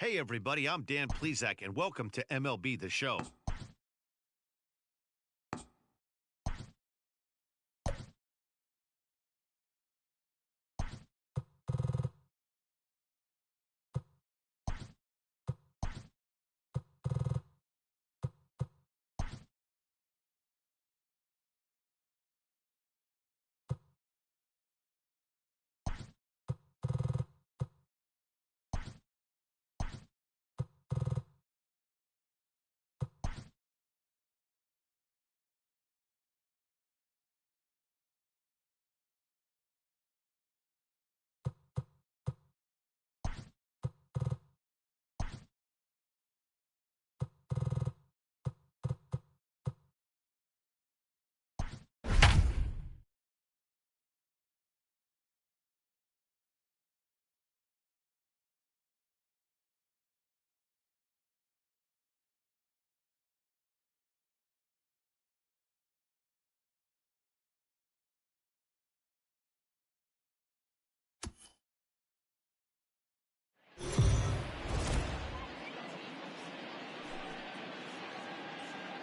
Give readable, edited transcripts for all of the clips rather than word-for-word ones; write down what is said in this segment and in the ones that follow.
Hey everybody, I'm Dan Plezak and welcome to MLB The Show.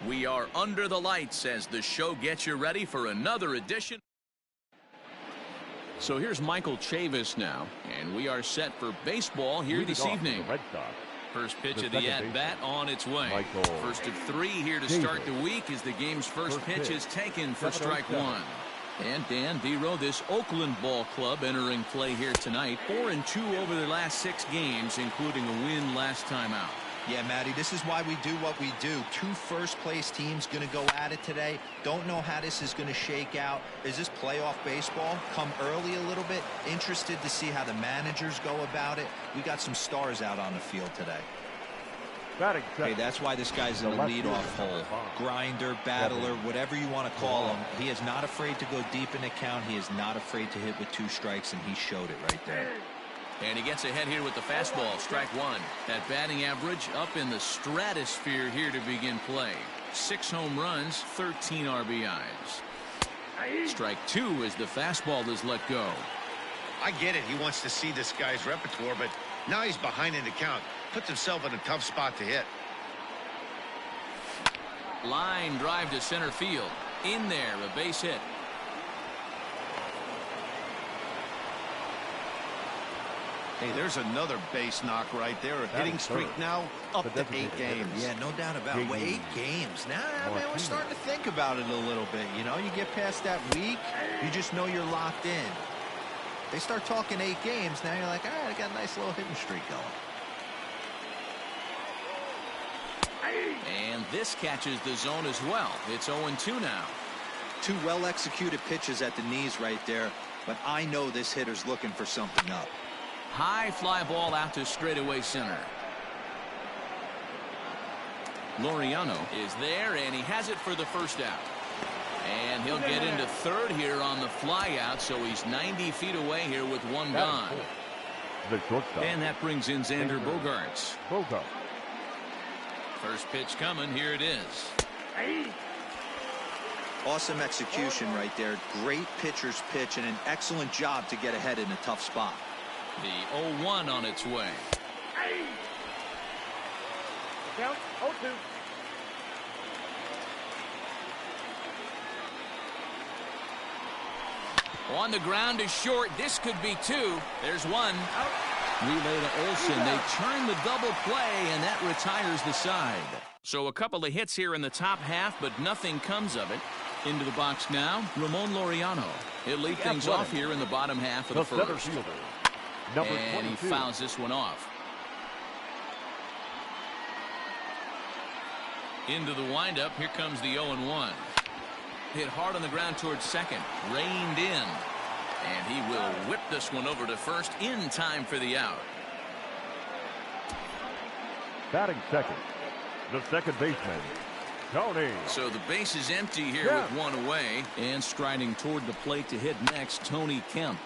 We are under the lights as the show gets you ready for another edition. So here's Michael Chavis now, and we are set for baseball here this evening. First pitch of the at-bat on its way. First of three here to start the week as the game's first pitch is taken for strike one. And Dan Vero, this Oakland ball club entering play here tonight. 4-2 over their last 6 games, including a win last time out. Yeah, Matty, this is why we do what we do. 2 first-place teams going to go at it today. Don't know how this is going to shake out. Is this playoff baseball? Come early a little bit. Interested to see how the managers go about it. We got some stars out on the field today. Hey, that's why this guy's in the leadoff hole. Grinder, battler, whatever you want to call him. He is not afraid to go deep in the count. He is not afraid to hit with 2 strikes, and he showed it right there. And he gets ahead here with the fastball, strike one. That batting average up in the stratosphere here to begin play. 6 home runs, 13 RBIs. Strike two as the fastball is let go. I get it, he wants to see this guy's repertoire, but now he's behind in the count. Puts himself in a tough spot to hit. Line drive to center field. In there, a base hit. Hey, there's another base knock right there. A hitting streak now up to 8 games. Yeah, no doubt about it. 8 games. Now, man, we're starting to think about it a little bit. You know, you get past that week, you just know you're locked in. They start talking 8 games, now you're like, all right, I got a nice little hitting streak going. And this catches the zone as well. It's 0-2 now. 2 well-executed pitches at the knees right there, but I know this hitter's looking for something up. High fly ball out to straightaway center. Laureano is there, and he has it for the first out. And he'll get into third here on the fly out, so he's 90 feet away here with 1 gone. And that brings in Xander Bogaerts. First pitch coming. Here it is. Awesome execution right there. Great pitcher's pitch and an excellent job to get ahead in a tough spot. The 0-1 on its way. Count 0-2. On the ground is short. This could be 2. There's 1. Relay to Olsen. They turn the double play, and that retires the side. So a couple of hits here in the top half, but nothing comes of it. Into the box now, Ramon Laureano. He'll lead things off here in the bottom half of the first. And he fouls this one off. Into the windup. Here comes the 0-1. Hit hard on the ground towards second. Reined in. And he will whip this one over to first in time for the out. Batting second, the second baseman, Tony. So the base is empty here with 1 away. And striding toward the plate to hit next, Tony Kemp.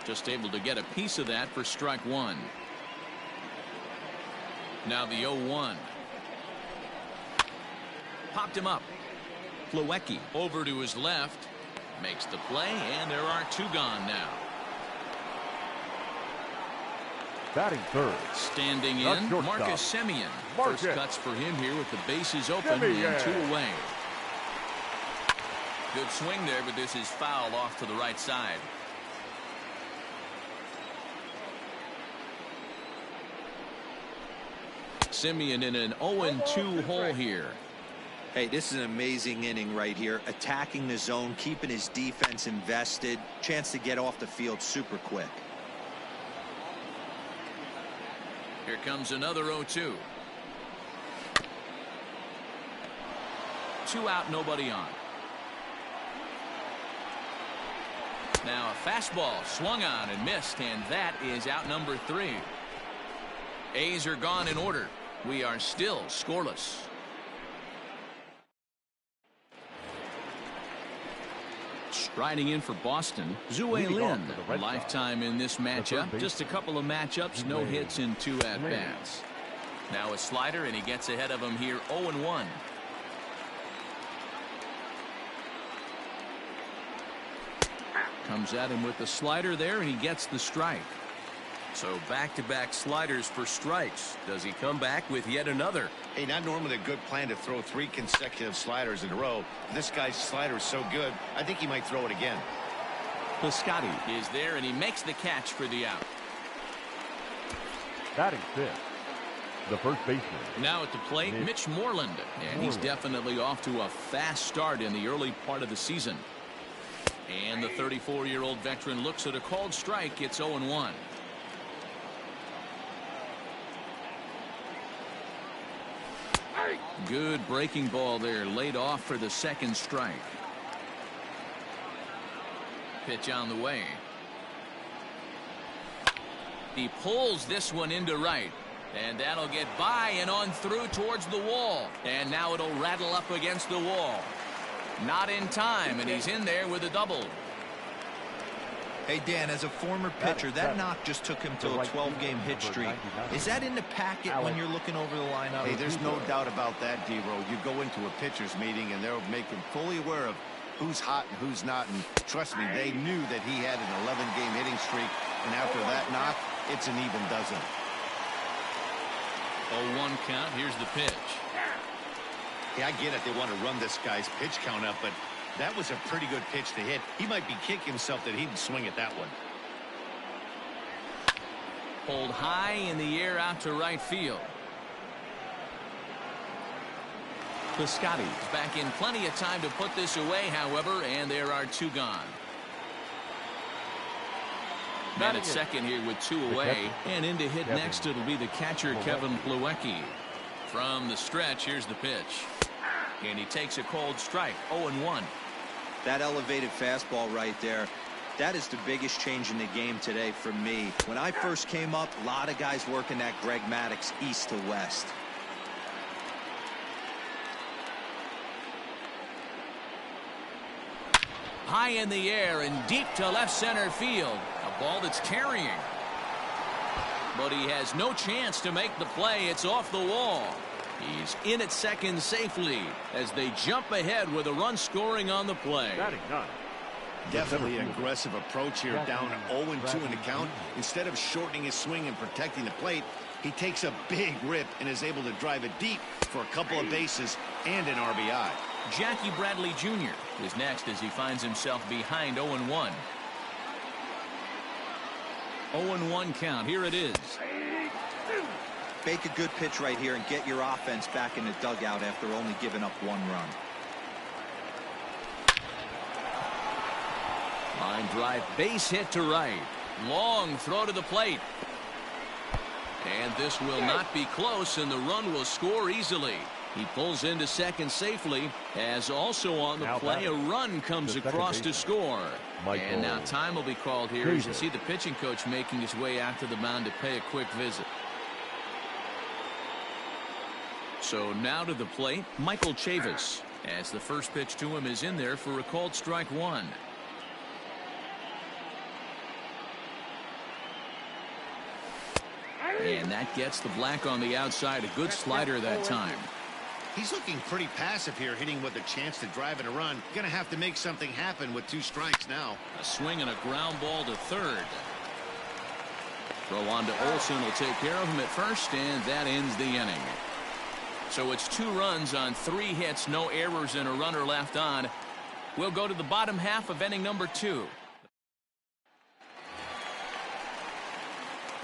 Just able to get a piece of that for strike 1. Now the 0-1. Popped him up. Plawecki over to his left. Makes the play, and there are 2 gone now. Batting third. Standing in, Marcus Semien. First cuts for him here with the bases open and 2 away. Good swing there, but this is foul off to the right side. Semien in an 0-2 hole here. Hey, this is an amazing inning right here. Attacking the zone, keeping his defense invested. Chance to get off the field super quick. Here comes another 0-2. 2 out, nobody on. Now a fastball swung on and missed, and that is out number 3. A's are gone in order. We are still scoreless. Striding in for Boston, Zue Lin. Lifetime in this matchup. Just a couple of matchups, no hits in 2 at-bats. Now a slider, and he gets ahead of him here, 0-1. Comes at him with the slider there, and he gets the strike. So back-to-back sliders for strikes. Does he come back with yet another? Hey, not normally a good plan to throw 3 consecutive sliders in a row. This guy's slider is so good, I think he might throw it again. Piscotty is there, and he makes the catch for the out. Batting fifth, the first baseman. Now at the plate, Mitch Moreland. And he's definitely off to a fast start in the early part of the season. And the 34-year-old veteran looks at a called strike. It's 0-1. Good breaking ball there, laid off for the second strike. Pitch on the way. He pulls this one into right, and that'll get by and on through towards the wall, and now it'll rattle up against the wall. Not in time, and he's in there with a double. Hey, Dan, as a former pitcher, that knock just took him to a 12-game hit streak. Is that in the packet when you're looking over the lineup? Hey, there's no doubt about that, D-Row. You go into a pitcher's meeting, and they'll make him fully aware of who's hot and who's not. And trust me, they knew that he had an 11-game hitting streak. And after that knock, it's an even dozen. 0-1 count. Here's the pitch. Yeah, I get it. They want to run this guy's pitch count up, but that was a pretty good pitch to hit. He might be kicking himself that he didn't swing at that one. Pulled high in the air out to right field. Piscotty's back in plenty of time to put this away, however, and there are 2 gone. Man at second here with 2 away, and in to hit next it'll be the catcher Kevin Plawecki. From the stretch, here's the pitch. And he takes a cold strike, 0-1. That elevated fastball right there, that is the biggest change in the game today for me. When I first came up, a lot of guys working that Greg Maddux east to west. High in the air and deep to left center field. A ball that's carrying. But he has no chance to make the play. It's off the wall. He's in at second safely as they jump ahead with a run scoring on the play. Definitely an aggressive approach here, down 0-2 in the count. Instead of shortening his swing and protecting the plate, he takes a big rip and is able to drive it deep for a couple of bases and an RBI. Jackie Bradley Jr. is next as he finds himself behind 0-1. 0-1 count. Here it is. Make a good pitch right here and get your offense back in the dugout after only giving up 1 run. Line drive, base hit to right. Long throw to the plate. And this will not be close, and the run will score easily. He pulls into second safely, as also on the play a run comes across to score. And now time will be called here as you see the pitching coach making his way out to the mound to pay a quick visit. So now to the plate, Michael Chavis, as the first pitch to him is in there for a called strike 1. And that gets the black on the outside. A good slider that time. He's looking pretty passive here, hitting with a chance to drive in a run. Gonna have to make something happen with 2 strikes now. A swing and a ground ball to third. Throw on to Olsen will take care of him at first, and that ends the inning. So it's 2 runs on 3 hits, no errors, and a runner left on. We'll go to the bottom half of inning number 2.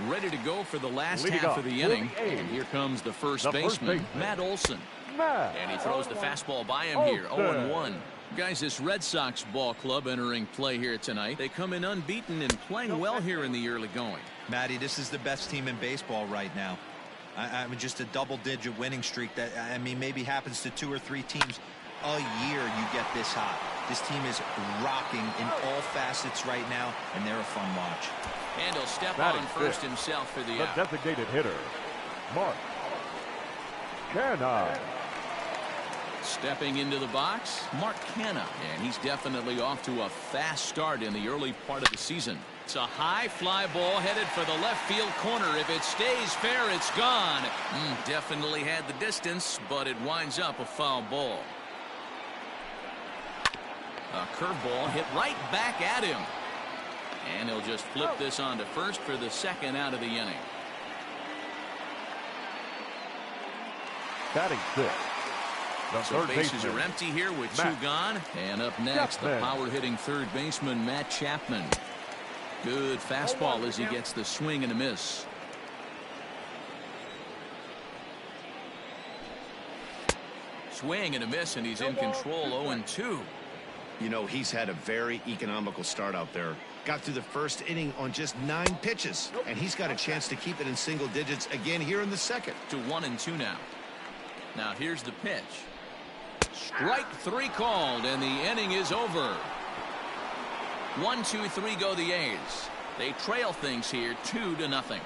Ready to go for the last half of the inning. And here comes the first baseman, Matt Olsen. And he throws the fastball by him here, 0-1. Guys, this Red Sox ball club entering play here tonight. They come in unbeaten and playing well here in the early going. Matty, this is the best team in baseball right now. I mean, just a double-digit winning streak that, I mean, maybe happens to 2 or 3 teams a year you get this hot. This team is rocking in all facets right now, and they're a fun watch. And he'll step on first himself for the out. The designated hitter, Mark Canha. Stepping into the box, Mark Canha, and he's definitely off to a fast start in the early part of the season. It's a high fly ball headed for the left field corner. If it stays fair, it's gone. Definitely had the distance, but it winds up a foul ball. A curveball hit right back at him. And he'll just flip this on to first for the second out of the inning. Batting 6. So bases are empty here with 2 gone. And up next, the power-hitting third baseman, Matt Chapman. Good fastball as he gets the swing and a miss. Swing and a miss, and he's in control, 0-2. You know, he's had a very economical start out there. Got through the first inning on just 9 pitches, and he's got a chance to keep it in single digits again here in the second. To 1-2 now. Now here's the pitch. Strike 3 called, and the inning is over. 1-2-3 go the A's. They trail things here 2-0.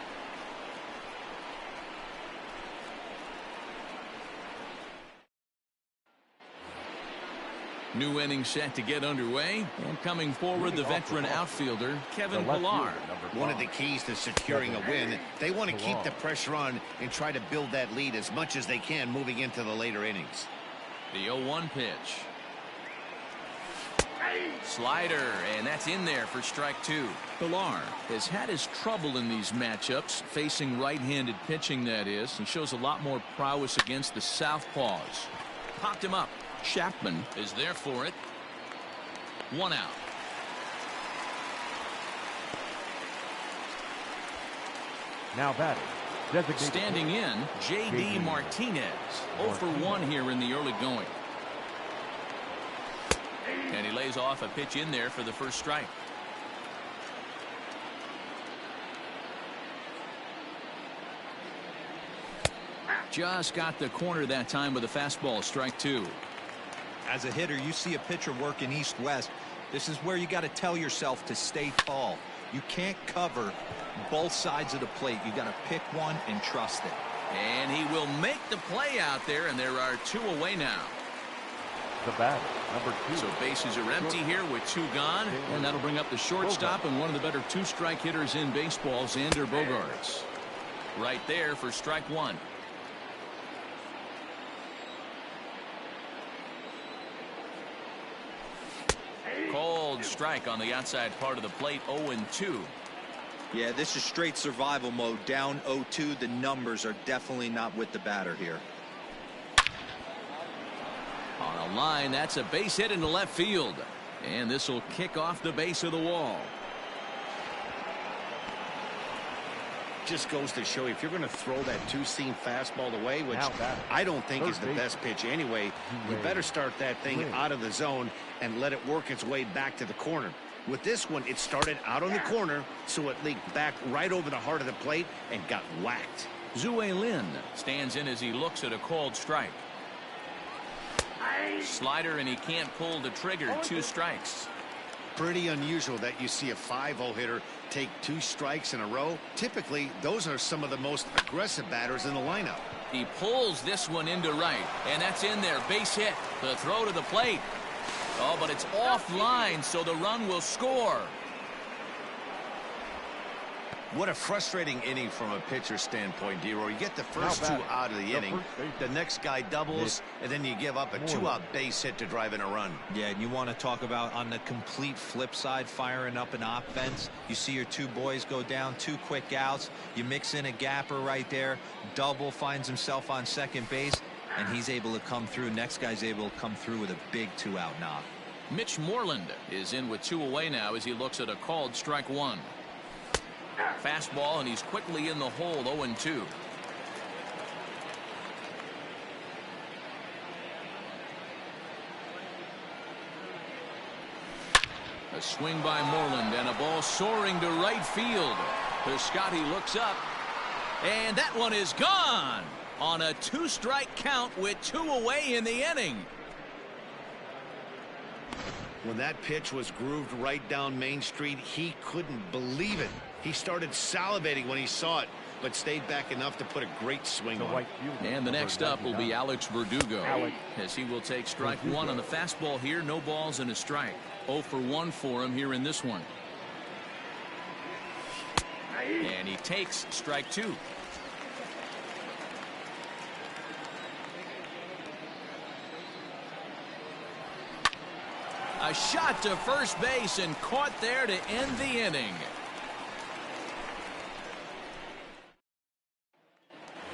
New inning set to get underway, and coming forward the veteran outfielder Kevin Pillar. One of the keys to securing a win, they want to keep the pressure on and try to build that lead as much as they can moving into the later innings. The 0-1 pitch. Slider, and that's in there for strike 2. Pillar has had his trouble in these matchups, facing right-handed pitching, that is, and shows a lot more prowess against the southpaws. Popped him up. Chapman is there for it. 1 out. Now batting. Standing in, J.D. Martinez. 0 for 1 here in the early going. And he lays off a pitch in there for the first strike. Just got the corner that time with a fastball, strike 2. As a hitter, you see a pitcher working east-west. This is where you got to tell yourself to stay tall. You can't cover both sides of the plate. You got to pick one and trust it. And he will make the play out there, and there are 2 away now. The batter, number 2. So bases are empty here with 2 gone, and that'll bring up the shortstop and one of the better 2-strike hitters in baseball, Xander Bogaerts. Right there for strike 1. Called strike on the outside part of the plate, 0-2. Yeah, this is straight survival mode. Down 0-2. The numbers are definitely not with the batter here. On a line, that's a base hit into left field. And this will kick off the base of the wall. Just goes to show you, if you're going to throw that 2-seam fastball away, which I don't think is the best pitch anyway, you better start that thing out of the zone and let it work its way back to the corner. With this one, it started out on the corner, so it leaked back right over the heart of the plate and got whacked. Zue Lin stands in as he looks at a called strike. Slider, and he can't pull the trigger. 2 strikes. Pretty unusual that you see a 5-0 hitter take 2 strikes in a row. Typically, those are some of the most aggressive batters in the lineup. He pulls this one into right, and that's in there. Base hit. The throw to the plate. Oh, but it's offline, so the run will score. What a frustrating inning from a pitcher's standpoint, D-Roy. You get the first two out of the inning, the next guy doubles, and then you give up a 2-out base hit to drive in a run. Yeah, and you want to talk about on the complete flip side, firing up an offense. You see your two boys go down, 2 quick outs. You mix in a gapper right there. Double, finds himself on second base, and he's able to come through. Next guy's able to come through with a big 2-out knock. Mitch Moreland is in with 2 away now as he looks at a called strike 1. Fastball, and he's quickly in the hole, 0-2. A swing by Moreland, and a ball soaring to right field. Piscotty looks up, and that one is gone on a 2-strike count with 2 away in the inning. When that pitch was grooved right down Main Street, he couldn't believe it. He started salivating when he saw it, but stayed back enough to put a great swing on it. And the next up will be Alex Verdugo, as he will take strike 1 on the fastball here. No balls and a strike. 0 for 1 for him here in this one. And he takes strike 2. A shot to first base and caught there to end the inning.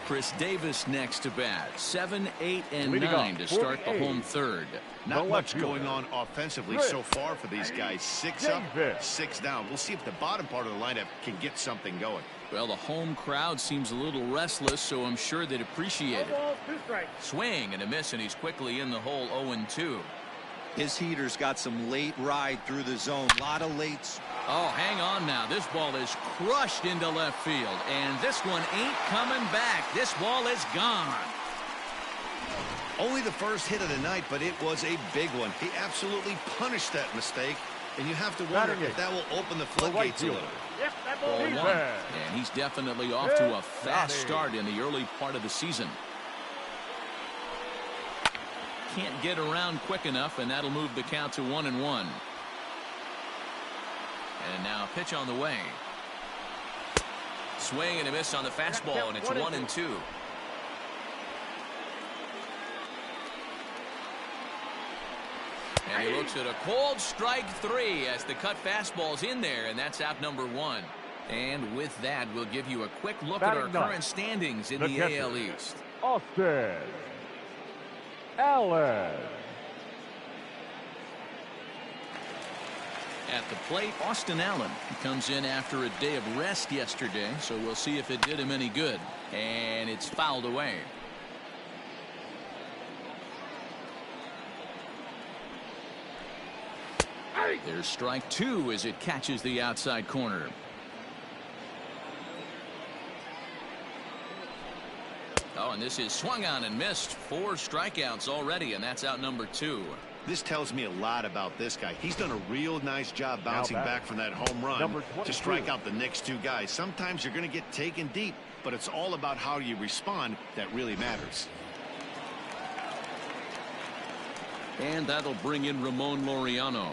Chris Davis next to bat. 7, 8, and 9 to start the home third. Not much going on offensively so far for these guys. 6 up, 6 down. We'll see if the bottom part of the lineup can get something going. Well, the home crowd seems a little restless, so I'm sure they'd appreciate it. Swing and a miss, and he's quickly in the hole, 0-2. His heater's got some late ride through the zone. A lot of lates. Oh, hang on now. This ball is crushed into left field, and this one ain't coming back. This ball is gone. Only the first hit of the night, but it was a big one. He absolutely punished that mistake, and you have to wonder if that will open the floodgates a little. Ball 1, and he's definitely off to a fast start in the early part of the season. Can't get around quick enough, and that'll move the count to 1-1. And now a pitch on the way. Swing and a miss on the fastball, and it's 1-2. And he looks at a cold strike 3 as the cut fastball's in there, and that's out number 1. And with that, we'll give you a quick look at our current standings in the AL East. Austin Allen. At the plate, Austin Allen comes in after a day of rest yesterday, so we'll see if it did him any good. And it's fouled away. There's strike 2 as it catches the outside corner. Oh, and this is swung on and missed. 4 strikeouts already, and that's out number 2. This tells me a lot about this guy. He's done a real nice job bouncing back from that home run to strike out the next 2 guys. Sometimes you're going to get taken deep, but it's all about how you respond that really matters. And that'll bring in Ramon Laureano,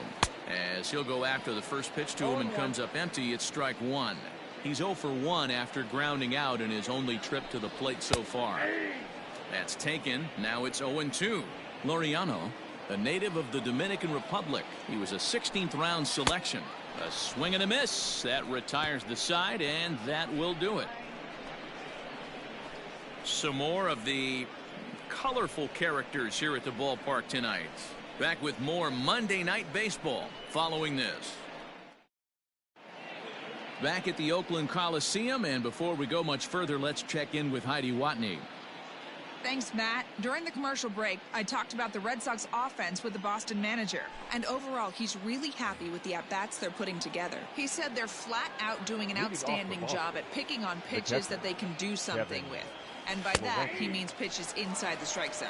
as he'll go after the first pitch to him and comes up empty. It's strike 1. He's 0 for 1 after grounding out in his only trip to the plate so far. That's taken. Now it's 0-2. Laureano, a native of the Dominican Republic. He was a 16th round selection. A swing and a miss. That retires the side, and that will do it. Some more of the colorful characters here at the ballpark tonight. Back with more Monday Night Baseball following this. Back at the Oakland Coliseum, and before we go much further, let's check in with Heidi Watney. Thanks, Matt. During the commercial break, I talked about the Red Sox offense with the Boston manager. And overall, he's really happy with the at-bats they're putting together. He said they're flat out doing an outstanding job at picking on pitches that they can do something with. And by that, he means pitches inside the strike zone.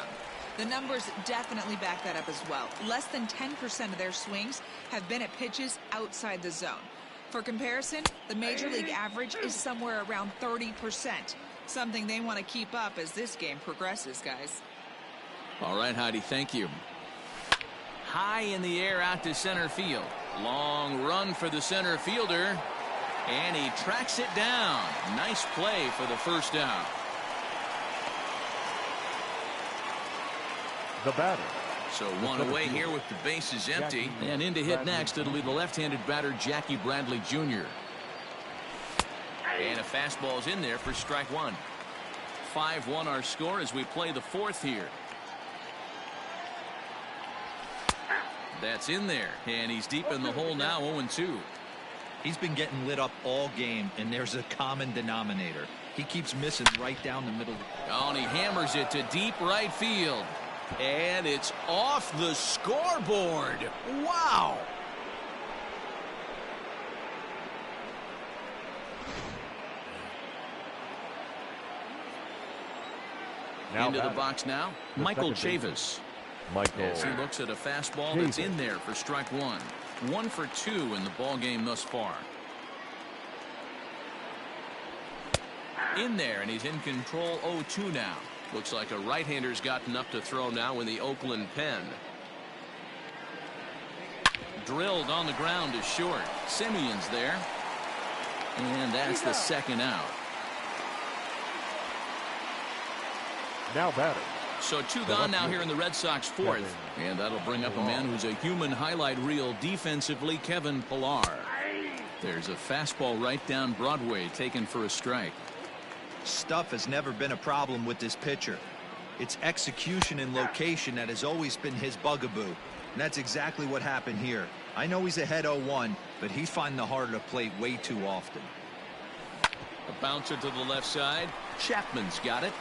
The numbers definitely back that up as well. Less than 10% of their swings have been at pitches outside the zone. For comparison, the Major League average is somewhere around 30%. Something they want to keep up as this game progresses, guys. All right, Heidi, thank you. High in the air out to center field. Long run for the center fielder. And he tracks it down. Nice play for the first down. The batter. So one away here with the bases empty. And in to hit next, it'll be the left-handed batter, Jackie Bradley Jr. And a fastball's in there for strike one. 5-1 our score as we play the fourth here. That's in there. And he's deep in the hole now, 0-2. He's been getting lit up all game, and there's a common denominator. He keeps missing right down the middle. Oh, and he hammers it to deep right field. And it's off the scoreboard. Wow. Now into the box now, Michael Chavis. As he looks at a fastball that's in there for strike one. 1 for 2 in the ball game thus far. In there, and he's in control. 0-2 now. Looks like a right-hander's gotten up to throw now in the Oakland pen. Drilled on the ground to short. Simeon's there. And that's the second out. Now batter. So 2 gone now here in the Red Sox fourth. And that'll bring up a man who's a human highlight reel defensively, Kevin Pillar. There's a fastball right down Broadway taken for a strike. Stuff has never been a problem with this pitcher. It's execution and location that has always been his bugaboo. And that's exactly what happened here. I know he's ahead 0-1, but he's finding the harder plate way too often. A bouncer to the left side. Chapman's got it.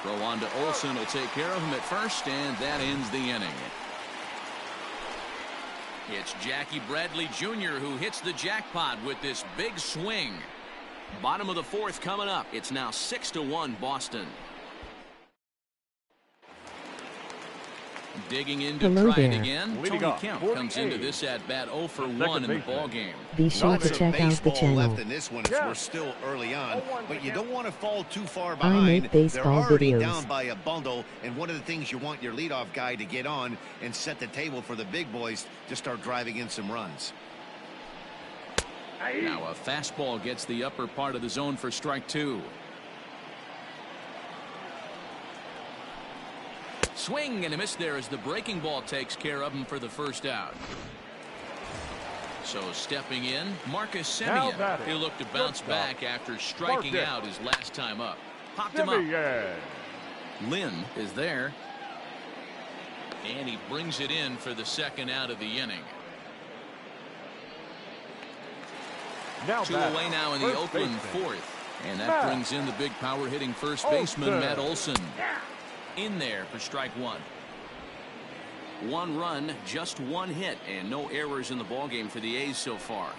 Throw on to Olsen will take care of him at first, and that ends the inning. It's Jackie Bradley Jr. who hits the jackpot with this big swing. Bottom of the fourth coming up. It's now 6-1 Boston. Digging in to try it again. Tony Kemp comes into this at bat 0 for 1 in the ball game. Be sure to check out the channel. Left in this one if we're still early on, but you don't want to fall too far I behind. make baseball They're already videos. down by a bundle, and one of the things you want your leadoff guy to get on and set the table for the big boys to start driving in some runs. Now a fastball gets the upper part of the zone for strike 2. Swing and a miss there as the breaking ball takes care of him for the first out. So stepping in, Marcus Semien. He'll look to bounce back after striking out his last time up. Popped him up. Lynn is there. And he brings it in for the second out of the inning. 2 away now in the Oakland fourth. And that brings in the big power hitting first baseman, Matt Olson. In there for strike 1. 1 run, just 1 hit, and no errors in the ballgame for the A's so far.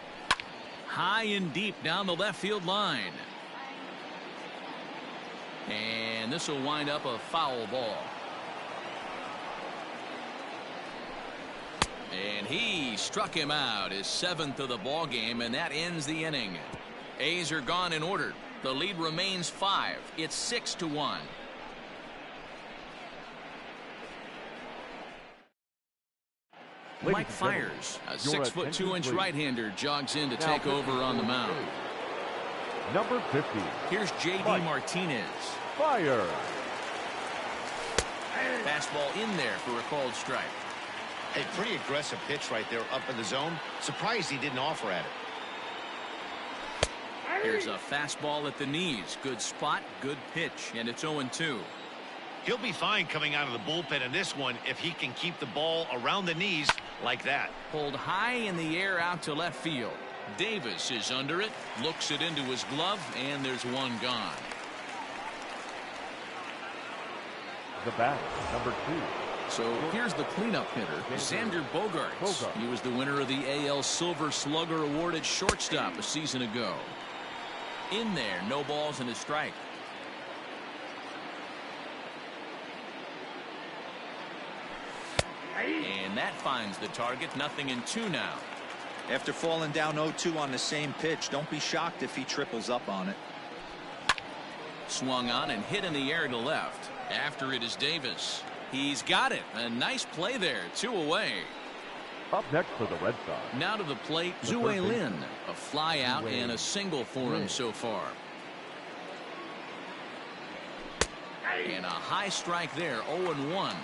High and deep down the left field line. And this will wind up a foul ball. And he struck him out, his 7th of the ball game, and that ends the inning. A's are gone in order. The lead remains 5. It's 6-1. Mike Fiers, a 6'2" right-hander, jogs in to take over on the mound. Number 50. Here's J.D. Martinez. Fire. Fastball in there for a called strike. A pretty aggressive pitch right there up in the zone. Surprised he didn't offer at it. Here's a fastball at the knees. Good spot, good pitch, and it's 0-2. He'll be fine coming out of the bullpen in this one if he can keep the ball around the knees like that. Pulled high in the air out to left field. Davis is under it, looks it into his glove, and there's 1 gone. The bat, number 2. So here's the cleanup hitter, Xander Bogaerts. He was the winner of the AL Silver Slugger Award at shortstop a season ago. In there, no balls and a strike. And that finds the target. 0-2 now. After falling down 0-2 on the same pitch, don't be shocked if he triples up on it. Swung on and hit in the air to left. After it is Davis. He's got it. A nice play there. 2 away. Up next for the Red Sox. Now to the plate, Zue Lin. A fly out and a single for him so far. And a high strike there, 0-1.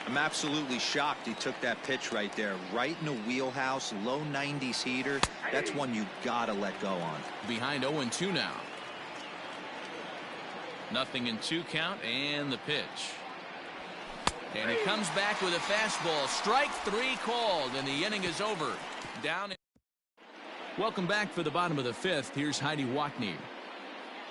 I'm absolutely shocked he took that pitch right there. Right in the wheelhouse, low 90s heater. That's one you gotta let go on. Behind 0-2 now. Nothing in 2 count and the pitch. And he comes back with a fastball. Strike 3 called, and the inning is over. Down. Welcome back for the bottom of the 5th. Here's Heidi Watney.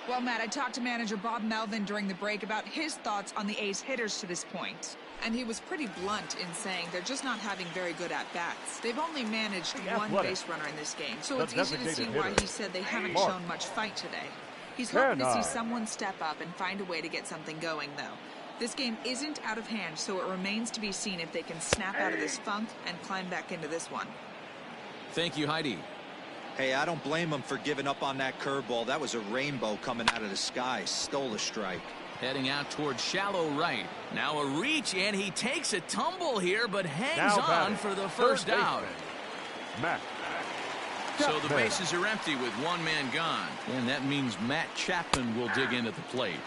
Well, Matt, I talked to manager Bob Melvin during the break about his thoughts on the A's hitters to this point. And he was pretty blunt in saying they're just not having very good at-bats. They've only managed one base runner in this game, so it's easy to see why he said they haven't shown much fight today. He's hoping to see someone step up and find a way to get something going, though. This game isn't out of hand, so it remains to be seen if they can snap out of this funk and climb back into this one. Thank you, Heidi. Hey, I don't blame him for giving up on that curveball. That was a rainbow coming out of the sky. Stole a strike. Heading out towards shallow right. Now a reach, and he takes a tumble here, but hangs on for the first out. Matt. So the bases are empty with 1 man gone. And that means Matt Chapman will dig in at the plate.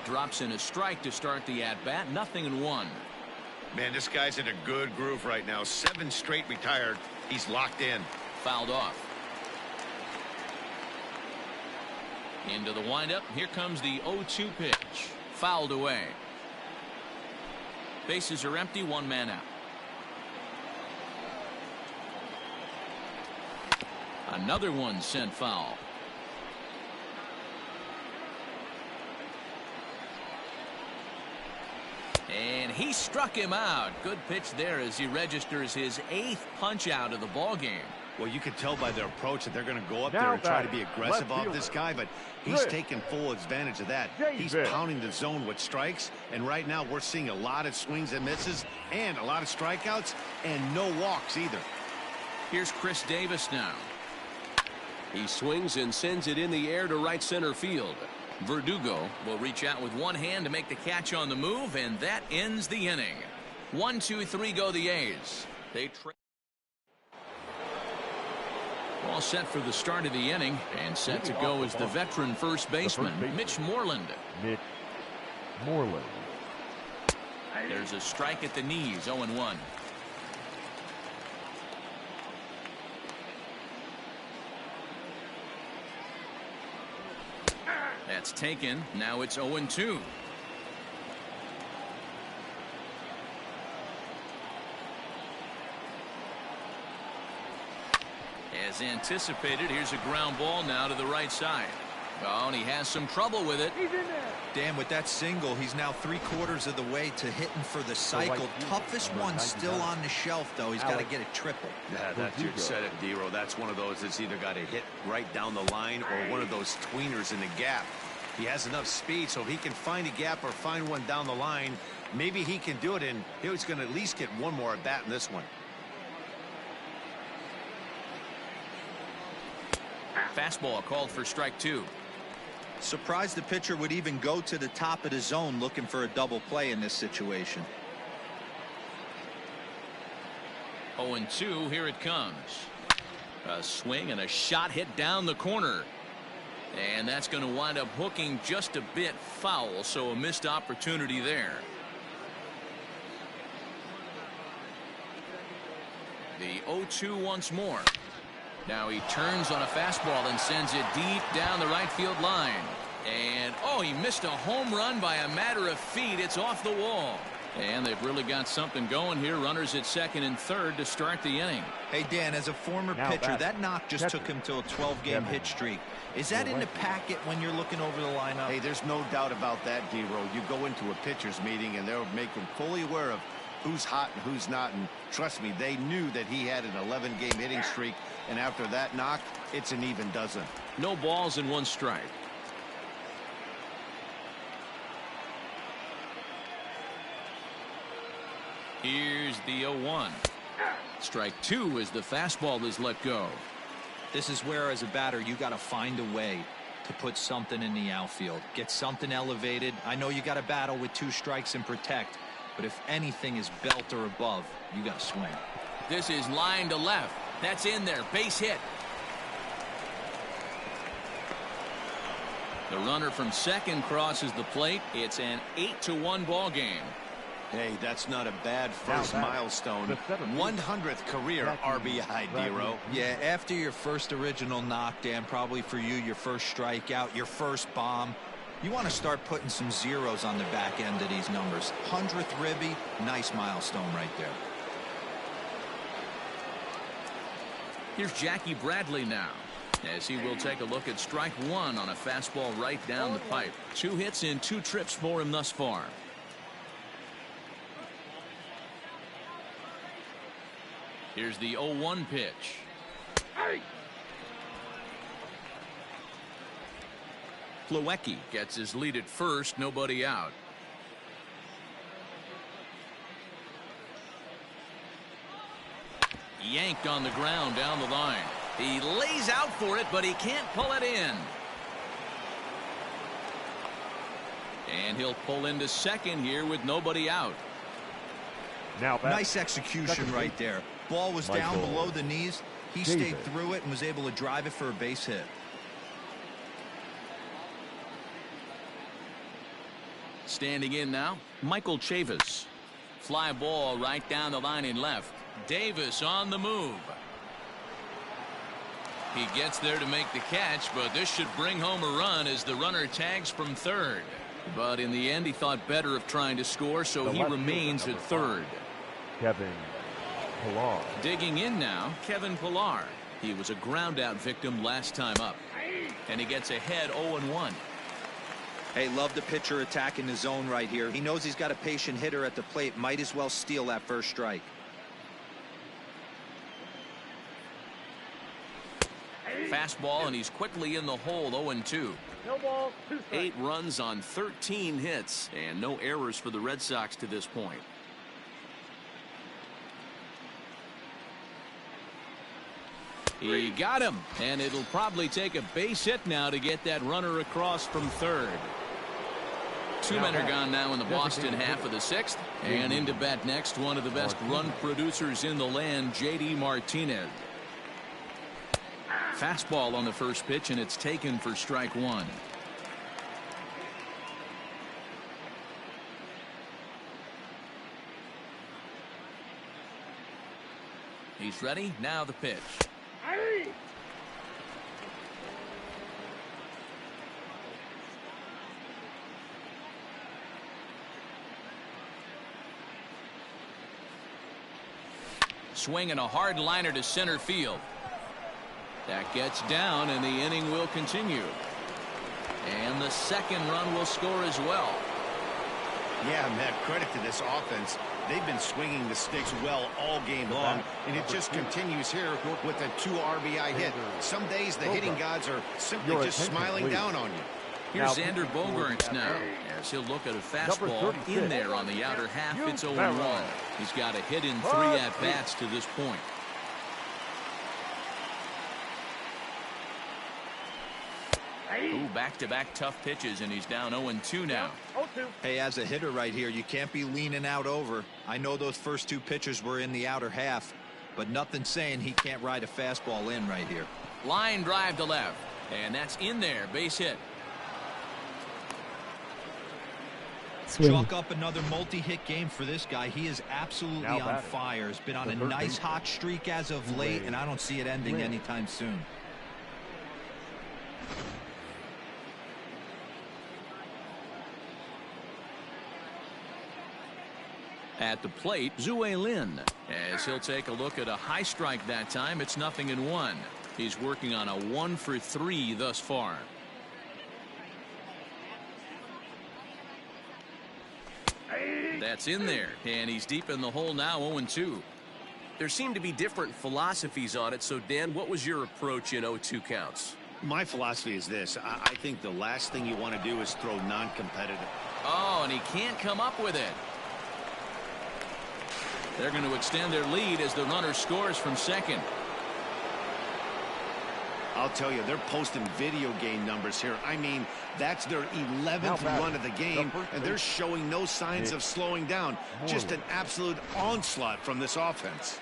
Drops in a strike to start the at-bat. 0-1. Man, this guy's in a good groove right now. 7 straight retired. He's locked in. Fouled off. Into the windup. Here comes the 0-2 pitch. Fouled away. Bases are empty. 1 man out. Another one sent foul. And he struck him out. Good pitch there as he registers his 8th punch out of the ball game. Well, you can tell by their approach that they're going to go up there and try to be aggressive off this guy, but he's taking full advantage of that. He's pounding the zone with strikes, and right now we're seeing a lot of swings and misses and a lot of strikeouts and no walks either. Here's Chris Davis now. He swings and sends it in the air to right center field. Verdugo will reach out with one hand to make the catch on the move, and that ends the inning. 1-2-3 go the A's. They all set for the start of the inning, and set to go is the veteran first baseman, Mitch Moreland. Mitch Moreland. There's a strike at the knees, 0-1. That's taken. Now it's 0-2. As anticipated, here's a ground ball now to the right side. Oh, and he has some trouble with it. He's in there. Dan, with that single, he's now 3/4 of the way to hitting for the cycle. Toughest one still on the shelf, though. He's got to get a triple. Yeah, that's you said it, Dero. That's one of those that's either got to hit right down the line or one of those tweeners in the gap. He has enough speed, so if he can find a gap or find one down the line, maybe he can do it, and he's going to at least get one more at bat in this one. Fastball called for strike 2. Surprised the pitcher would even go to the top of the zone looking for a double play in this situation. 0-2, here it comes. A swing and a shot hit down the corner. And that's going to wind up hooking just a bit foul, so a missed opportunity there. The 0-2 once more. Now he turns on a fastball and sends it deep down the right field line. And, oh, he missed a home run by a matter of feet. It's off the wall. And they've really got something going here. Runners at second and third to start the inning. Hey, Dan, as a former pitcher, that knock just took him to a 12-game hit streak. Is that in the packet when you're looking over the lineup? Hey, there's no doubt about that, D-Row. You go into a pitcher's meeting, and they'll make them fully aware of who's hot and who's not. And trust me, they knew that he had an 11-game hitting streak. And after that knock, it's an even dozen. No balls and 1 strike. Here's the 0-1. Strike 2 as the fastball is let go. This is where, as a batter, you got to find a way to put something in the outfield. Get something elevated. I know you got to battle with 2 strikes and protect, but if anything is belt or above, you got to swing. This is line to left. That's in there. Base hit. The runner from second crosses the plate. It's an 8-1 ball game. Hey, that's not a bad first milestone. 100th career RBI, Dero. Yeah, after your first original knock, Dan, probably for you, your first strikeout, your first bomb, you want to start putting some zeros on the back end of these numbers. 100th ribby, nice milestone right there. Here's Jackie Bradley now, as he will take a look at strike one on a fastball right down the pipe. 2 hits in 2 trips for him thus far. Here's the 0-1 pitch. Plawecki gets his lead at first, nobody out. Yanked on the ground down the line. He lays out for it, but he can't pull it in. And he'll pull into second here with nobody out. Now nice execution right there. Ball was down below the knees. He stayed through it and was able to drive it for a base hit. Standing in now, Michael Chavis. Fly ball right down the line in left. Davis on the move. He gets there to make the catch, but this should bring home a run as the runner tags from third. But in the end, he thought better of trying to score, so he remains at third. Kevin Pillar. Digging in now, Kevin Pillar. He was a ground out victim last time up. And he gets ahead 0-1. Hey, love the pitcher attacking the zone right here. He knows he's got a patient hitter at the plate. Might as well steal that first strike. Fastball, and he's quickly in the hole. 0-2. 8 runs on 13 hits, and no errors for the Red Sox to this point. He got him, and it'll probably take a base hit now to get that runner across from third. 2 men are gone now in the Boston half of the 6th, and into bat next, one of the best run producers in the land, J.D. Martinez. Fastball on the first pitch, and it's taken for strike one. He's ready. Now the pitch. Swinging a hard liner to center field. That gets down, and the inning will continue. And the second run will score as well. Yeah, Matt, credit to this offense. They've been swinging the sticks well all game long, and it just continues here with a 2 RBI hit. Some days the hitting gods are simply just smiling down on you. Here's Xander Bogaerts now, as he'll look at a fastball in there on the outer half. It's 0-1. He's got a hit in 3 at-bats to this point. Ooh, back-to-back tough pitches, and he's down 0-2 now. Hey, as a hitter right here, you can't be leaning out over. I know those first 2 pitches were in the outer half, but nothing saying he can't ride a fastball in right here. Line drive to left, and that's in there. Base hit. Chalk up another multi-hit game for this guy. He is absolutely on fire. He's been on a nice hot streak as of late, and I don't see it ending anytime soon. At the plate, Zue Lin, as he'll take a look at a high strike that time. It's 0-1. He's working on a 1-for-3 thus far. That's in there, and he's deep in the hole now. 0-2. There seem to be different philosophies on it. So, Dan, what was your approach in 0-2 counts? My philosophy is this. I think the last thing you want to do is throw non-competitive. Oh, and he can't come up with it. They're going to extend their lead as the runner scores from second. I'll tell you, they're posting video game numbers here. I mean, that's their 11th run of the game, and they're showing no signs of slowing down. Just an absolute onslaught from this offense.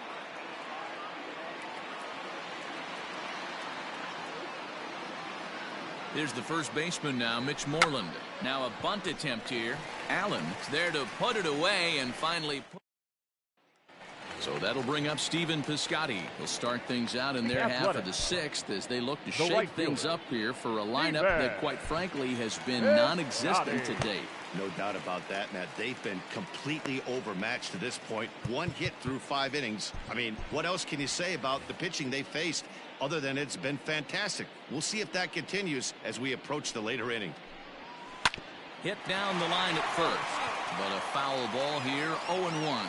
Here's the first baseman now, Mitch Moreland. Now a bunt attempt here. Allen is there to put it away and finally. So that'll bring up Stephen Piscotty. He'll start things out in their half of the sixth as they look to shake things up here for a lineup that, quite frankly, has been non-existent to date. No doubt about that, Matt. They've been completely overmatched to this point. One hit through 5 innings. I mean, what else can you say about the pitching they faced other than it's been fantastic? We'll see if that continues as we approach the later inning. Hit down the line at first, but a foul ball here, 0-1.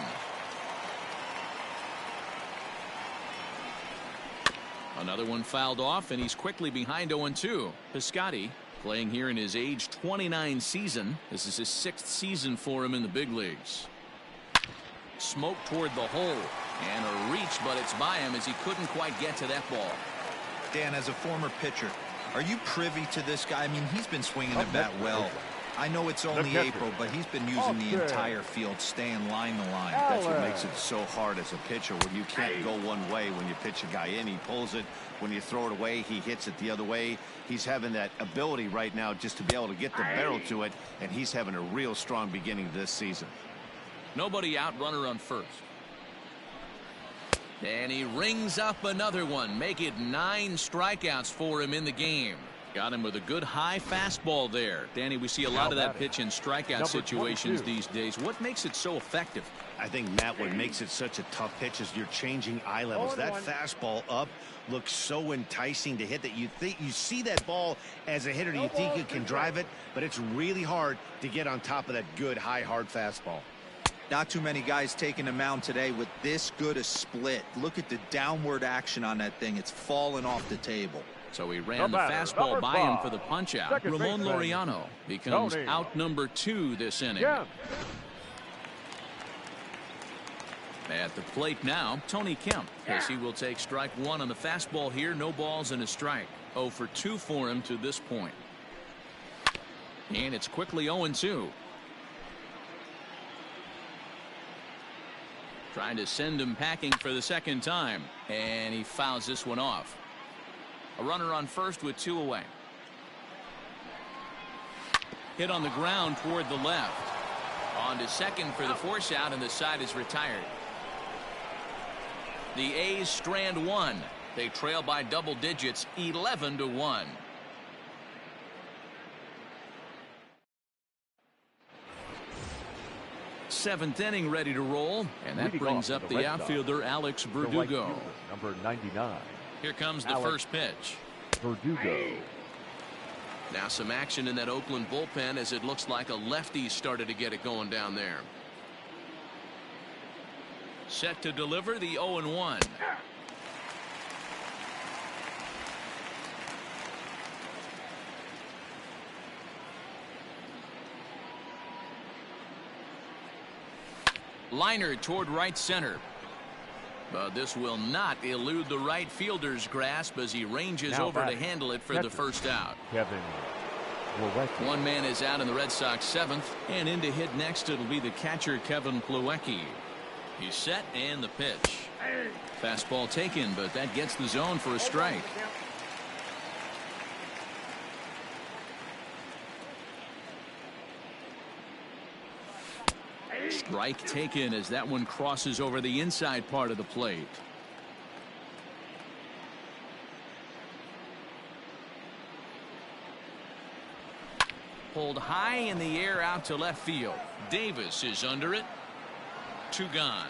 Another one fouled off, and he's quickly behind 0-2. Piscotty playing here in his age 29 season. This is his 6th season for him in the big leagues. Smoke toward the hole, and a reach, but it's by him as he couldn't quite get to that ball. Dan, as a former pitcher, are you privy to this guy? I mean, he's been swinging the bat well. I know it's only April, but he's been using the entire field, staying line to line. That's what makes it so hard as a pitcher when you can't go one way. When you pitch a guy in, he pulls it. When you throw it away, he hits it the other way. He's having that ability right now just to be able to get the barrel to it, and he's having a real strong beginning this season. Nobody out, runner on first. And he rings up another one. Make it 9 strikeouts for him in the game. Got him with a good high fastball there. Danny, we see a lot of that pitch in strikeout situations these days. What makes it so effective? I think, Matt, what makes it such a tough pitch is you're changing eye levels. That fastball up looks so enticing to hit that you see that ball as a hitter. You think you can drive it, but it's really hard to get on top of that good, high, hard fastball. Not too many guys taking the mound today with this good a split. Look at the downward action on that thing. It's falling off the table. So he ran the fastball by him for the punch out. Ramon Laureano becomes out number 2 this inning. At the plate now, Tony Kemp, as he will take strike 1 on the fastball here. No balls and a strike. 0 for 2 for him to this point. And it's quickly 0-2. Trying to send him packing for the second time. And he fouls this one off. A runner on first with 2 away. Hit on the ground toward the left. On to second for the force out, and the side is retired. The A's strand 1. They trail by double digits, 11-1. Seventh inning ready to roll, and that brings up the outfielder Alex Verdugo. Number 99. Here comes the first pitch. Verdugo. Now some action in that Oakland bullpen as it looks like a lefty started to get it going down there. Set to deliver the 0-1. Liner toward right center. But this will not elude the right fielder's grasp as he ranges over to handle it for the first out. One man is out in the Red Sox 7th, and in to hit next it'll be the catcher Kevin Plawecki. He's set and the pitch. Fastball taken, but that gets the zone for a strike. Strike taken as that one crosses over the inside part of the plate. Pulled high in the air out to left field. Davis is under it. 2 gone.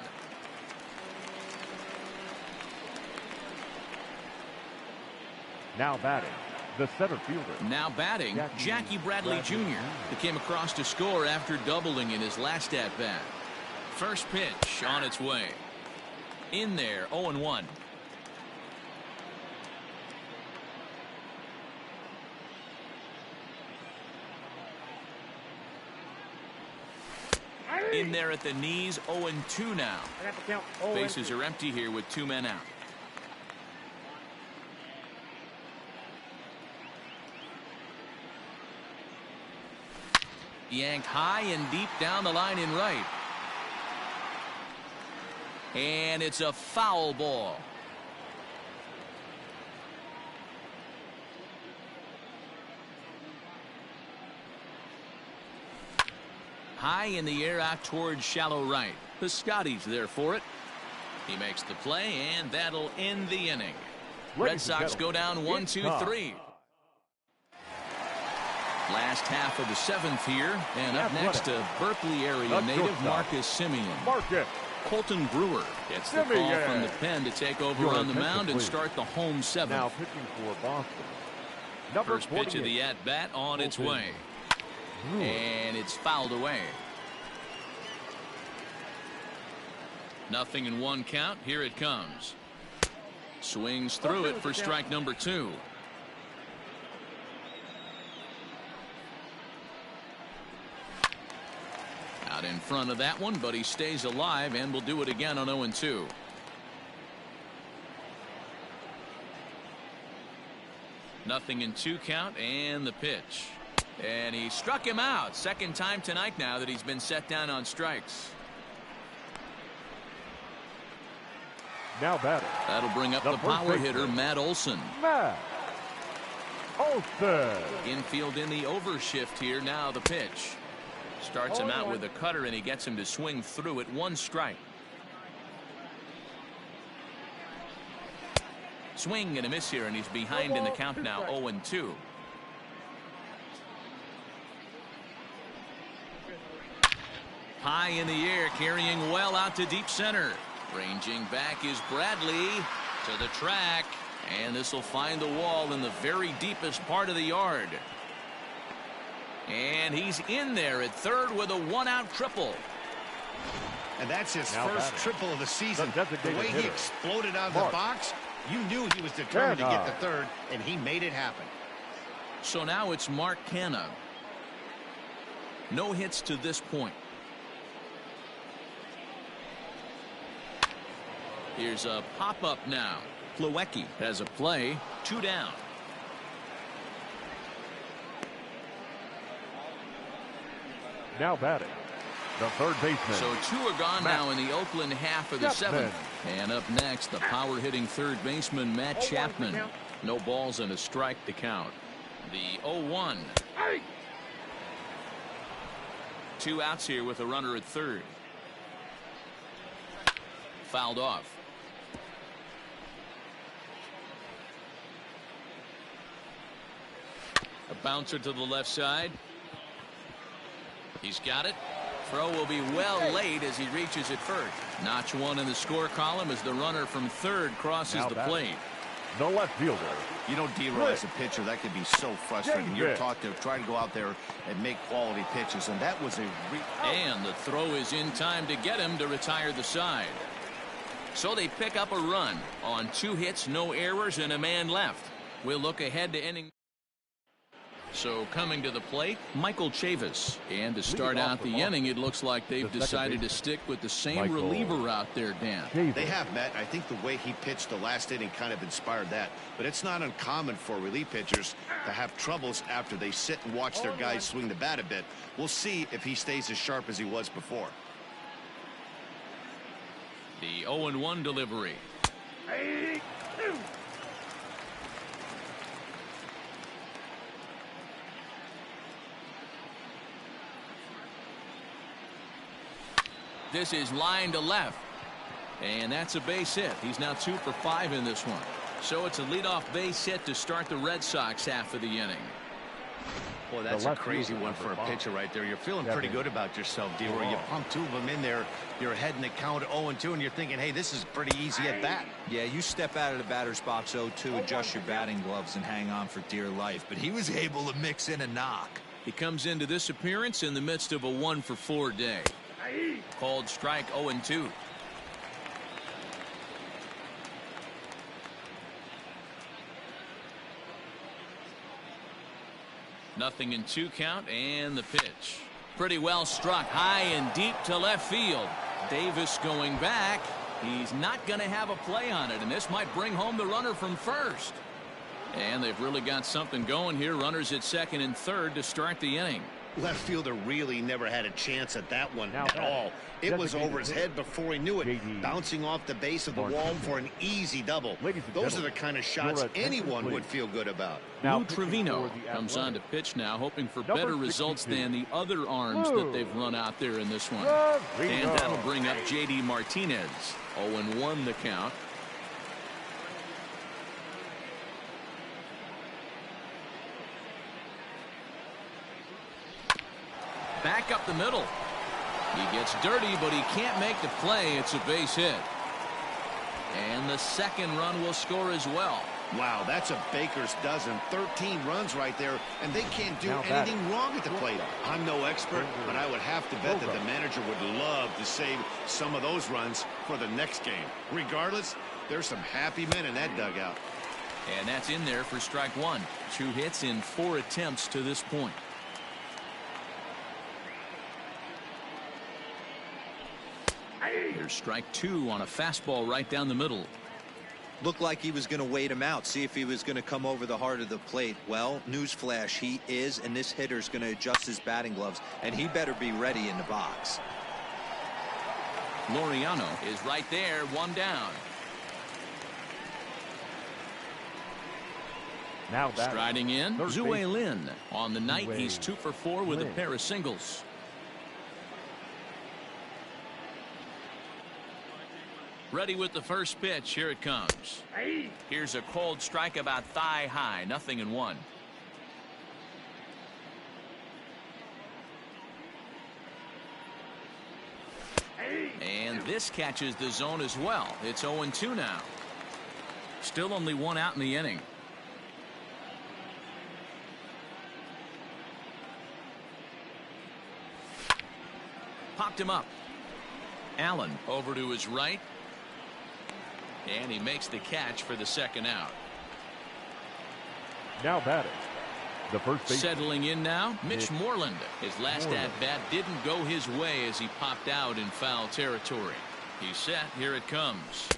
Now batting, the center fielder. Now batting, Jackie Bradley Jr. who came across to score after doubling in his last at-bat. First pitch on its way. In there, 0-1. In there at the knees, 0-2 now. Bases are empty here with 2 men out. Yanked high and deep down the line in right. And it's a foul ball. High in the air out towards shallow right. The Scotty's there for it. He makes the play, and that'll end the inning. Red Sox go down 1-2-3. Last half of the 7th here, and up next to Berkeley area native Marcus Simeon. Colton Brewer gets the call from the pen to take over on the mound and start the home 7th. Now pitching for Boston. First pitch of the at-bat on its way. And it's fouled away. 0-1 count. Here it comes. Swings through it for strike number 2. Out in front of that one, but he stays alive and will do it again on 0-2. Nothing in 2 count, and the pitch. And he struck him out. Second time tonight now that he's been set down on strikes. Now batter. That'll bring up the power hitter, Matt Olson. Matt Olson. Infield in the overshift here. Now the pitch. Starts him out with a cutter, and he gets him to swing through it. 1 strike. Swing and a miss here, and he's behind in the count now, 0-2. High in the air, carrying well out to deep center. Ranging back is Bradley to the track, and this will find the wall in the very deepest part of the yard. And he's in there at third with a 1-out triple. And that's his first triple of the season. The way he exploded out of the box, you knew he was determined to get the third, and he made it happen. So now it's Mark Canha. No hits to this point. Here's a pop-up now. Plawecki has a play. 2 down. Now batting, the third baseman. So 2 are gone now in the Oakland half of the 7th. And up next, the power-hitting third baseman, Matt Chapman. No balls and a strike to count. The 0-1. 2 outs here with a runner at third. Fouled off. A bouncer to the left side. He's got it. Throw will be well late as he reaches it first. Notch 1 in the score column as the runner from third crosses the plate. The left fielder. You know, D-Roy, as a pitcher, that could be so frustrating. You're taught to try to go out there and make quality pitches, and that was a... And the throw is in time to get him to retire the side. So they pick up a run on 2 hits, no errors, and a man left. We'll look ahead to inning. So coming to the plate, Michael Chavis. And to start out the inning, it looks like they've decided to stick with the same reliever out there, Dan. They have, Matt. I think the way he pitched the last inning kind of inspired that. But it's not uncommon for relief pitchers to have troubles after they sit and watch their guys swing the bat a bit. We'll see if he stays as sharp as he was before. The 0-1 delivery. This is line to left. And that's a base hit. He's now 2 for 5 in this one. So it's a leadoff base hit to start the Red Sox half of the inning. Boy, that's a crazy one for a pitcher right there. You're feeling pretty good about yourself, D-Roy. You pumped 2 of them in there. You're ahead in the count 0-2, and you're thinking, hey, this is pretty easy at bat. Yeah, you step out of the batter's box 0-2, adjust your batting gloves, and hang on for dear life. But he was able to mix in a knock. He comes into this appearance in the midst of a 1-for-4 day. Called strike 0-2. Nothing in 2 count, and the pitch. Pretty well struck high and deep to left field. Davis going back. He's not going to have a play on it, and this might bring home the runner from first. And they've really got something going here. Runners at second and third to start the inning. Left fielder really never had a chance at that one at all. It was over his head before he knew it, bouncing off the base of the wall for an easy double. Those are the kind of shots anyone would feel good about. Lou Trevino comes on to pitch now, hoping for better results than the other arms that they've run out there in this one. And that'll bring up J.D. Martinez. 0-1 the count. Back up the middle. He gets dirty, but he can't make the play. It's a base hit. And the second run will score as well. Wow, that's a baker's dozen. 13 runs right there, and they can't do anything wrong at the plate. I'm no expert, but I would have to bet that the manager would love to save some of those runs for the next game. Regardless, there's some happy men in that dugout. And that's in there for strike one. 2 hits in 4 attempts to this point. Here's strike 2 on a fastball right down the middle. Looked like he was going to wait him out, see if he was going to come over the heart of the plate. Well, newsflash, he is, and this hitter's going to adjust his batting gloves, and he better be ready in the box. Laureano is right there, 1 down. Now striding in, Zue Lin. On the night, he's 2 for 4 with a pair of singles. Ready with the first pitch. Here it comes. Here's a cold strike about thigh high. 0-1. And this catches the zone as well. It's 0-2 now. Still only 1 out in the inning. Popped him up. Allen over to his right. And he makes the catch for the second out. Now batting, the first base. Settling in now, Mitch Moreland. His last at-bat didn't go his way as he popped out in foul territory. He's set. Here it comes.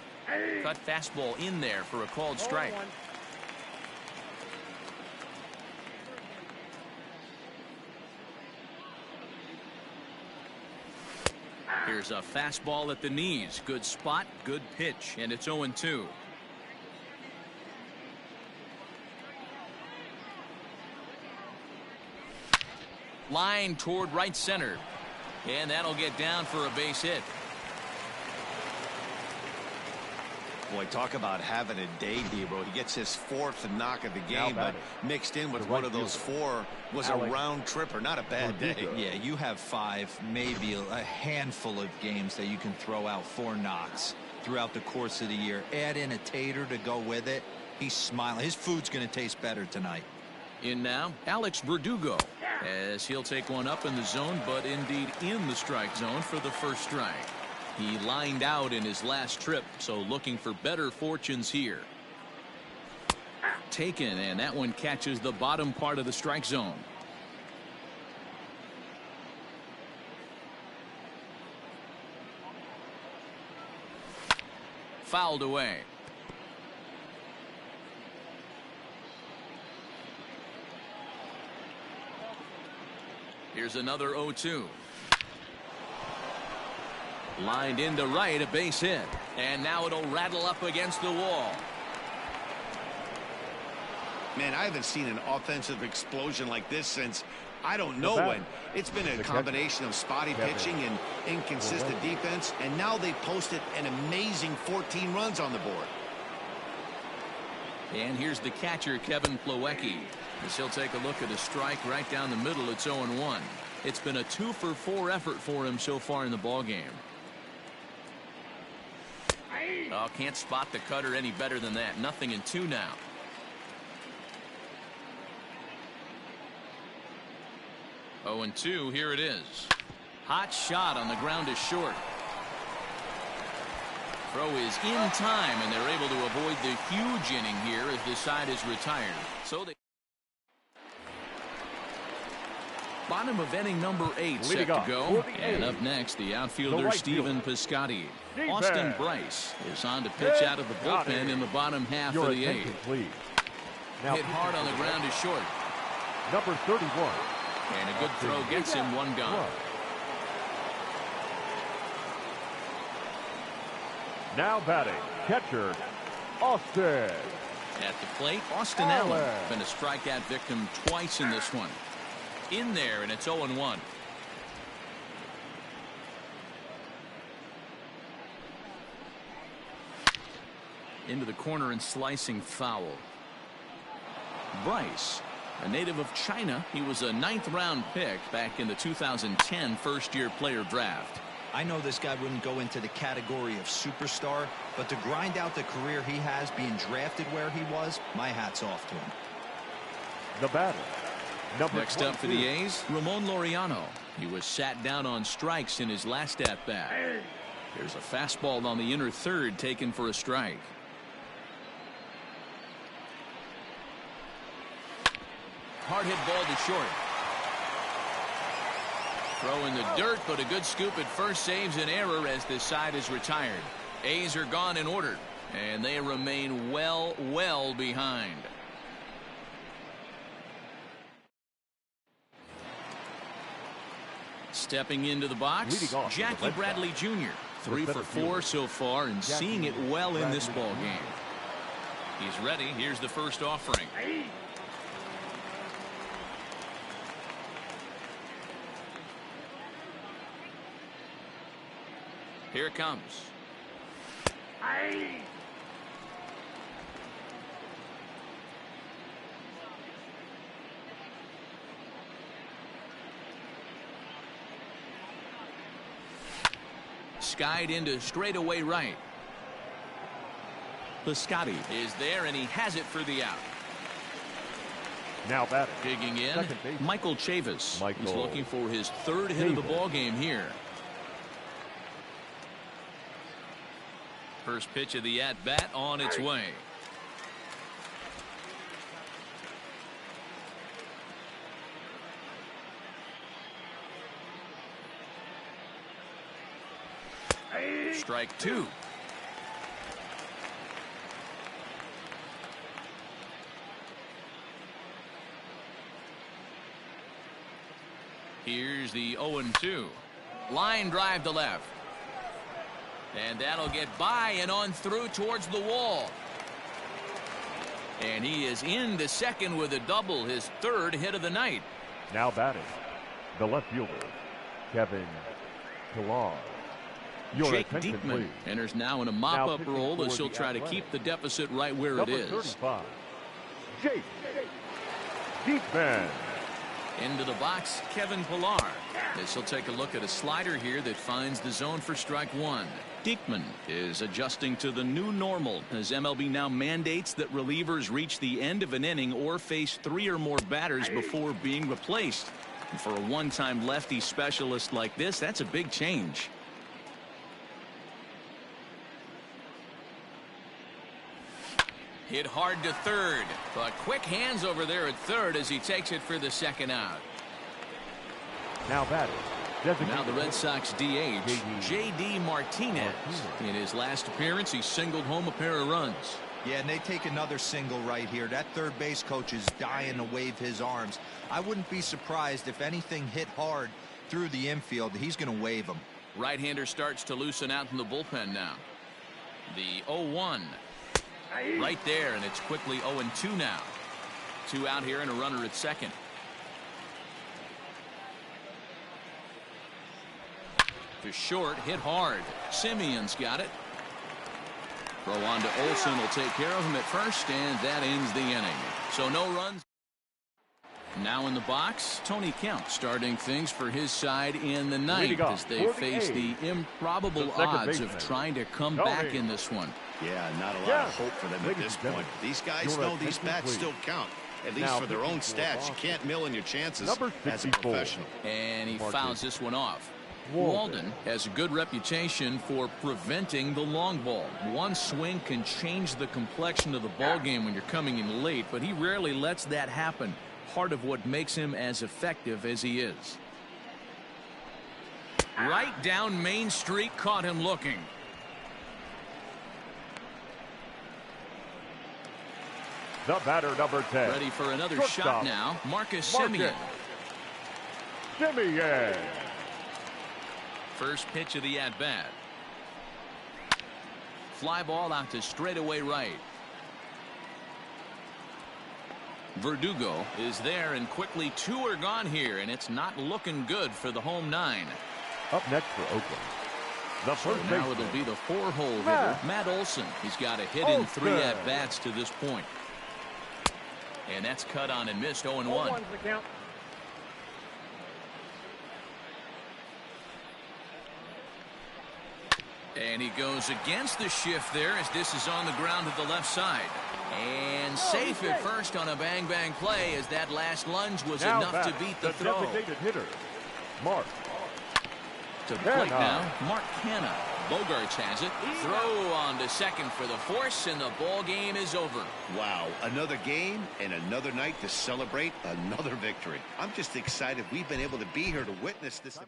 Cut fastball in there for a called strike. Here's a fastball at the knees. Good spot, good pitch, and it's 0-2. Line toward right center. And that'll get down for a base hit. Boy, talk about having a day, Debo. He gets his 4th knock of the game, but mixed in with one of those 4 was a round tripper. Not a bad day. Yeah, you have 5, maybe a handful of games that you can throw out 4 knocks throughout the course of the year. Add in a tater to go with it. He's smiling. His food's going to taste better tonight. In now, Alex Verdugo, as he'll take one up in the zone, but indeed in the strike zone for the first strike. He lined out in his last trip, so looking for better fortunes here. Taken, and that one catches the bottom part of the strike zone. Fouled away. Here's another 0-2. Lined into right, a base hit. And now it'll rattle up against the wall. Man, I haven't seen an offensive explosion like this since I don't know when. It's been a combination of spotty pitching and inconsistent defense, and now they posted an amazing 14 runs on the board. And here's the catcher, Kevin Plawecki. As he'll take a look at a strike right down the middle. It's 0-1. It's been a 2 for 4 effort for him so far in the ballgame. Oh, can't spot the cutter any better than that. 0-2 now. Oh, and 2, here it is. Hot shot on the ground is short. Throw is in time, and they're able to avoid the huge inning here as the side is retired. So they bottom of inning number 8 set to go. And up next, the outfielder Stephen Piscotty. Austin Bryce is on to pitch out of the bullpen in the bottom half of the 8th. Hit hard on the ground is short. Number 31. And a good throw gets him one gone. Now batting, catcher, Austin. At the plate, Austin Allen. Been a strikeout victim twice in this one. In there, and it's 0-1. Into the corner and slicing foul. Bryce, a native of China. He was a 9th-round pick back in the 2010 first-year player draft. I know this guy wouldn't go into the category of superstar, but to grind out the career he has being drafted where he was, my hat's off to him. The batter. Next up for the A's, Ramon Laureano. He was sat down on strikes in his last at-bat. There's a fastball on the inner third taken for a strike. Hard hit ball to short. Throw in the dirt, but a good scoop at first saves an error as this side is retired. A's are gone in order, and they remain well behind. Stepping into the box, Jackie Bradley Jr. 3 for 4 so far and seeing it well in this ball game. He's ready. Here's the first offering. Here it comes. Skied into straightaway right. Piscotti is there, and he has it for the out. Now batting. Digging in, Michael Chavis. He's looking for his 3rd hit of the ball game here. First pitch of the at-bat on its way. Strike 2. Here's the 0-2. Line drive to left. And that'll get by and on through towards the wall. And he is into second with a double, his 3rd hit of the night. Now batting, the left fielder, Kevin Pillar. Jake Diekman enters now in a mop-up role as he'll try to keep the deficit right where it is. 35, Jake Diekman. Into the box, Kevin Pillar. As he'll take a look at a slider here that finds the zone for strike 1. Diekman is adjusting to the new normal as MLB now mandates that relievers reach the end of an inning or face 3 or more batters before being replaced. And for a one-time lefty specialist like this, that's a big change. Hit hard to third, but quick hands over there at third as he takes it for the 2nd out. Now batting. Now the Red Sox DH, J.D. Martinez. In his last appearance, he singled home a pair of runs. Yeah, and they take another single right here. That third base coach is dying to wave his arms. I wouldn't be surprised if anything hit hard through the infield. He's going to wave them. Right-hander starts to loosen out in the bullpen now. The 0-1. Right there, and it's quickly 0-2 now. 2 out here and a runner at second. To short, hit hard. Simeon's got it. Throw on to Olsen will take care of him at first, and that ends the inning. So no runs. Now in the box, Tony Kemp starting things for his side in the ninth as they face the improbable odds of trying to come back in this one. Yeah, not a lot of hope for them at this point. These guys know these bats still count, at least for their own stats. You can't mill in your chances as a professional. And he fouls this one off. Walden has a good reputation for preventing the long ball. One swing can change the complexion of the ball game when you're coming in late, but he rarely lets that happen. Part of what makes him as effective as he is. Right down Main Street, caught him looking. The batter, number 10. Ready for another shot now. Marcus Semien. Simeon. First pitch of the at-bat. Fly ball out to straightaway right. Verdugo is there, and quickly 2 are gone here, and it's not looking good for the home 9. Up next for Oakland, the first So now baseman, it'll be the 4-hole hitter, Matt Olson. He's got a hit in 3 at-bats to this point. And that's cut on and missed, 0-1. And he goes against the shift there as this is on the ground to the left side. And safe at first on a bang-bang play as that last lunge was now enough to beat the throw. Designated hitter, Mark. To the plate now, Mark Hanna. Bogarts has it. Throw on to second for the force, and the ball game is over. Wow, another game and another night to celebrate another victory. I'm just excited we've been able to be here to witness this.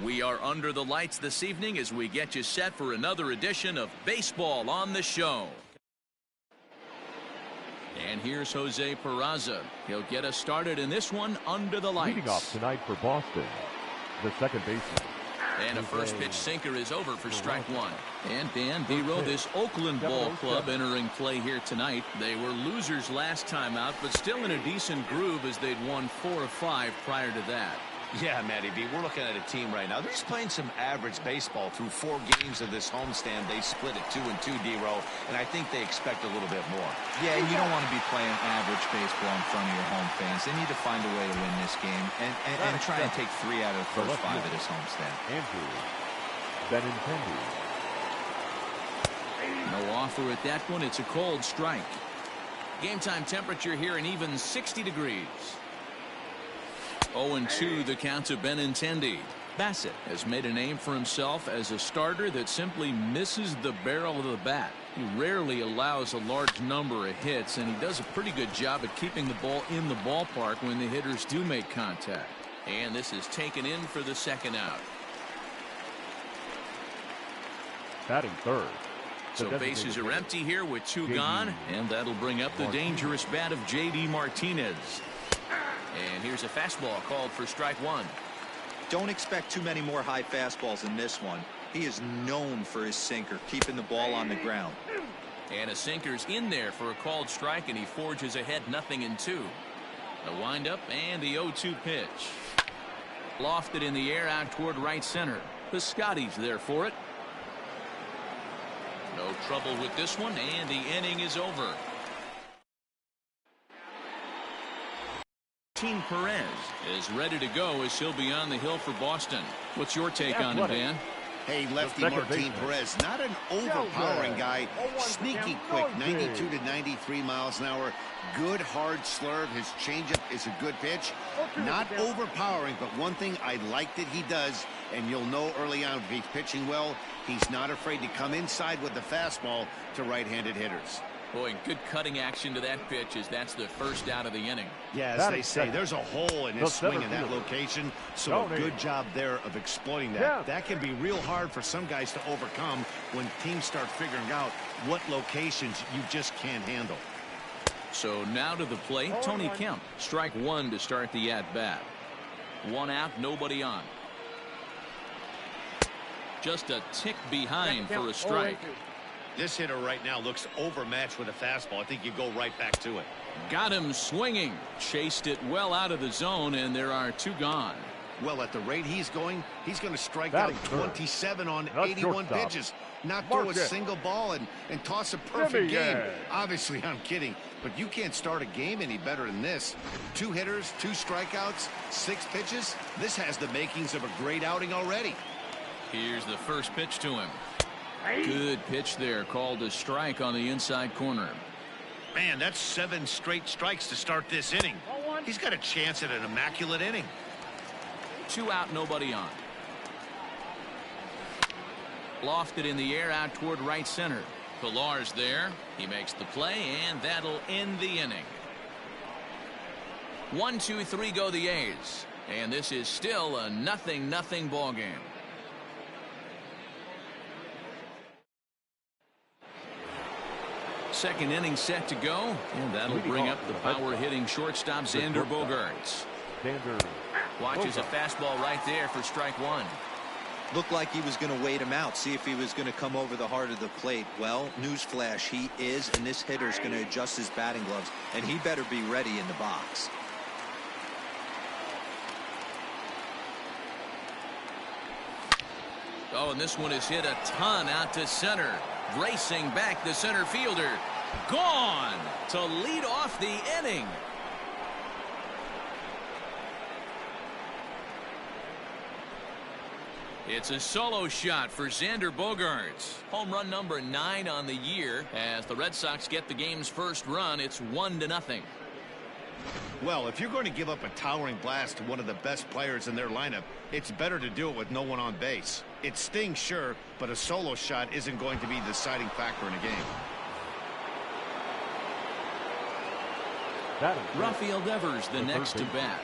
We are under the lights this evening as we get you set for another edition of Baseball on the Show. And here's Jose Peraza. He'll get us started in this one under the lights. Leading off tonight for Boston, the second baseman. And a first pitch sinker is over for strike 1. And Dan Dero, this Oakland ball club entering play here tonight. They were losers last time out, but still in a decent groove as they'd won 4 of 5 prior to that. Yeah, Matty B, we're looking at a team right now. They're just playing some average baseball through 4 games of this homestand. They split it 2-2, D-Row, and I think they expect a little bit more. Yeah, you don't want to be playing average baseball in front of your home fans. They need to find a way to win this game and try and take 3 out of the first 5 of this homestand. Andrew Benintendi. No offer at that one. It's a cold strike. Game time temperature here an even 60 degrees. 0-2 the count to Benintendi. Bassett has made a name for himself as a starter that simply misses the barrel of the bat. He rarely allows a large number of hits, and he does a pretty good job at keeping the ball in the ballpark when the hitters do make contact. And this is taken in for the second out. Batting third. So bases are empty here with 2 gone, and that'll bring up the dangerous bat of J.D. Martinez. And here's a fastball called for strike 1. Don't expect too many more high fastballs in this one. He is known for his sinker, keeping the ball on the ground. And a sinker's in there for a called strike, and he forges ahead 0-2. The windup and the 0-2 pitch. Lofted in the air out toward right center. Piscotty's there for it. No trouble with this one, and the inning is over. Perez is ready to go as he'll be on the hill for Boston. What's your take on him, Dan? Hey, lefty Martin Perez, not an overpowering guy. Sneaky quick, 92 to 93 miles an hour. Good hard slurve. His changeup is a good pitch. Not overpowering, but one thing I like that he does, and you'll know early on if he's pitching well, he's not afraid to come inside with the fastball to right-handed hitters. Boy, good cutting action to that pitch as that's the first out of the inning. Yeah, as they say, there's a hole in his swing in that location, so a good job there of exploiting that. Yeah. That can be real hard for some guys to overcome when teams start figuring out what locations you just can't handle. So now to the plate, Tony Kemp. Strike one to start the at-bat. One out, nobody on. Just a tick behind for a strike. This hitter right now looks overmatched with a fastball. I think you go right back to it. Got him swinging. Chased it well out of the zone, and there are two gone. Well, at the rate he's going to strike out 27 on 81 pitches. Not throw a single ball and toss a perfect game. Obviously, I'm kidding, but you can't start a game any better than this. 2 hitters, 2 strikeouts, 6 pitches. This has the makings of a great outing already. Here's the first pitch to him. Good pitch there, called a strike on the inside corner. Man, that's 7 straight strikes to start this inning. He's got a chance at an immaculate inning. 2 out, nobody on. Lofted in the air out toward right center. Pilar's there. He makes the play, and that'll end the inning. 1, 2, 3 go the A's. And this is still a 0-0 ball game. Second inning set to go, and that'll bring up the power-hitting shortstop Xander Bogaerts. Watches a fastball right there for strike one. Looked like he was going to wait him out, see if he was going to come over the heart of the plate. Well, newsflash, he is, and this hitter's going to adjust his batting gloves, and he better be ready in the box. Oh, and this one is hit a ton out to center. Racing back the center fielder. Gone to lead off the inning. It's a solo shot for Xander Bogaerts. Home run number 9 on the year. As the Red Sox get the game's first run, it's 1-0. Well, if you're going to give up a towering blast to one of the best players in their lineup, it's better to do it with no one on base. It stings, sure, but a solo shot isn't going to be the deciding factor in a game. Rafael Devers, the next to bat.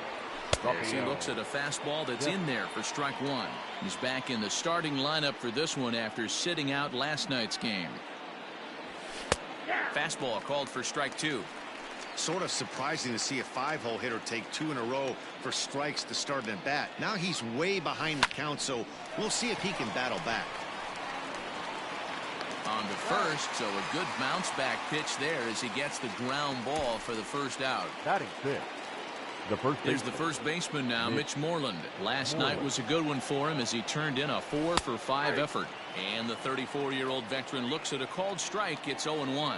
As he looks at a fastball that's in there for strike one. He's back in the starting lineup for this one after sitting out last night's game. Fastball called for strike two. Sort of surprising to see a 5-hole hitter take 2 in a row for strikes to start an at-bat. Now he's way behind the count, so we'll see if he can battle back. On to first, so a good bounce back pitch there as he gets the ground ball for the first out. Batting fifth. There's the first baseman now, Mitch Moreland. Last night was a good one for him as he turned in a 4-for-5 effort. And the 34-year-old veteran looks at a called strike. It's 0-1.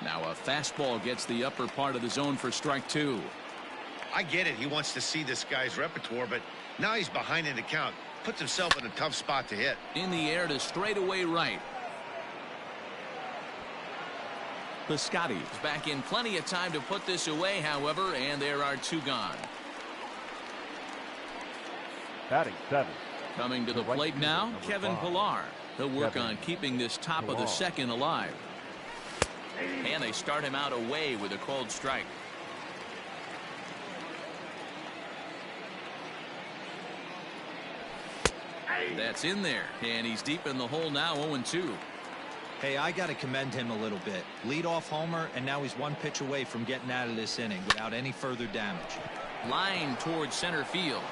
Now a fastball gets the upper part of the zone for strike two. I get it. He wants to see this guy's repertoire, but now he's behind in the count. Puts himself in a tough spot to hit. In the air to straightaway right. Piscotty is back in plenty of time to put this away, however, and there are 2 gone. Batting 7. Coming to the plate now, Kevin Pillar. He'll work on keeping this top of the second alive. And they start him out away with a called strike. That's in there, and he's deep in the hole now, 0-2. Hey, I got to commend him a little bit. Leadoff homer, and now he's 1 pitch away from getting out of this inning without any further damage. Line towards center field.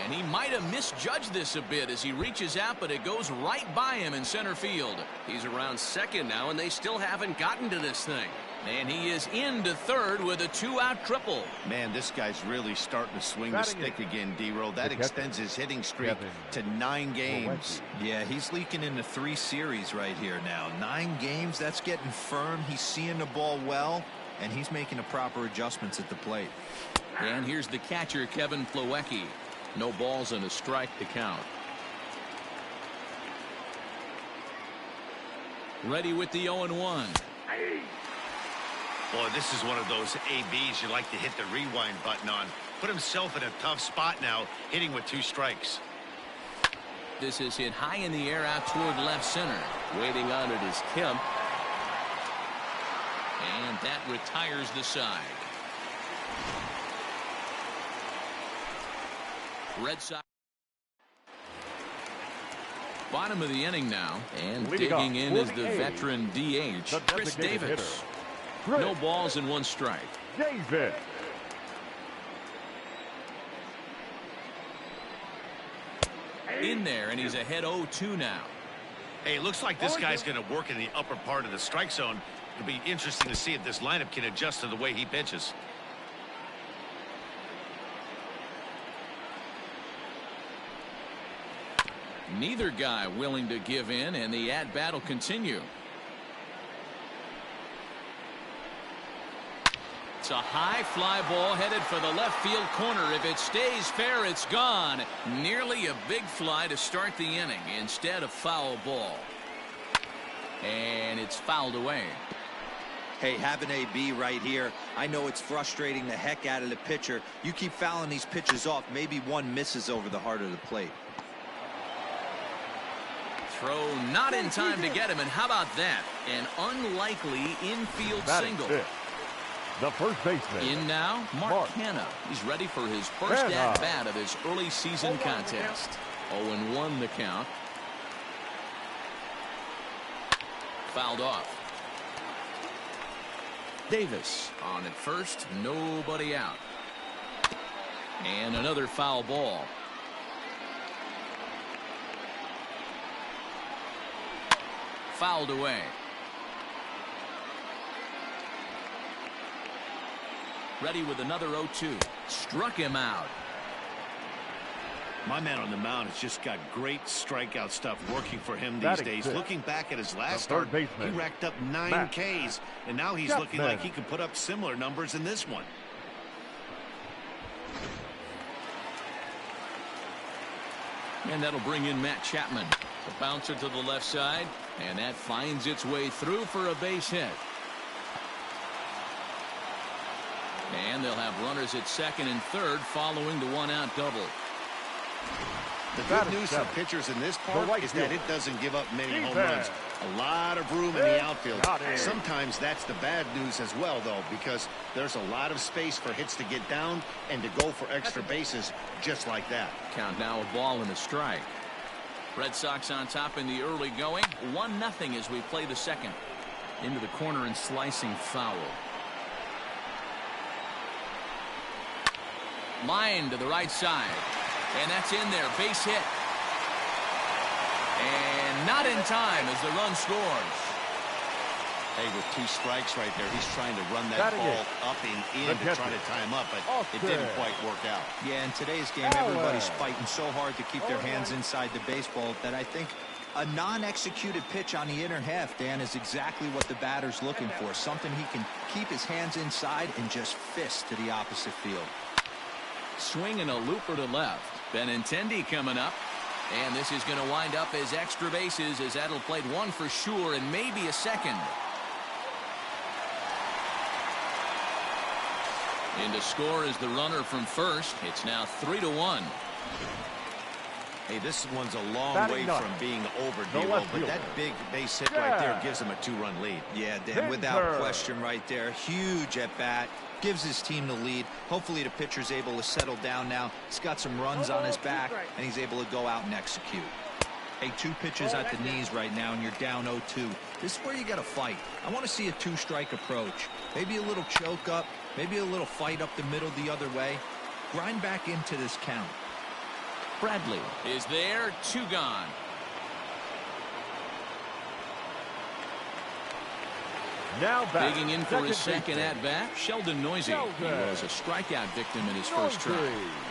And he might have misjudged this a bit as he reaches out, but it goes right by him in center field. He's around second now, and they still haven't gotten to this thing. And he is into third with a 2-out triple. Man, this guy's really starting to swing the stick again, D-Row. That extends his hitting streak to 9 games. Yeah, he's leaking into 3 series right here now. 9 games, that's getting firm. He's seeing the ball well, and he's making the proper adjustments at the plate. And here's the catcher, Kevin Plawecki. No balls and a strike to count. Ready with the 0-1. Boy, this is one of those ABs you like to hit the rewind button on. Put himself in a tough spot now, hitting with 2 strikes. This is hit high in the air out toward left center. Waiting on it is Kemp. And that retires the side. Red Sox. Bottom of the inning now. And digging in is the veteran DH, Chris Davis. No balls and 1 strike. Davis. In there, and he's ahead 0-2 now. Hey, it looks like this guy's going to work in the upper part of the strike zone. It'll be interesting to see if this lineup can adjust to the way he pitches. Neither guy willing to give in, and the at-bat will continue. It's a high fly ball headed for the left field corner. If it stays fair, it's gone. Nearly a big fly to start the inning. Instead, a foul ball. And it's fouled away. Hey, have an AB right here. I know it's frustrating the heck out of the pitcher. You keep fouling these pitches off. Maybe one misses over the heart of the plate. Throw not in time to get him, and how about that? An unlikely infield single. The first baseman. In now, Mark Hanna. He's ready for his first at-bat of this early season contest. 0-1 the count. Fouled off. Davis on at first, nobody out. And another foul ball. Fouled away. Ready with another 0-2. Struck him out. My man on the mound has just got great strikeout stuff working for him these days. Looking back at his last start, he racked up 9 Ks, and now he's looking like he could put up similar numbers in this one. And that'll bring in Matt Chapman. The bouncer to the left side, and that finds its way through for a base hit. And they'll have runners at second and third following the 1-out double. The good news for pitchers in this part is that it doesn't give up many home runs. A lot of room in the outfield. Sometimes that's the bad news as well, though, because there's a lot of space for hits to get down and to go for extra bases just like that. Count now a ball and a strike. Red Sox on top in the early going. 1-0 as we play the second. Into the corner and slicing foul. Line to the right side. And that's in there. Base hit. And not in time as the run scores. Hey, with 2 strikes right there, he's trying to run that ball up and in to try to tie him up, but it didn't quite work out. Yeah, in today's game, everybody's fighting so hard to keep their hands inside the baseball that I think a non-executed pitch on the inner half, Dan, is exactly what the batter's looking for. Something he can keep his hands inside and just fist to the opposite field. Swinging a looper to left. Benintendi coming up. And this is going to wind up as extra bases as that'll play 1 for sure and maybe a second. In to score is the runner from first. It's now 3-1. Hey, this one's a long way from being over, D-Roll, but that big base hit right there gives him a 2-run lead. Yeah, Dan, without question right there. Huge at bat. Gives his team the lead. Hopefully the pitcher's able to settle down now. He's got some runs on his back, and he's able to go out and execute. Hey, 2 pitches at the knees right now, and you're down 0-2. This is where you got to fight. I want to see a 2-strike approach. Maybe a little choke up. Maybe a little fight up the middle the other way. Grind back into this count. Bradley is there. 2 gone. Now back. Digging in for his second at-bat, Sheldon Noisy. He was a strikeout victim in his first try.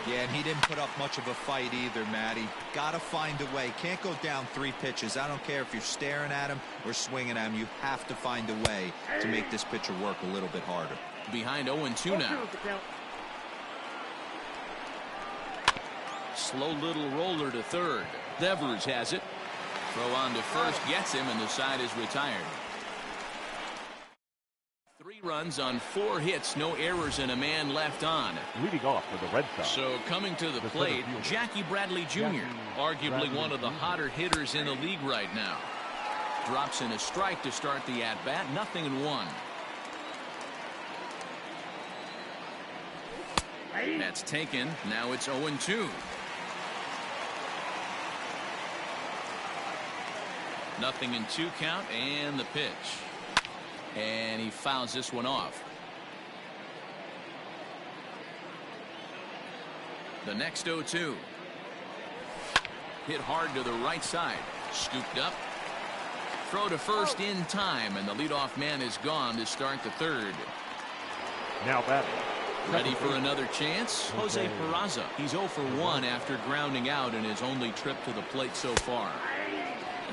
Yeah, and he didn't put up much of a fight either, Matty. Got to find a way. Can't go down 3 pitches. I don't care if you're staring at him or swinging at him. You have to find a way to make this pitcher work a little bit harder. Behind 0-2 now. Slow little roller to third. Devers has it. Throw on to first, gets him, and the side is retired. 3 runs on 4 hits, no errors, and a man left on. Leading off for the Red Sox. So coming to the plate, Jackie Bradley Jr., arguably one of the hotter hitters in the league right now. Drops in a strike to start the at-bat, 0-1. That's taken. Now it's 0-2. 0-2 count, and the pitch. And he fouls this one off. The next 0-2. Hit hard to the right side. Scooped up. Throw to first in time, and the leadoff man is gone to start the 3rd. Now batting. Ready for another chance? Jose Peraza. He's 0 for 1 after grounding out in his only trip to the plate so far.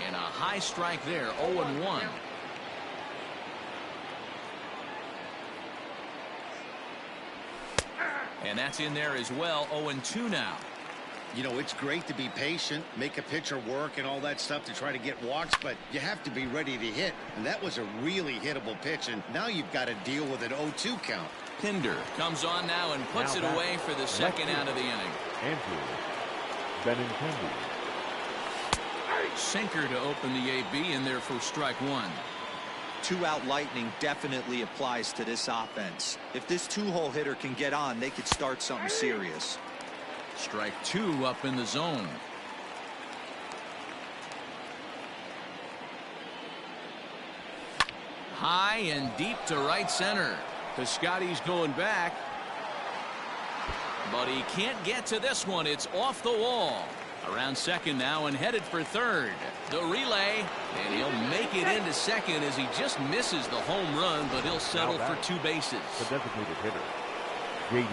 And a high strike there, 0-1. And that's in there as well, 0-2 now. You know, it's great to be patient, make a pitcher work and all that stuff to try to get walks, but you have to be ready to hit. And that was a really hittable pitch, and now you've got to deal with an 0-2 count. Pinder comes on now and puts it away for the second out of the inning. Andrew Benintendi. Sinker to open the AB in there for strike 1. 2-out lightning definitely applies to this offense. If this 2-hole hitter can get on, they could start something serious. Strike 2 up in the zone. High and deep to right center. Piscotty's going back, but he can't get to this one. It's off the wall. Around second now and headed for 3rd. The relay, and he'll make it into second as he just misses the home run, but he'll settle for 2 bases. The designated hitter, J.D.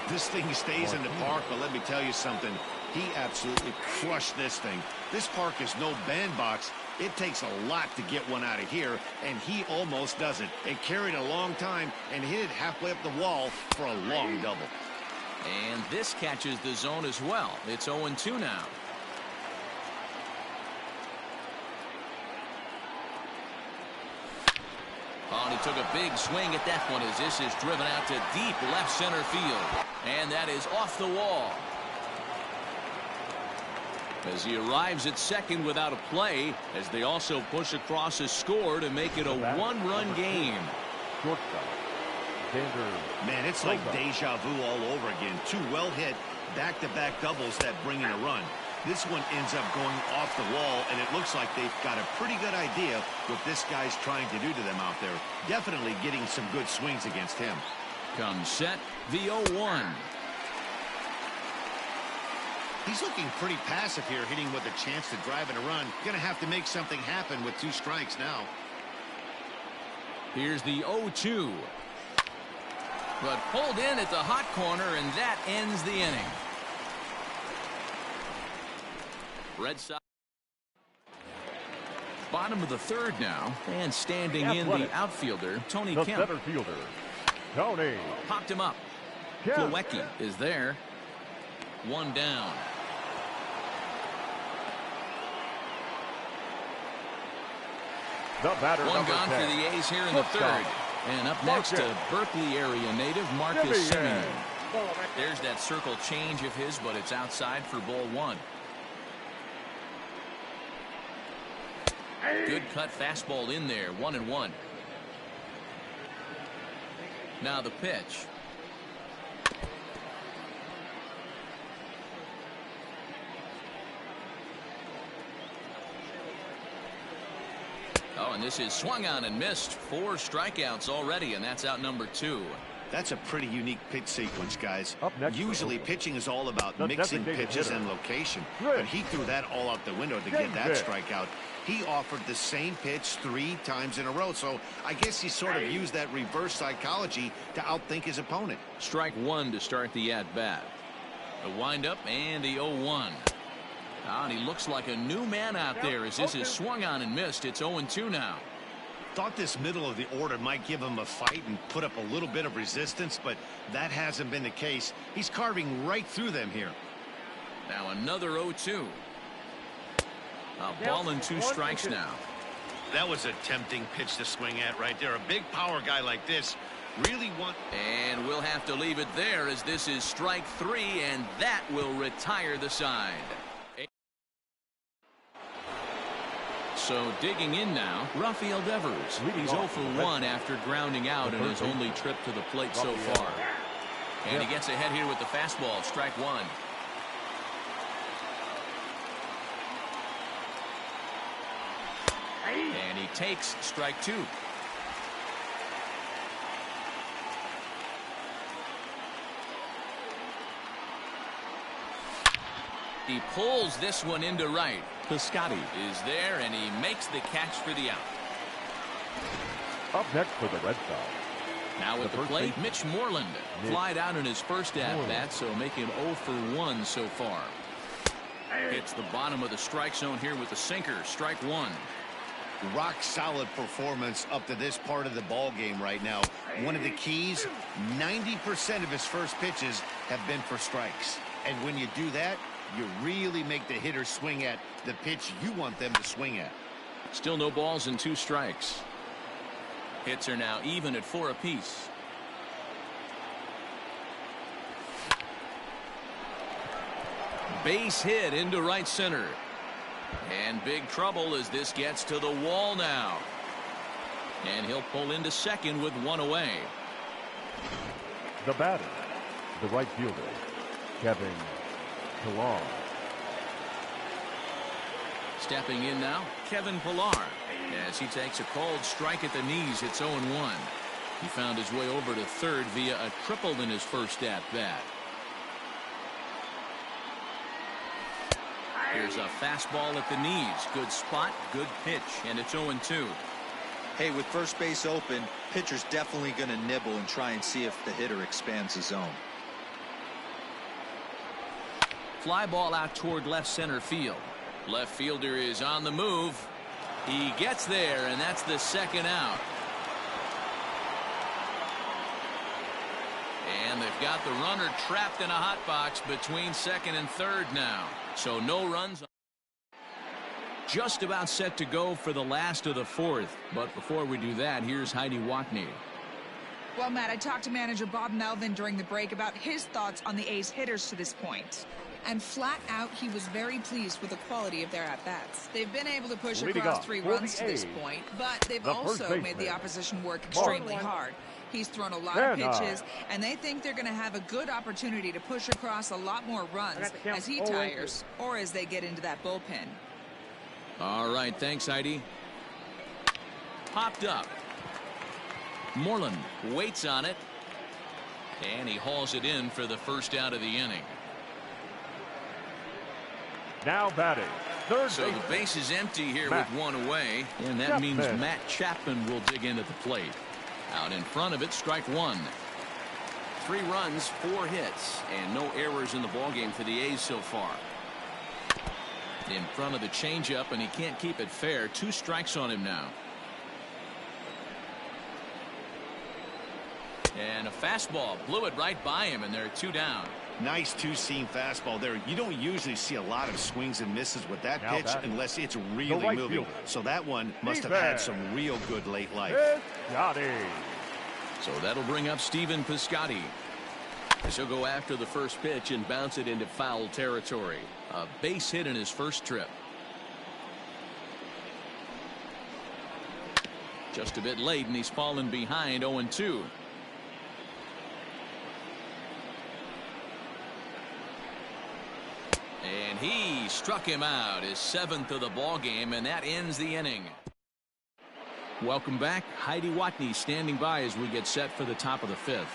This thing stays in the park, but let me tell you something. He absolutely crushed this thing. This park is no bandbox. It takes a lot to get one out of here, and he almost does it. It carried a long time and hit it halfway up the wall for a long double. And this catches the zone as well. It's 0-2 now. Oh, and he took a big swing at that one as this is driven out to deep left center field. And that is off the wall. As he arrives at second without a play, as they also push across a score to make it a 1-run game. Shortstop. Man, it's like deja vu all over again. 2 well-hit back-to-back doubles that bring in a run. This one ends up going off the wall, and it looks like they've got a pretty good idea what this guy's trying to do to them out there. Definitely getting some good swings against him. Comes set, the 0-1. He's looking pretty passive here, hitting with a chance to drive in a run. Gonna have to make something happen with 2 strikes now. Here's the 0-2. But pulled in at the hot corner, and that ends the inning. Red Sox. Bottom of the 3rd now, and standing in the outfielder, Tony the Kemp. Center fielder, Tony. Popped him up. Kemp. Plawecki is there. 1 down. The batter, 1 gone 10. for the A's here in the 3rd. And up next to Berkeley area native Marcus Semien. There's that circle change of his, but it's outside for ball 1. Good cut fastball in there, 1-1. Now the pitch. Oh, and this is swung on and missed. 4 strikeouts already, and that's out number 2. That's a pretty unique pitch sequence, guys. Up next, usually pitching is all about mixing pitches hitter, and location, but he threw that all out the window to get that strikeout. He offered the same pitch 3 times in a row, so I guess he sort of used that reverse psychology to outthink his opponent. Strike 1 to start the at-bat. The windup and the 0-1. And he looks like a new man out there as this is swung on and missed. It's 0-2 now. Thought this middle of the order might give him a fight and put up a little bit of resistance, but that hasn't been the case. He's carving right through them here. Now another 0-2. A ball and 2 strikes now. That was a tempting pitch to swing at right there. A big power guy like this really want. And we'll have to leave it there as this is strike 3, and that will retire the side. So digging in now, Rafael Devers. He's 0 for 1 after grounding out in his only trip to the plate so far. And he gets ahead here with the fastball, strike 1. And he takes strike 2. He pulls this one into right. Piscotty is there, and he makes the catch for the out. Up next for the Red Sox. Now with the plate, Mitch Moreland. Flied out in his first at-bat, so making 0 for 1 so far. Hits the bottom of the strike zone here with the sinker, strike 1. Rock solid performance up to this part of the ball game right now. One of the keys, 90% of his first pitches have been for strikes. And when you do that, you really make the hitter swing at the pitch you want them to swing at. Still no balls and 2 strikes. Hits are now even at 4 apiece. Base hit into right center. And big trouble as this gets to the wall now. And he'll pull into second with 1 away. The batter, the right fielder, Kevin Pillar. Stepping in now, Kevin Pillar. As he takes a cold strike at the knees, it's 0-1. He found his way over to third via a triple in his first at-bat. Here's a fastball at the knees. Good spot, good pitch, and it's 0-2. Hey, with first base open, pitcher's definitely going to nibble and try and see if the hitter expands the zone. Fly ball out toward left center field. Left fielder is on the move. He gets there, and that's the second out. And they've got the runner trapped in a hot box between second and third now. So no runs. Just about set to go for the last of the fourth. But before we do that, here's Heidi Watney. Well, Matt, I talked to manager Bob Melvin during the break about his thoughts on the A's hitters to this point. And flat out, he was very pleased with the quality of their at-bats. They've been able to push across 3 runs to this point, but they've also made the opposition work extremely hard. He's thrown a lot of pitches, and they think they're going to have a good opportunity to push across a lot more runs as he tires or as they get into that bullpen. All right, thanks, Heidi. Popped up. Moreland waits on it, and he hauls it in for the first out of the inning. Now batting, third so the base is empty here with 1 away, and that means Matt Chapman will dig in at the plate. Out in front of it, strike 1. 3 runs, 4 hits, and no errors in the ballgame for the A's so far. In front of the changeup, and he can't keep it fair. 2 strikes on him now. And a fastball blew it right by him, and there are 2 down. Nice 2-seam fastball there. You don't usually see a lot of swings and misses with that pitch unless it's really moving. So that one must have had some real good late life. So that'll bring up Stephen Piscotty. He'll go after the first pitch and bounce it into foul territory. A base hit in his first trip. Just a bit late, and he's fallen behind 0-2. And he struck him out, his 7th of the ball game, and that ends the inning. Welcome back. Heidi Watney standing by as we get set for the top of the 5th.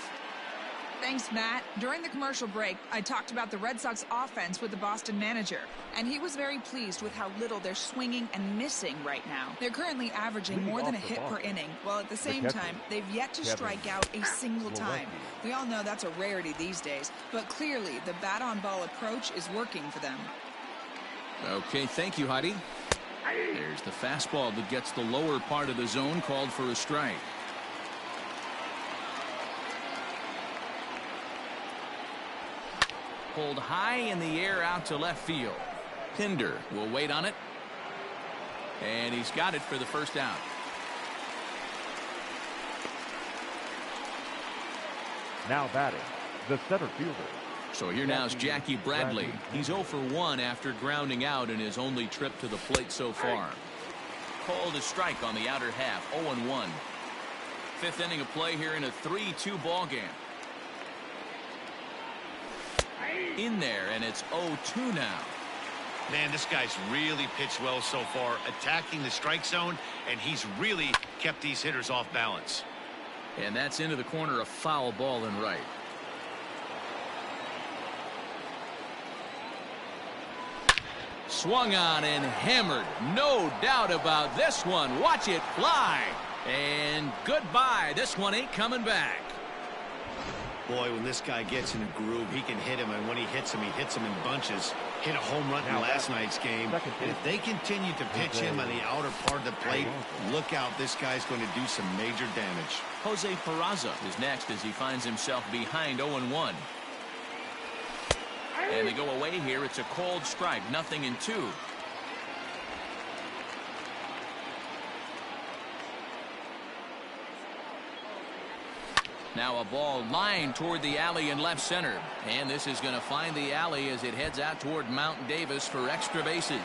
Thanks, Matt. During the commercial break, I talked about the Red Sox offense with the Boston manager, and he was very pleased with how little they're swinging and missing right now. They're currently averaging more than a hit per inning, while at the same time, they've yet to strike out a single time. We all know that's a rarity these days, but clearly the bat-on-ball approach is working for them. Okay, thank you, Heidi. There's the fastball that gets the lower part of the zone, called for a strike. Pulled high in the air out to left field. Pinder will wait on it. And he's got it for the first out. Now batting, the center fielder. So here now is Jackie Bradley. He's 0 for 1 after grounding out in his only trip to the plate so far. Called a strike on the outer half, 0-1. Fifth inning of play here in a 3-2 ball game. In there, and it's 0-2 now. Man, this guy's really pitched well so far, attacking the strike zone, and he's really kept these hitters off balance. And that's into the corner, a foul ball and right. Swung on and hammered. No doubt about this one. Watch it fly. And goodbye. This one ain't coming back. Boy, when this guy gets in a groove, he can hit him, and when he hits him in bunches. Hit a home run in last night's game. And if they continue to pitch him on the outer part of the plate, look out, this guy's going to do some major damage. Jose Peraza is next as he finds himself behind 0-1. And they go away here. It's a cold strike, 0-2. Now a ball lined toward the alley in left center. And this is going to find the alley as it heads out toward Mount Davis for extra bases.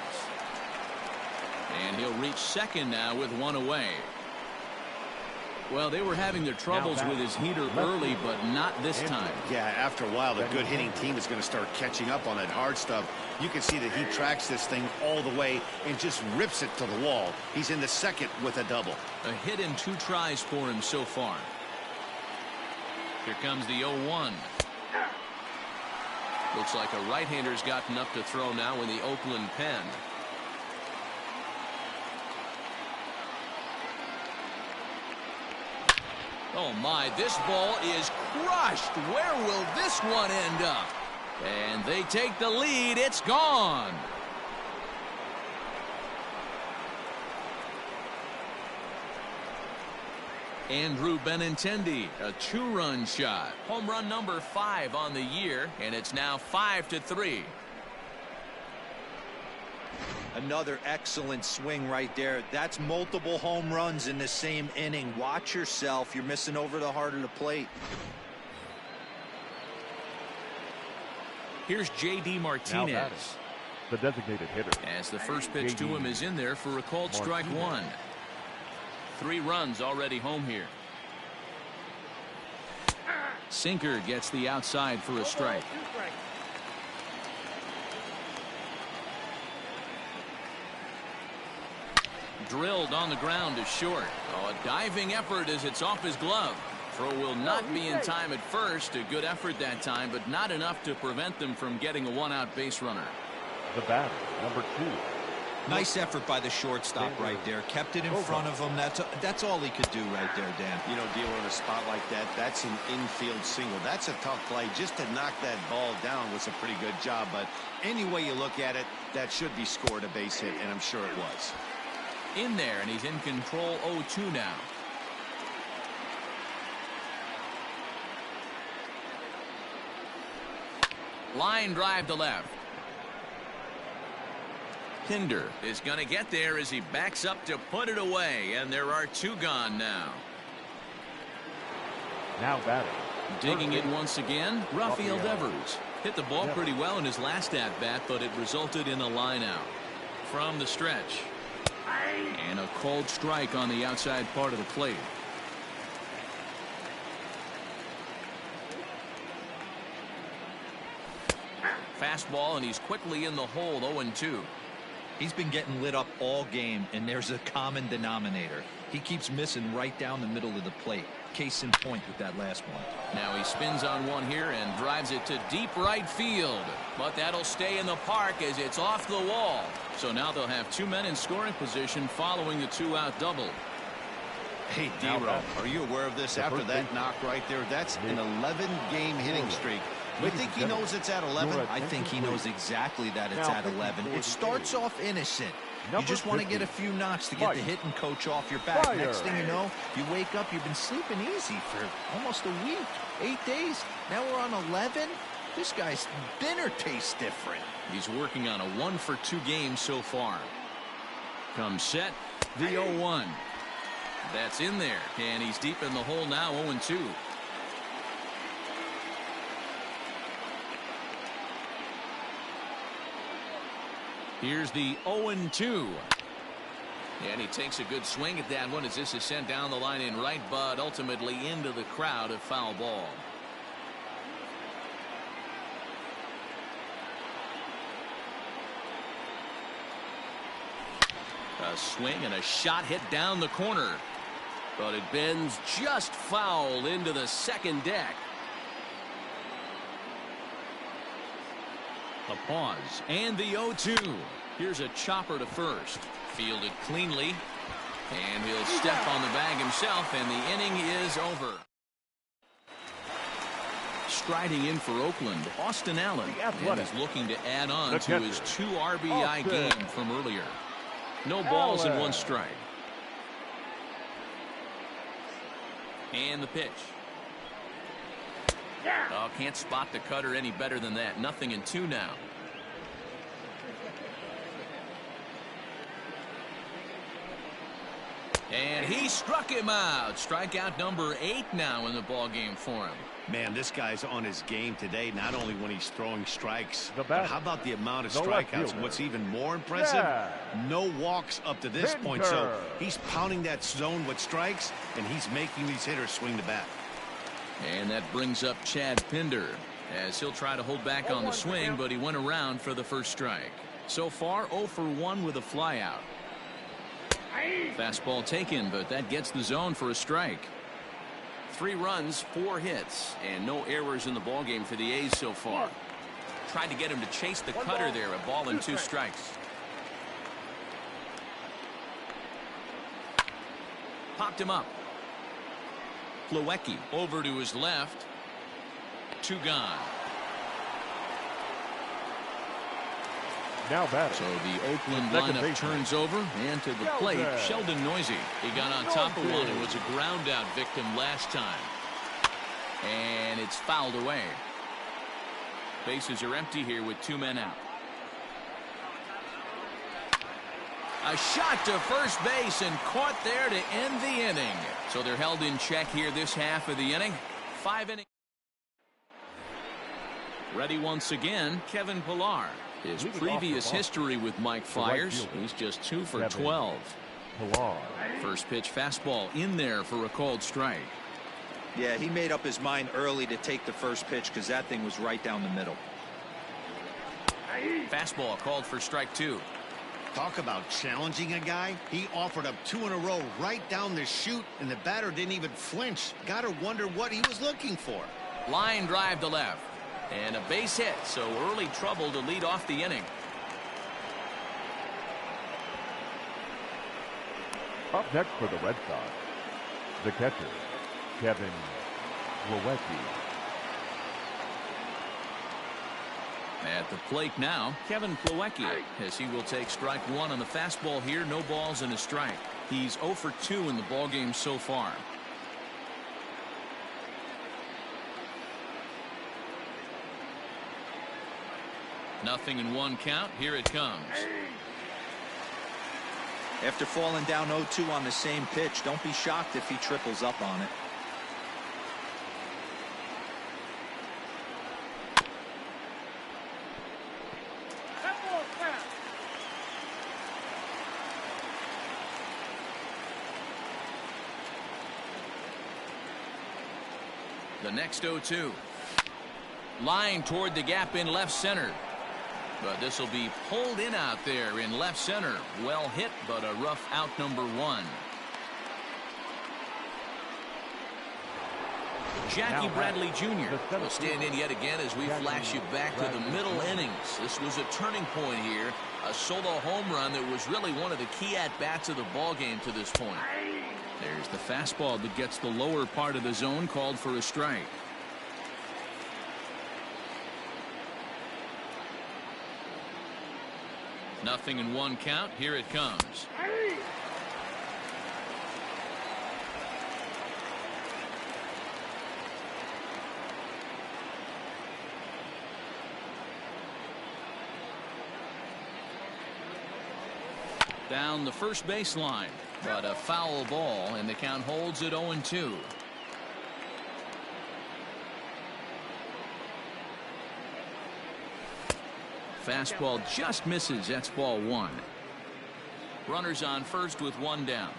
And he'll reach second now with one away. Well, they were having their troubles with his heater early, but not this time. Yeah, after a while, the good hitting team is going to start catching up on that hard stuff. You can see that he tracks this thing all the way and just rips it to the wall. He's in the second with a double. A hit in 2 tries for him so far. Here comes the 0-1. Looks like a right-hander's gotten up to throw now in the Oakland pen. Oh my, this ball is crushed. Where will this one end up? And they take the lead. It's gone. Andrew Benintendi, a 2-run shot. Home run number 5 on the year, and it's now 5-3. Another excellent swing right there. That's multiple home runs in the same inning. Watch yourself. You're missing over the heart of the plate. Here's J.D. Martinez. The designated hitter. As the first pitch to him is in there for a called strike 1. 3 runs already home here. Sinker gets the outside for a strike. Drilled on the ground to short. Oh, a diving effort as it's off his glove. Throw will not be in time at first. A good effort that time, but not enough to prevent them from getting a 1-out base runner. The batter, number 2. Nice effort by the shortstop right there. Kept it in front of him. That's all he could do right there, Dan. You know, dealing in a spot like that, that's an infield single. That's a tough play. Just to knock that ball down was a pretty good job. But any way you look at it, that should be scored a base hit, and I'm sure it was. In there, and he's in control 0-2 now. Line drive to left. Pinder is going to get there as he backs up to put it away, and there are 2 gone now. Now batting. Digging in once again, Rafael Devers. Hit the ball pretty well in his last at-bat, but it resulted in a line out. From the stretch. And a cold strike on the outside part of the plate. Fastball, and he's quickly in the hole, 0-2. He's been getting lit up all game, and there's a common denominator. He keeps missing right down the middle of the plate. Case in point with that last one. Now he spins on one here and drives it to deep right field. But that'll stay in the park as it's off the wall. So now they'll have 2 men in scoring position following the 2-out double. Hey, D-Row, are you aware of this? After that knock right there, that's an 11-game hitting streak. You think he knows it's at 11? I think he knows exactly that it's at 11. It starts off innocent. You just want to get a few knocks to get the hitting coach off your back. Next thing you know, you wake up, you've been sleeping easy for almost a week, 8 days. Now we're on 11. This guy's dinner tastes different. He's working on a 1-for-2 game so far. comes set. The 0-1. That's in there, and he's deep in the hole now, 0-2. Here's the 0-2. And he takes a good swing at that one as this is sent down the line in right, but ultimately into the crowd, a foul ball. A swing and a shot hit down the corner. But it bends just foul into the second deck. A pause and the 0-2. Here's a chopper to first. Fielded cleanly. And he'll step on the bag himself, and the inning is over. Striding in for Oakland, Austin Allen. And is looking to add on to his 2 RBI game from earlier. No balls and 1 strike. And the pitch. Oh, can't spot the cutter any better than that. 0-2 now. And he struck him out. Strikeout number 8 now in the ball game for him. Man, this guy's on his game today, not only when he's throwing strikes, but how about the amount of strikeouts? And what's even more impressive, no walks up to this point. So he's pounding that zone with strikes, and he's making these hitters swing the bat. And that brings up Chad Pinder, as he'll try to hold back on the swing, but he went around for the first strike. So far, 0 for 1 with a flyout. Fastball taken, but that gets the zone for a strike. 3 runs, 4 hits, and no errors in the ballgame for the A's so far. Tried to get him to chase the cutter there. A ball and 2 strikes. Popped him up. Plawecki over to his left. 2 gone. Now batting. So the Oakland lineup turns over, and to the plate, Sheldon Noise. He got on top of one and was a ground out victim last time. And it's fouled away. Bases are empty here with 2 men out. A shot to first base and caught there to end the inning. So they're held in check here this half of the inning. 5 innings. Ready once again, Kevin Pillar. His previous history with Mike Fiers, he's just 2 for 12. First pitch fastball in there for a called strike. Yeah, he made up his mind early to take the first pitch because that thing was right down the middle. Fastball called for strike 2. Talk about challenging a guy. He offered up 2 in a row right down the chute, and the batter didn't even flinch. Gotta wonder what he was looking for. Line drive to left. And a base hit, so early trouble to lead off the inning. Up next for the Red Sox, the catcher, Kevin Plawecki. At the plate now, Kevin Plawecki, as he will take strike 1 on the fastball here. No balls and a strike. He's 0 for 2 in the ballgame so far. Nothing in 1 count. Here it comes. After falling down 0-2 on the same pitch, don't be shocked if he triples up on it. The next 0-2. Line toward the gap in left center. But this will be pulled in out there in left center. Well hit, but a rough out number 1. Jackie Bradley Jr. will stand in yet again as we flash you back to the middle innings. This was a turning point here. A solo home run that was really one of the key at-bats of the ballgame to this point. There's the fastball that gets the lower part of the zone, called for a strike. Nothing in 1 count. Here it comes. Down the first baseline, but a foul ball, and the count holds at 0-2. Fastball just misses. That's ball 1. Runners on first with 1 down.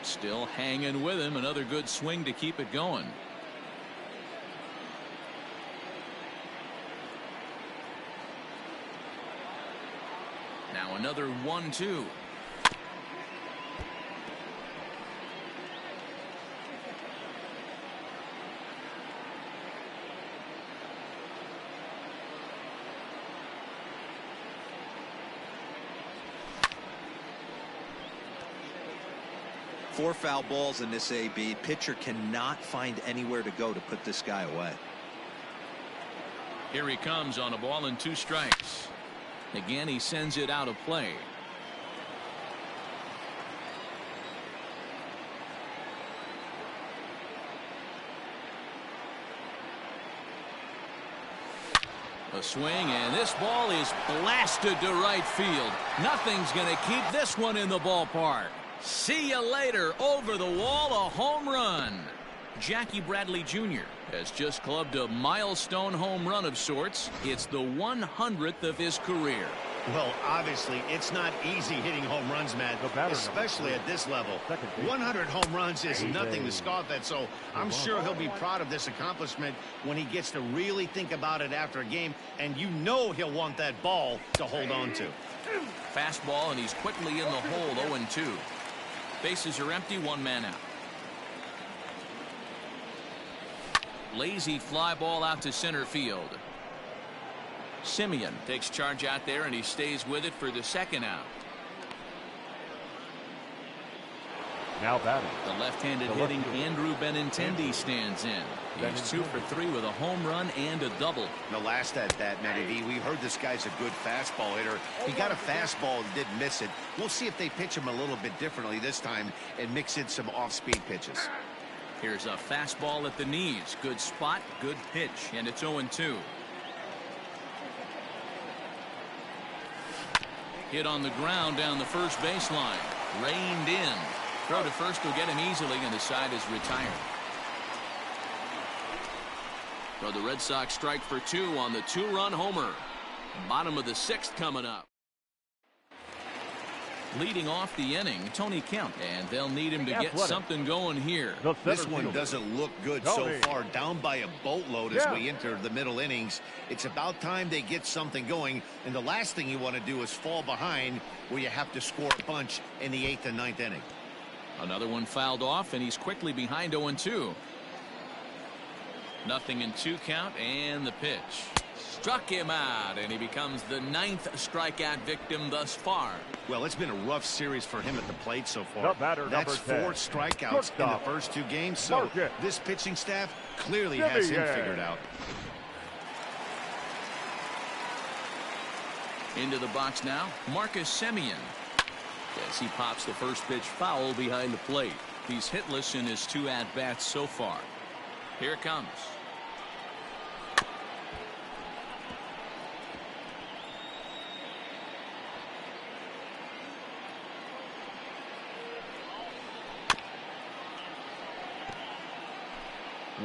Still hanging with him. Another good swing to keep it going. Now another 1-2. Four foul balls in this AB. Pitcher cannot find anywhere to go to put this guy away. Here he comes on a ball and 2 strikes. Again, he sends it out of play. A swing, and this ball is blasted to right field. Nothing's going to keep this one in the ballpark. See you later. Over the wall, a home run. Jackie Bradley Jr. has just clubbed a milestone home run of sorts. It's the 100th of his career. Well, obviously, it's not easy hitting home runs, Matt, especially at this level. 100 home runs is nothing to scoff at, so I'm sure he'll be proud of this accomplishment when he gets to really think about it after a game, and you know he'll want that ball to hold on to. Fastball, and he's quickly in the hole, 0-2. Bases are empty, 1 man out. Lazy fly ball out to center field. Simeon takes charge out there, and he stays with it for the 2nd out. Now batting, the left-handed hitting Andrew Benintendi stands in. He's 2 for 3 with a home run and a double. The last at bat, Matty V, we heard this guy's a good fastball hitter. He got a fastball and didn't miss it. We'll see if they pitch him a little bit differently this time and mix in some off-speed pitches. Here's a fastball at the knees. Good spot, good pitch, and it's 0-2. Hit on the ground down the first baseline. Reined in. Throw to first will get him easily, and the side is retired. So the Red Sox strike for 2 on the 2-run homer. Bottom of the 6th coming up. Leading off the inning, Tony Kemp, and they'll need him to get something going here. This one doesn't look good so far, down by a boatload as we enter the middle innings. It's about time they get something going, and the last thing you want to do is fall behind where you have to score a bunch in the 8th and 9th inning. Another one fouled off, and he's quickly behind 0-2. Nothing in 2 count, and the pitch. Struck him out, and he becomes the 9th strikeout victim thus far. Well, it's been a rough series for him at the plate so far. That's 4 strikeouts in the first 2 games, so this pitching staff clearly has him figured out. Into the box now, Marcus Semien. As he pops the first pitch foul behind the plate. He's hitless in his 2 at-bats so far. Here it comes.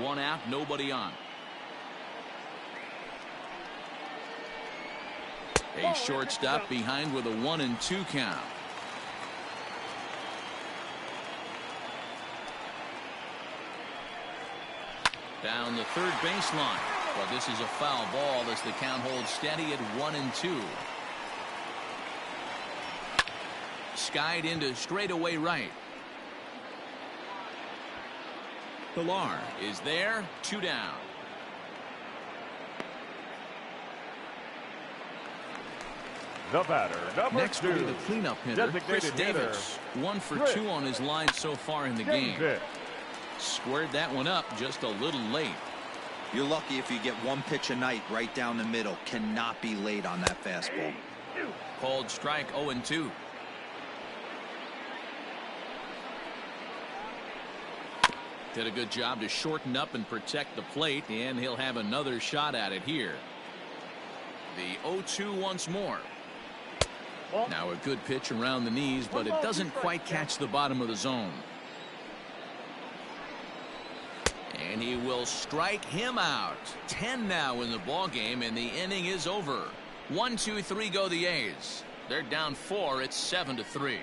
One out, nobody on. A shortstop behind with a 1-2 count. Down the third baseline. But this is a foul ball as the count holds steady at 1-2. Skied into straightaway right. Pilar is there, 2 down. The batter, number Next 2. will be the cleanup hitter, Chris Davis. 1 for 2 on his line so far in the game. Squared that one up just a little late. You're lucky if you get 1 pitch a night right down the middle. Cannot be late on that fastball. Called strike, 0-2. Did a good job to shorten up and protect the plate, and he'll have another shot at it here. The 0-2 once more. Now a good pitch around the knees, but it doesn't quite catch the bottom of the zone. And he will strike him out. 10 now in the ball game, and the inning is over. 1, 2, 3 go the A's. They're down 4. It's 7-3.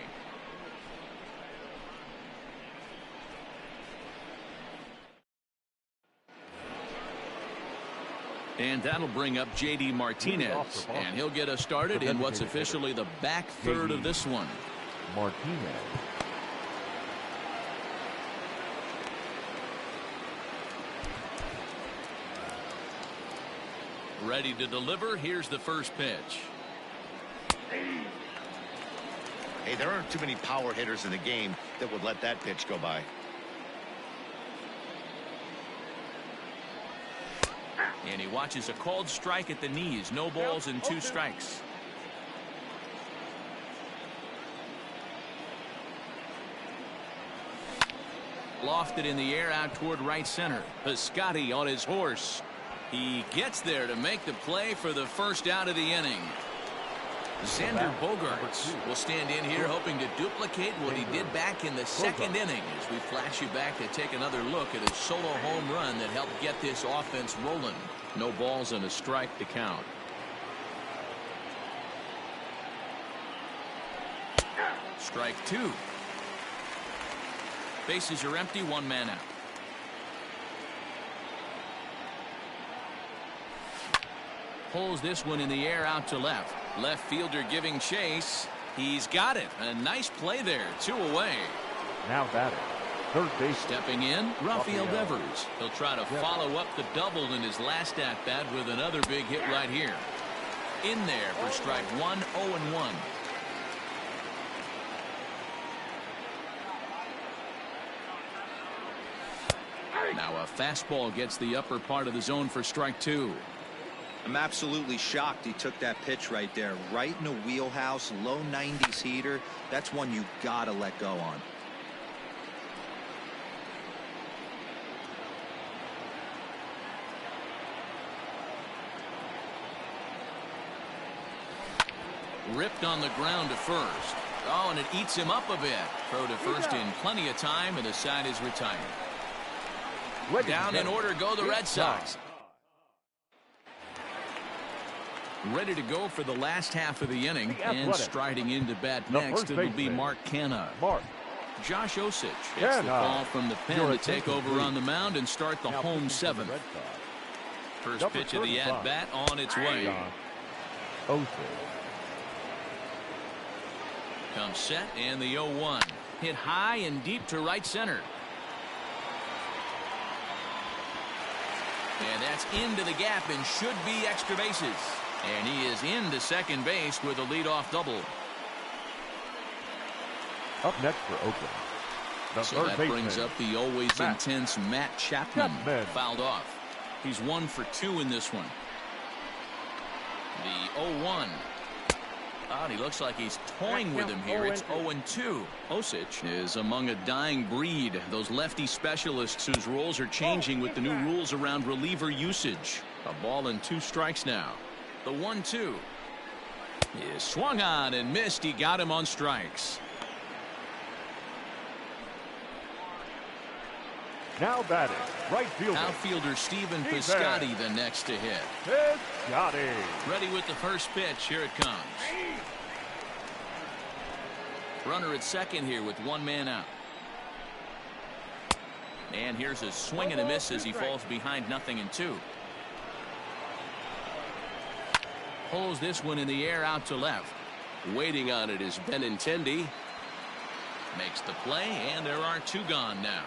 And that'll bring up J.D. Martinez, and he'll get us started in what's officially the back third of this one. Martinez. Ready to deliver. Here's the first pitch. Hey, there aren't too many power hitters in the game that would let that pitch go by. And he watches a called strike at the knees. No balls and 2 strikes. Lofted in the air out toward right center. Piscotty on his horse. He gets there to make the play for the first out of the inning. Xander Bogaerts will stand in here hoping to duplicate what he did back in the second inning, as we flash you back to take another look at his solo home run that helped get this offense rolling. No balls and a strike to count. Strike 2. Bases are empty, 1 man out. Pulls this one in the air out to left. Left fielder giving chase. He's got it. A nice play there. 2 away. Now batting. Third base. Stepping in, Rafael Devers. He'll try to follow up the double in his last at-bat with another big hit right here. In there for strike 1, 0-1. Now a fastball gets the upper part of the zone for strike 2. I'm absolutely shocked he took that pitch right there. Right in the wheelhouse, low 90s heater. That's one you gotta let go on. Ripped on the ground to first. Oh, and it eats him up a bit. Throw to first in plenty of time, and the side is retired. Down in order go the Red Sox. Ready to go for the last half of the inning, and striding into bat next, it'll be Mark Canha. Josh Osich gets the call from the pen to take over on the mound and start the home 7th. First pitch of the at-bat on its way. Comes set, and the 0-1. Hit high and deep to right center. And that's into the gap and should be extra bases. And he is into second base with a leadoff double. Up next for Oakland. So that brings up the always intense Matt Chapman. Fouled off. He's 1 for 2 in this one. The 0-1. Oh, he looks like he's toying with him here. It's 0-2. Osich is among a dying breed. Those lefty specialists whose roles are changing with the new rules around reliever usage. A ball and 2 strikes now. The 1-2 is swung on and missed. He got him on strikes. Now batting, right fielder. Outfielder Stephen Piscotty the next to hit. Piscotty. Ready with the first pitch. Here it comes. Runner at second here with 1 man out. And here's a swing and a miss as he falls behind 0-2. Pulls this one in the air out to left. Waiting on it is Benintendi. Makes the play, and there are 2 gone now.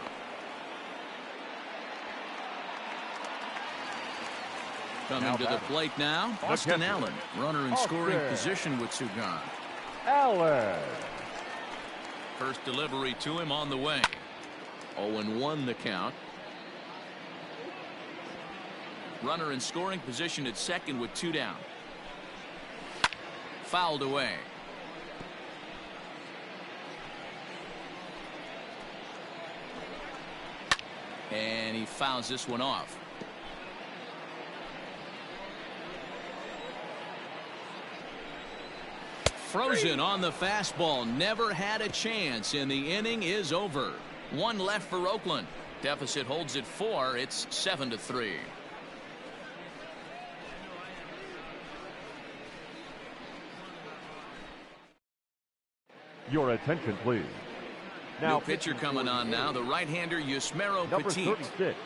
Coming to the plate now, Austin Allen. Runner in scoring position with 2 gone. Allen. First delivery to him on the way. 0-1 the count. Runner in scoring position at second with 2 down. Fouled away. And he fouls this one off. Frozen on the fastball. Never had a chance, and the inning is over. One left for Oakland. Deficit holds at 4. It's 7-3. Your attention, please. Now, new pitcher coming on now, the right-hander Yusmeiro Petit. 36.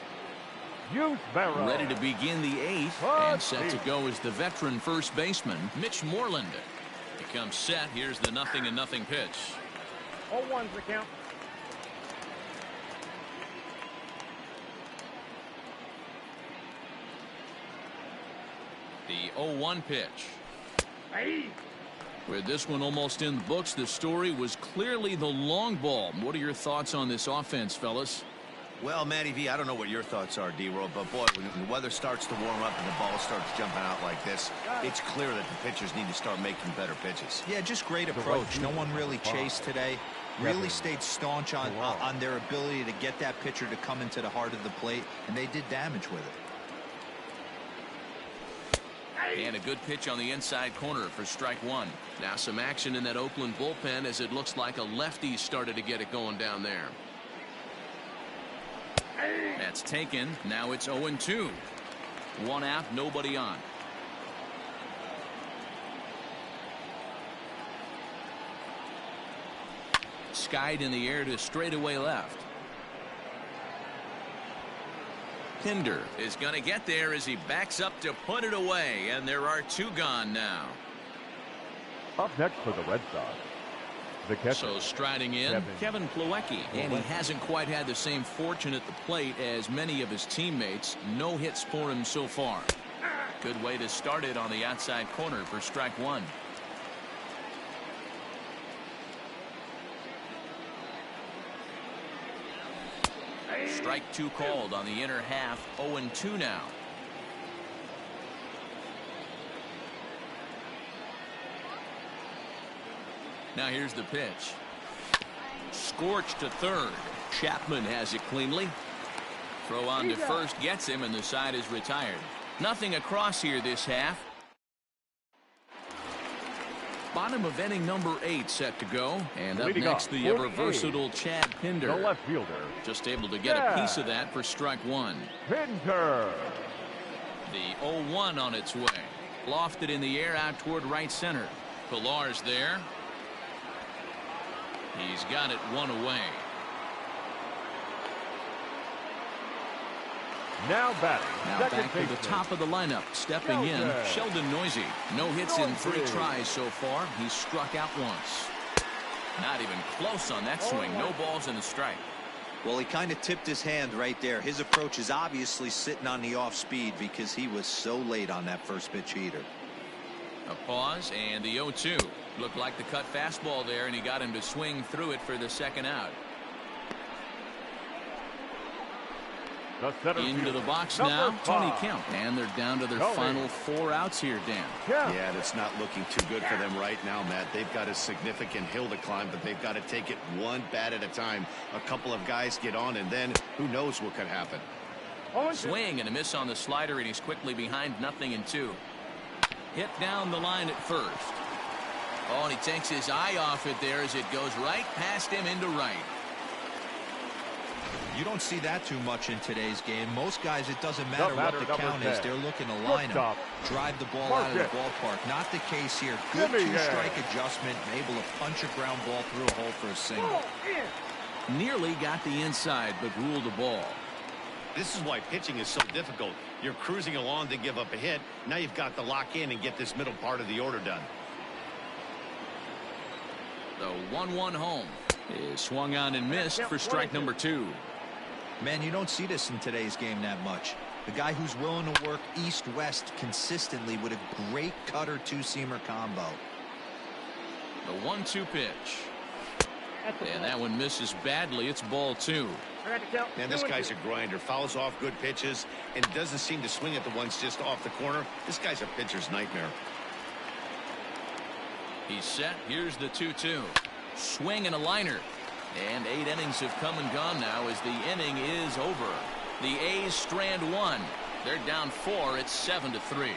Yusmeiro. Ready to begin the 8th, and set to go is the veteran first baseman, Mitch Moreland. He comes set. Here's the 0-0 pitch. 0-1's the count. The 0-1 pitch. With this one almost in the books, the story was clearly the long ball. What are your thoughts on this offense, fellas? Well, Matty V, I don't know what your thoughts are, D-Roll, but boy, when the weather starts to warm up and the ball starts jumping out like this, it's clear that the pitchers need to start making better pitches. Yeah, just great approach. No one really chased today. Really stayed staunch on their ability to get that pitcher to come into the heart of the plate, and they did damage with it. And a good pitch on the inside corner for strike one. Now some action in that Oakland bullpen as it looks like a lefty started to get it going down there. That's taken. Now it's 0-2. One out, nobody on. Skied in the air to straightaway left. Pinder is going to get there as he backs up to put it away, and there are 2 gone now. Up next for the Red Sox, the catcher. So striding in, Kevin Plawecki, and he hasn't quite had the same fortune at the plate as many of his teammates. No hits for him so far. Good way to start it on the outside corner for strike one. Strike 2 called on the inner half. 0-2 now. Now here's the pitch. Scorched to third. Chapman has it cleanly. Throw on to first gets him, and the side is retired. Nothing across here this half. Bottom of inning number 8 set to go. And up next, the ever-versatile Chad Pinder. The left fielder. Just able to get a piece of that for strike one. Pinder. The 0-1 on its way. Lofted in the air out toward right center. Pillar's there. He's got it one away. Now batting. Now back to the top of the lineup. Stepping in, Sheldon Noisy. No hits in 3 tries so far. He's struck out once. Not even close on that swing. No balls in the strike. Well, he kind of tipped his hand right there. His approach is obviously sitting on the off speed because he was so late on that first pitch heater. A pause and the 0-2. Looked like the cut fastball there, and he got him to swing through it for the second out. Into the box now, Tony Kemp, and they're down to their final 4 outs here, Dan. Yeah, that's not looking too good for them right now, Matt. They've got a significant hill to climb, but they've got to take it one bat at a time. A couple of guys get on, and then who knows what could happen. Swing and a miss on the slider, and he's quickly behind 0-2. Hit down the line at first. Oh, and he takes his eye off it there as it goes right past him into right. You don't see that too much in today's game. Most guys, it doesn't matter what the count is. They're looking to line up, drive the ball out of the ballpark. Not the case here. Good 2-strike adjustment, able to punch a ground ball through a hole for a single. Nearly got the inside, but ruled the ball. This is why pitching is so difficult. You're cruising along to give up a hit. Now you've got to lock in and get this middle part of the order done. The 1-1 home is swung on and missed for strike number 2. Man, you don't see this in today's game that much. The guy who's willing to work east-west consistently with a great cutter 2-seamer combo. The 1-2 pitch. And that one misses badly. It's ball 2. Man, this guy's a grinder. Fouls off good pitches and doesn't seem to swing at the ones just off the corner. This guy's a pitcher's nightmare. He's set. Here's the 2-2. Swing and a liner. And 8 innings have come and gone now as the inning is over. The A's strand 1. They're down 4. It's 7-3.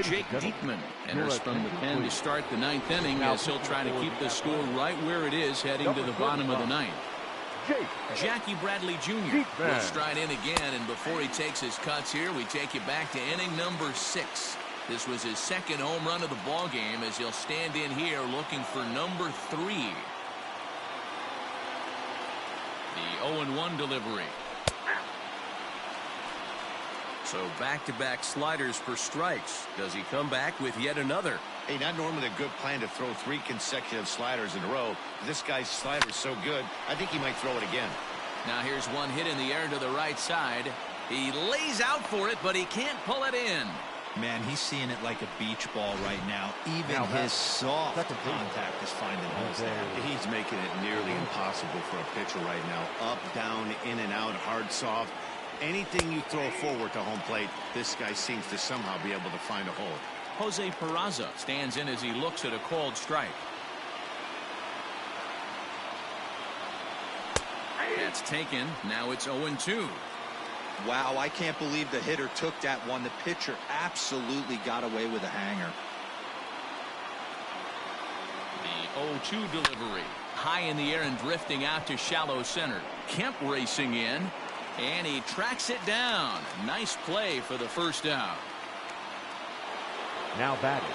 Jake Diekman enters from the pen to start the 9th inning as he'll try to keep the score right where it is heading to the bottom of the 9th. Jackie Bradley Jr. will stride in again, and before he takes his cuts here, we take you back to inning number 6. This was his 2nd home run of the ball game as he'll stand in here looking for number 3. The 0-1 delivery. So back-to-back sliders for strikes. Does he come back with yet another? Hey, not normally a good plan to throw 3 consecutive sliders in a row. This guy's slider is so good, I think he might throw it again. Now here's one hit in the air to the right side. He lays out for it, but he can't pull it in. Man, he's seeing it like a beach ball right now. Even his soft contact is finding holes there. He's making it nearly impossible for a pitcher right now. Up, down, in and out, hard, soft. Anything you throw forward to home plate, this guy seems to somehow be able to find a hole. Jose Peraza stands in as he looks at a called strike. That's taken. Now it's 0-2. Wow, I can't believe the hitter took that one. The pitcher absolutely got away with a hanger. The 0-2 delivery. High in the air and drifting out to shallow center. Kemp racing in. And he tracks it down. Nice play for the first out. Now batting,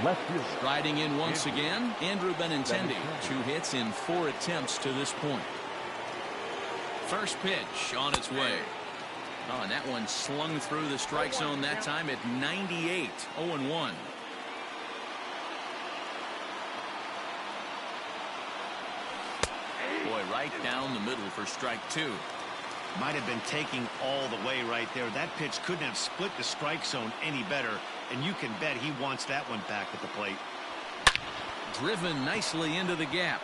left field. Striding in once again, Andrew Benintendi. 2 hits in 4 attempts to this point. First pitch on its way. Oh, and that one slung through the strike zone that time at 98. 0-1. Boy, right down the middle for strike 2. Might have been taking all the way right there. That pitch couldn't have split the strike zone any better, and you can bet he wants that one back at the plate. Driven nicely into the gap.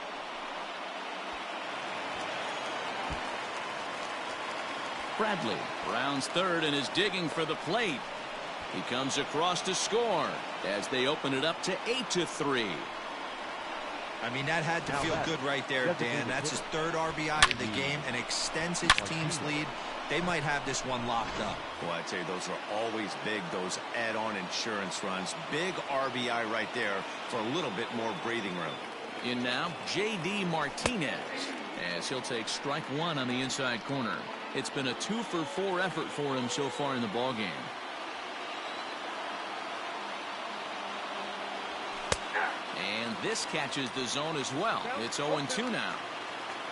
Bradley rounds third and is digging for the plate. He comes across to score as they open it up to 8-3. I mean, that had to feel good right there, Dan. That's his 3rd RBI in the game and extends his team's lead. They might have this one locked up. Well, I'd say those are always big, those add-on insurance runs. Big RBI right there for a little bit more breathing room. In now, J.D. Martinez as he'll take strike 1 on the inside corner. It's been a 2-for-4 effort for him so far in the ballgame. And this catches the zone as well. It's 0-2 now.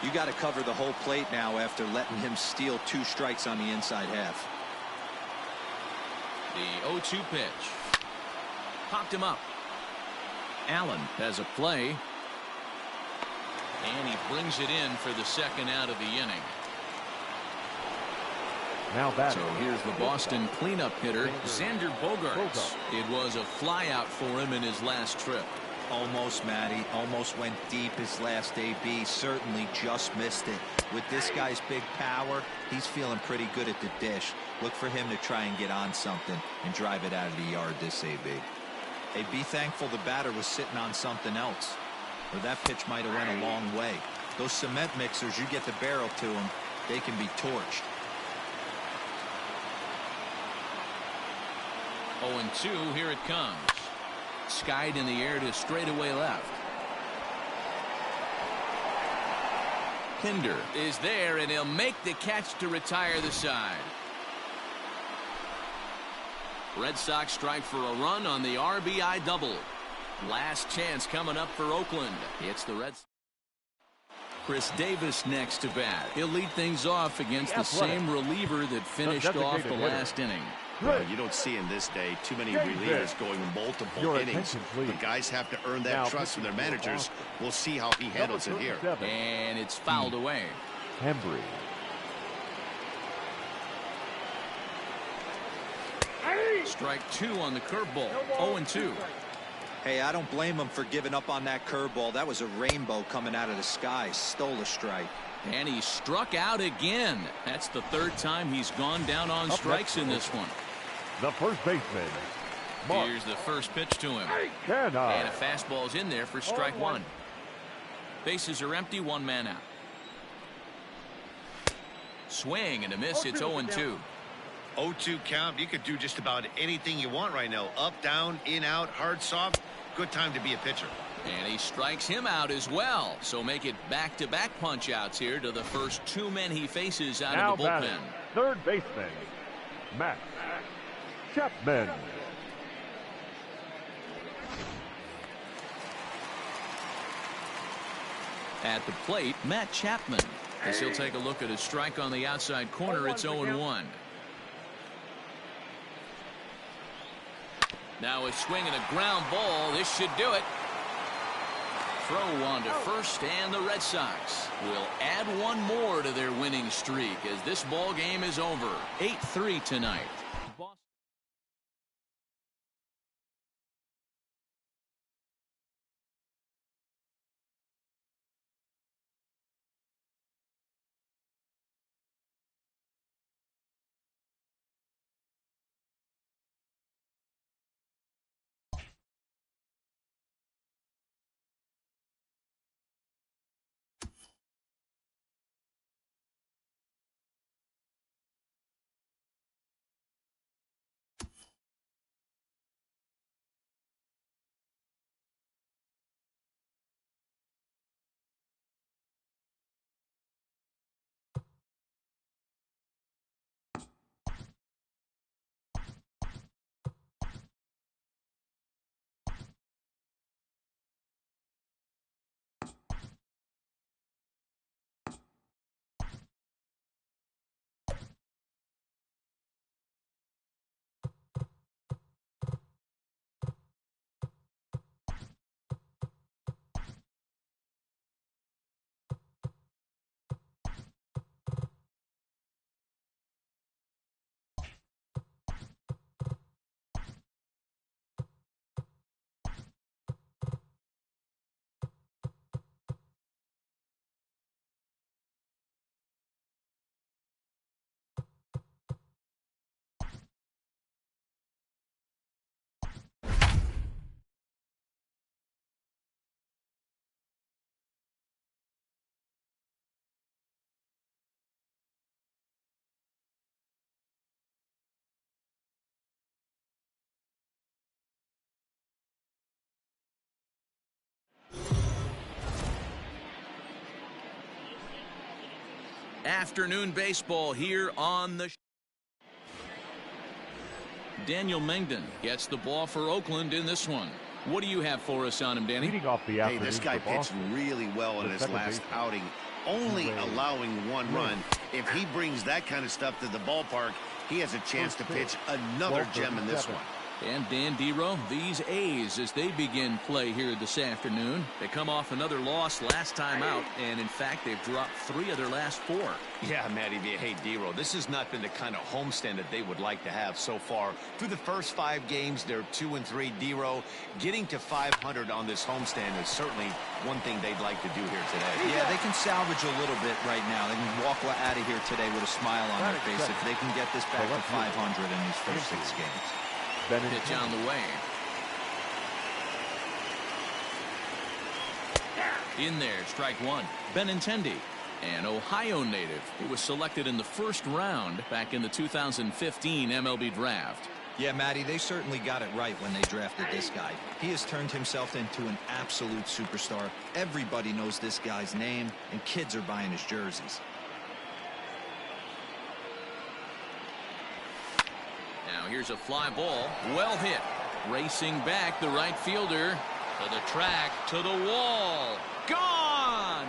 You got to cover the whole plate now after letting him steal 2 strikes on the inside half. The 0-2 pitch. Popped him up. Allen has a play. And he brings it in for the 2nd out of the inning. Now batting. So here's the Boston cleanup hitter, Xander Bogaerts. It was a flyout for him in his last trip. Almost, Matty. Almost went deep his last AB. Certainly just missed it. With this guy's big power, he's feeling pretty good at the dish. Look for him to try and get on something and drive it out of the yard this AB. Hey, be thankful the batter was sitting on something else, or that pitch might have went a long way. Those cement mixers, you get the barrel to them, they can be torched. 0-2, here it comes. Skied in the air to straightaway left. Pinder is there, and he'll make the catch to retire the side. Red Sox strike for a run on the RBI double. Last chance coming up for Oakland. It's the Reds. Chris Davis next to bat. He'll lead things off against the same reliever that finished off the last inning. Well, you don't see in this day too many relievers going multiple innings. But guys have to earn that trust from their managers. We'll see how he handles it here. And it's fouled away. Hembry. Strike 2 on the curveball. 0-2. Hey, I don't blame him for giving up on that curveball. That was a rainbow coming out of the sky. Stole a strike. And he struck out again. That's the 3rd time he's gone down on strikes in this one. The first baseman, Here's the first pitch to him. And a fastball's in there for strike one. Bases are empty, one man out. Swing and a miss. It's 0-2. 0-2 count. You could do just about anything you want right now. Up, down, in, out, hard, soft. Good time to be a pitcher. And he strikes him out as well. So make it back-to-back punch-outs here to the first two men he faces out of the bullpen. Third baseman, Matt Chapman. At the plate, Matt Chapman. As he'll take a look at his strike on the outside corner, it's 0-1. Now a swing and a ground ball. This should do it. Throw on to first, and the Red Sox will add one more to their winning streak as this ball game is over. 8-3 tonight. Afternoon baseball here on the Daniel Mengden gets the ball for Oakland in this one. What do you have for us on him, Danny? Hey, this guy pitched really well in his last outing, only allowing one run. If he brings that kind of stuff to the ballpark, he has a chance to pitch another gem in this one. And Dan Dero, these A's, as they begin play here this afternoon, they come off another loss last time out, and in fact, they've dropped 3 of their last 4. Yeah, Matty, hey, Dero, this has not been the kind of homestand that they would like to have so far. Through the first 5 games, they're 2-3. Dero, getting to 500 on this homestand is certainly one thing they'd like to do here today. Yeah, they can salvage a little bit right now. They can walk out of here today with a smile on their face if they can get this back to 500 in these first 6 games. Pitch on the way. In there, strike one. Benintendi, an Ohio native who was selected in the first round back in the 2015 MLB draft. Yeah, Matty, they certainly got it right when they drafted this guy. He has turned himself into an absolute superstar. Everybody knows this guy's name, and kids are buying his jerseys. Now here's a fly ball, well hit. Racing back, the right fielder to the track, to the wall. Gone!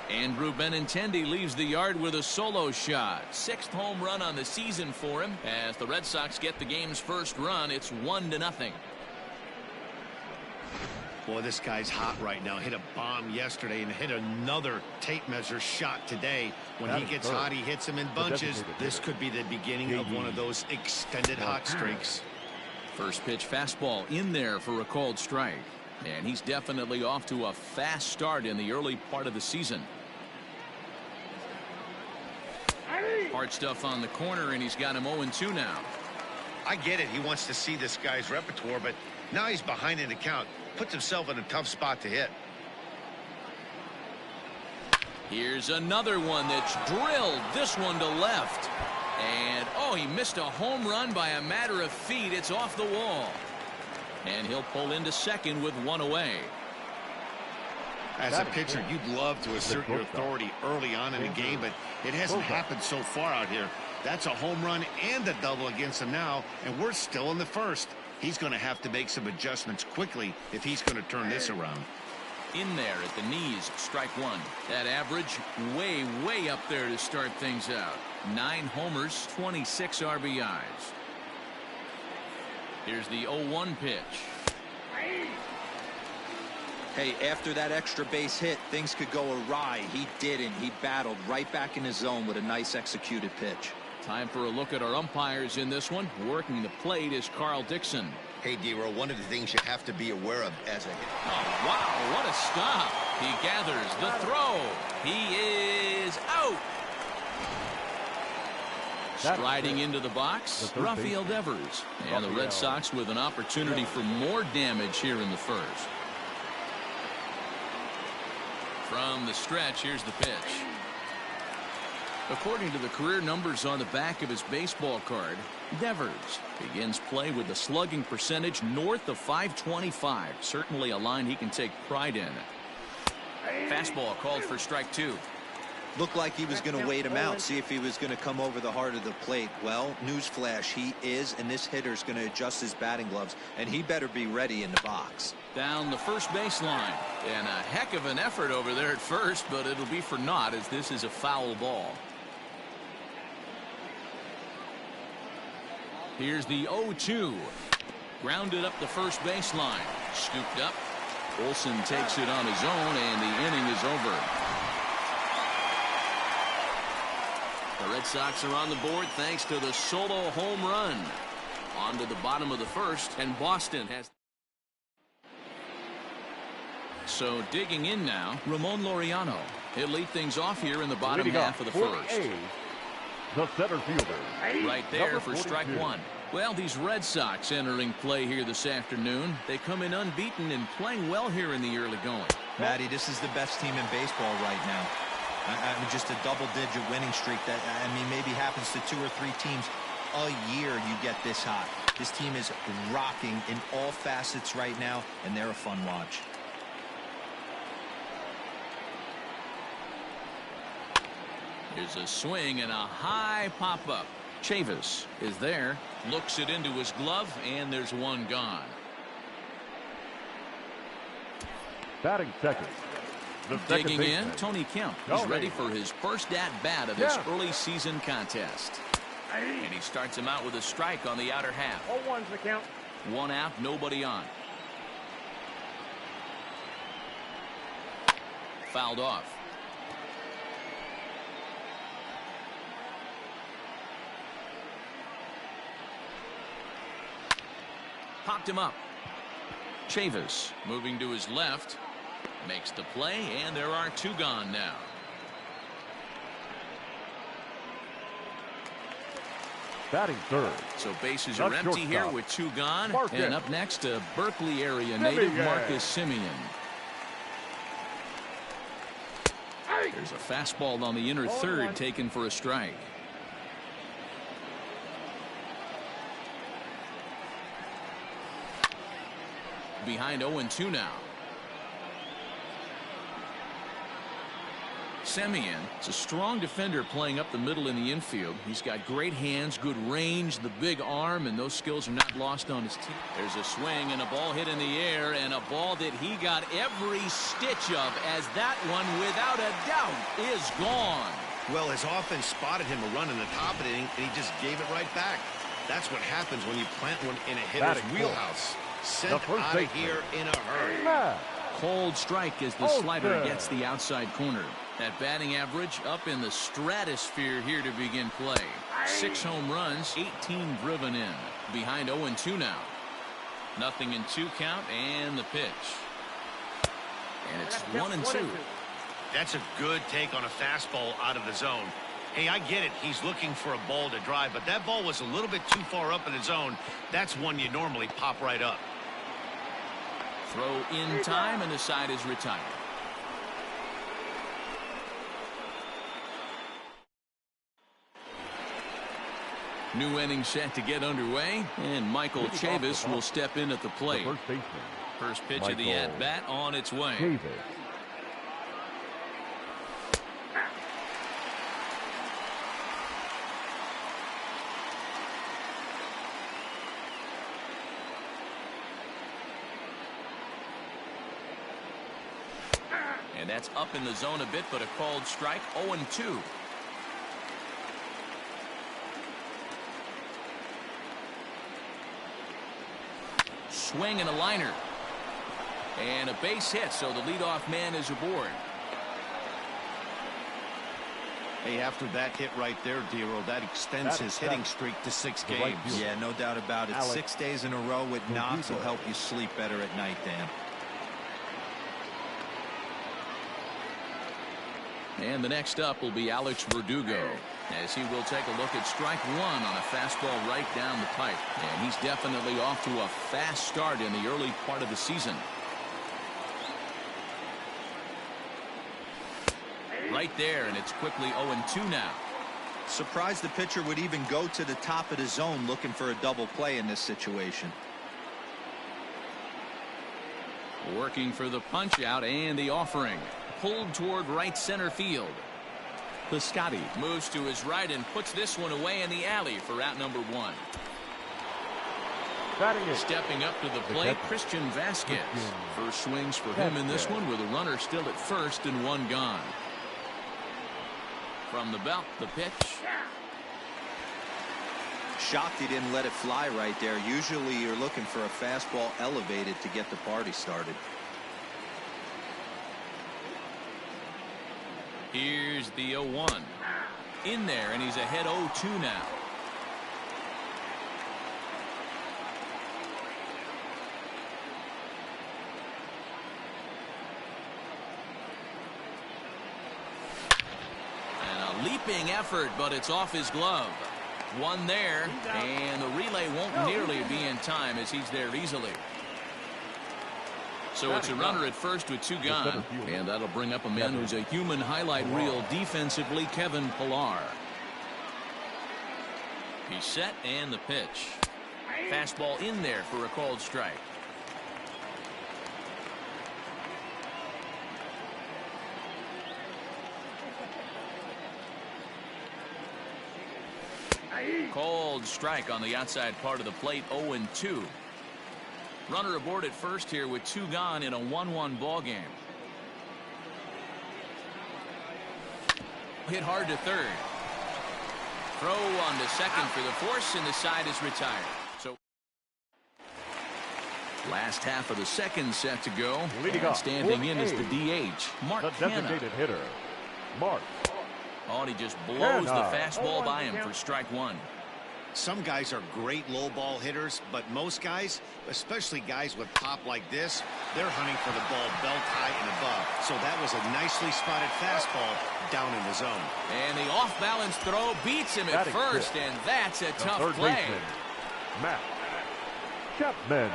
Andrew Benintendi leaves the yard with a solo shot. 6th home run on the season for him. As the Red Sox get the game's first run, it's 1-0. Boy, this guy's hot right now. Hit a bomb yesterday and hit another tape measure shot today. When he gets hot, he hits them in bunches. This could be the beginning of one of those extended hot streaks. First pitch fastball in there for a called strike. And he's definitely off to a fast start in the early part of the season. Hard stuff on the corner, and he's got him 0-2 now. I get it. He wants to see this guy's repertoire, but now he's behind in the count. Puts himself in a tough spot to hit. Here's another one that's drilled. This one to left. And, oh, he missed a home run by a matter of feet. It's off the wall. And he'll pull into second with one away. As a pitcher, you'd love to assert your authority early on in the game, but it hasn't happened so far out here. That's a home run and a double against him now, and we're still in the first. He's going to have to make some adjustments quickly if he's going to turn this around. In there at the knees, strike one. That average way, way up there to start things out. 9 homers, 26 RBIs. Here's the 0-1 pitch. Hey, after that extra base hit, things could go awry. He didn't. He battled right back in his zone with a nice executed pitch. Time for a look at our umpires in this one. Working the plate is Carl Dixon. Hey, D-Row, one of the things you have to be aware of as a hitter. Oh, wow, what a stop. He gathers the throw. He is out. Striding into the box, Rafael Devers. And the Red Sox with an opportunity for more damage here in the first. From the stretch, here's the pitch. According to the career numbers on the back of his baseball card, Devers begins play with a slugging percentage north of .525. Certainly a line he can take pride in. Fastball called for strike two. Looked like he was going to wait him out, see if he was going to come over the heart of the plate. Well, newsflash, he is, and this hitter's going to adjust his batting gloves, and he better be ready in the box. Down the first baseline, and a heck of an effort over there at first, but it'll be for naught as this is a foul ball. Here's the 0-2. Grounded up the first baseline. Scooped up. Olsen takes it on his own, and the inning is over. The Red Sox are on the board thanks to the solo home run. On to the bottom of the first, and Boston has... So digging in now, Ramon Laureano. He'll lead things off here in the bottom half of the first. The center fielder. Right there for strike one. Well, these Red Sox entering play here this afternoon. They come in unbeaten and playing well here in the early going. Matty, this is the best team in baseball right now. I mean, just a double-digit winning streak that, I mean, maybe happens to 2 or 3 teams a year you get this hot. This team is rocking in all facets right now, and they're a fun watch. Here's a swing and a high pop-up. Chavis is there, looks it into his glove, and there's one gone. Batting second. Digging in, Tony Kemp. He's ready for his first at-bat of this early season contest. And he starts him out with a strike on the outer half. 0-1's the count. 1 out, nobody on. Fouled off. Popped him up. Chavis moving to his left. Makes the play, and there are 2 gone now. Batting third. So bases are empty here with 2 gone. And up next, a Berkeley area native, Marcus Semien. There's a fastball on the inner third taken for a strike. Behind 0-2 now. Semien is a strong defender playing up the middle in the infield. He's got great hands, good range, the big arm, and those skills are not lost on his team. There's a swing and a ball hit in the air, and a ball that he got every stitch of, as that one, without a doubt, is gone. Well, his offense spotted him a run in the top of the inning, and he just gave it right back. That's what happens when you plant one in a hitter's wheelhouse. Sent out of here in a hurry. Cold strike as the slider gets the outside corner. That batting average up in the stratosphere here to begin play. 6 home runs, 18 driven in. Behind 0-2 now. Nothing in 2 count, and the pitch. And it's 1-2. That's a good take on a fastball out of the zone. Hey, I get it. He's looking for a ball to drive, but that ball was a little bit too far up in his zone. That's one you normally pop right up. Throw in time, and the side is retired. New inning set to get underway, and Michael Chavis will step in at the plate. First pitch of the at-bat on its way. And that's up in the zone a bit, but a called strike. 0-2. Swing and a liner. And a base hit, so the leadoff man is aboard. Hey, after that hit right there, Dero, that extends his hitting streak to 6 games. Yeah, no doubt about it. 6 days in a row with knocks will help you sleep better at night, Dan. And the next up will be Alex Verdugo, as he will take a look at strike one on a fastball right down the pipe. And he's definitely off to a fast start in the early part of the season. Right there, and it's quickly 0-2 now. Surprised the pitcher would even go to the top of the zone looking for a double play in this situation. Working for the punch out and the offering. Pulled toward right center field. Piscotty moves to his right and puts this one away in the alley for out number 1. Stepping up to the plate, Christian Vasquez. First swings for him in this one with a runner still at first and 1 gone. From the belt, the pitch. Shocked he didn't let it fly right there. Usually you're looking for a fastball elevated to get the party started. Here's the 0-1. In there, and he's ahead 0-2 now. And a leaping effort, but it's off his glove. One there, and the relay won't nearly be in time as he's there easily. So it's a runner at first with 2 gone, and that'll bring up a man who's a human highlight reel defensively, Kevin Pillar. He's set, and the pitch. Fastball in there for a called strike. Called strike on the outside part of the plate, 0-2. Runner aboard at first here with 2 gone in a 1-1 ball game. Hit hard to third. Throw on to second for the force, and the side is retired. So last half of the second set to go. And standing in is the DH, Mark the designated hitter, Mark. Oh, and he just blows the fastball by him for strike 1. Some guys are great low ball hitters, but most guys, especially guys with pop like this, they're hunting for the ball belt high and above. So that was a nicely spotted fastball down in the zone. And the off-balance throw beats him at first, and that's a tough play. Matt Chapman.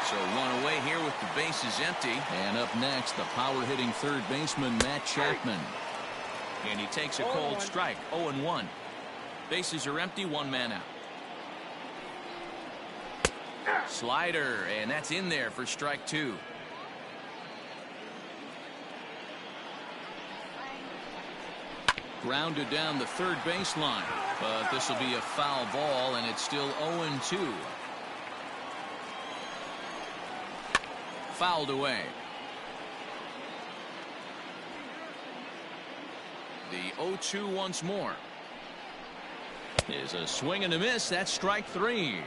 So 1 away here with the bases empty. And up next, the power-hitting third baseman, Matt Chapman. And he takes a cold strike, 0-1. Bases are empty, 1 man out. Slider, and that's in there for strike 2. Grounded down the third baseline, but this will be a foul ball, and it's still 0-2. Fouled away. The 0-2 once more. Is a swing and a miss. That's strike 3.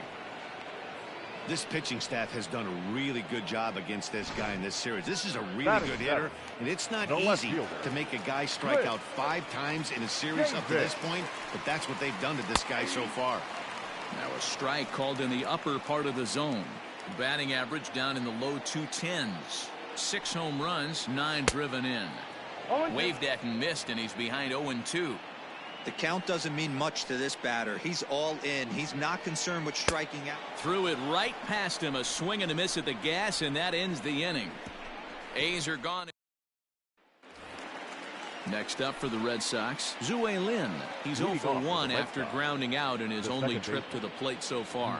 This pitching staff has done a really good job against this guy in this series. This is a really good hitter, and it's not easy to make a guy strike out 5 times in a series up to this point, but that's what they've done to this guy so far. Now a strike called in the upper part of the zone. Batting average down in the low 210s. 6 home runs, 9 driven in. Waved at and missed, and he's behind 0-2. The count doesn't mean much to this batter. He's all in. He's not concerned with striking out. Threw it right past him, a swing and a miss at the gas, and that ends the inning. A's are gone. Next up for the Red Sox, Zue Lin. He's 0 for 1 after grounding out in his only trip to the plate so far.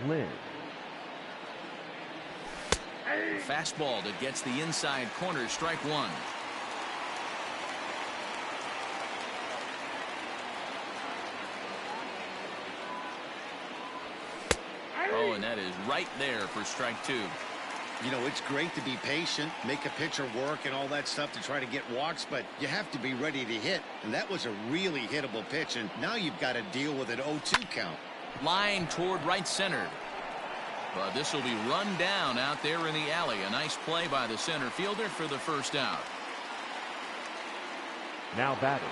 Lin. Fastball that gets the inside corner, strike one. Oh, and that is right there for strike two. You know, it's great to be patient, make a pitcher work and all that stuff to try to get walks, but you have to be ready to hit. And that was a really hittable pitch, and now you've got to deal with an 0-2 count. Line toward right center. But this will be run down out there in the alley. A nice play by the center fielder for the first out. Now batting.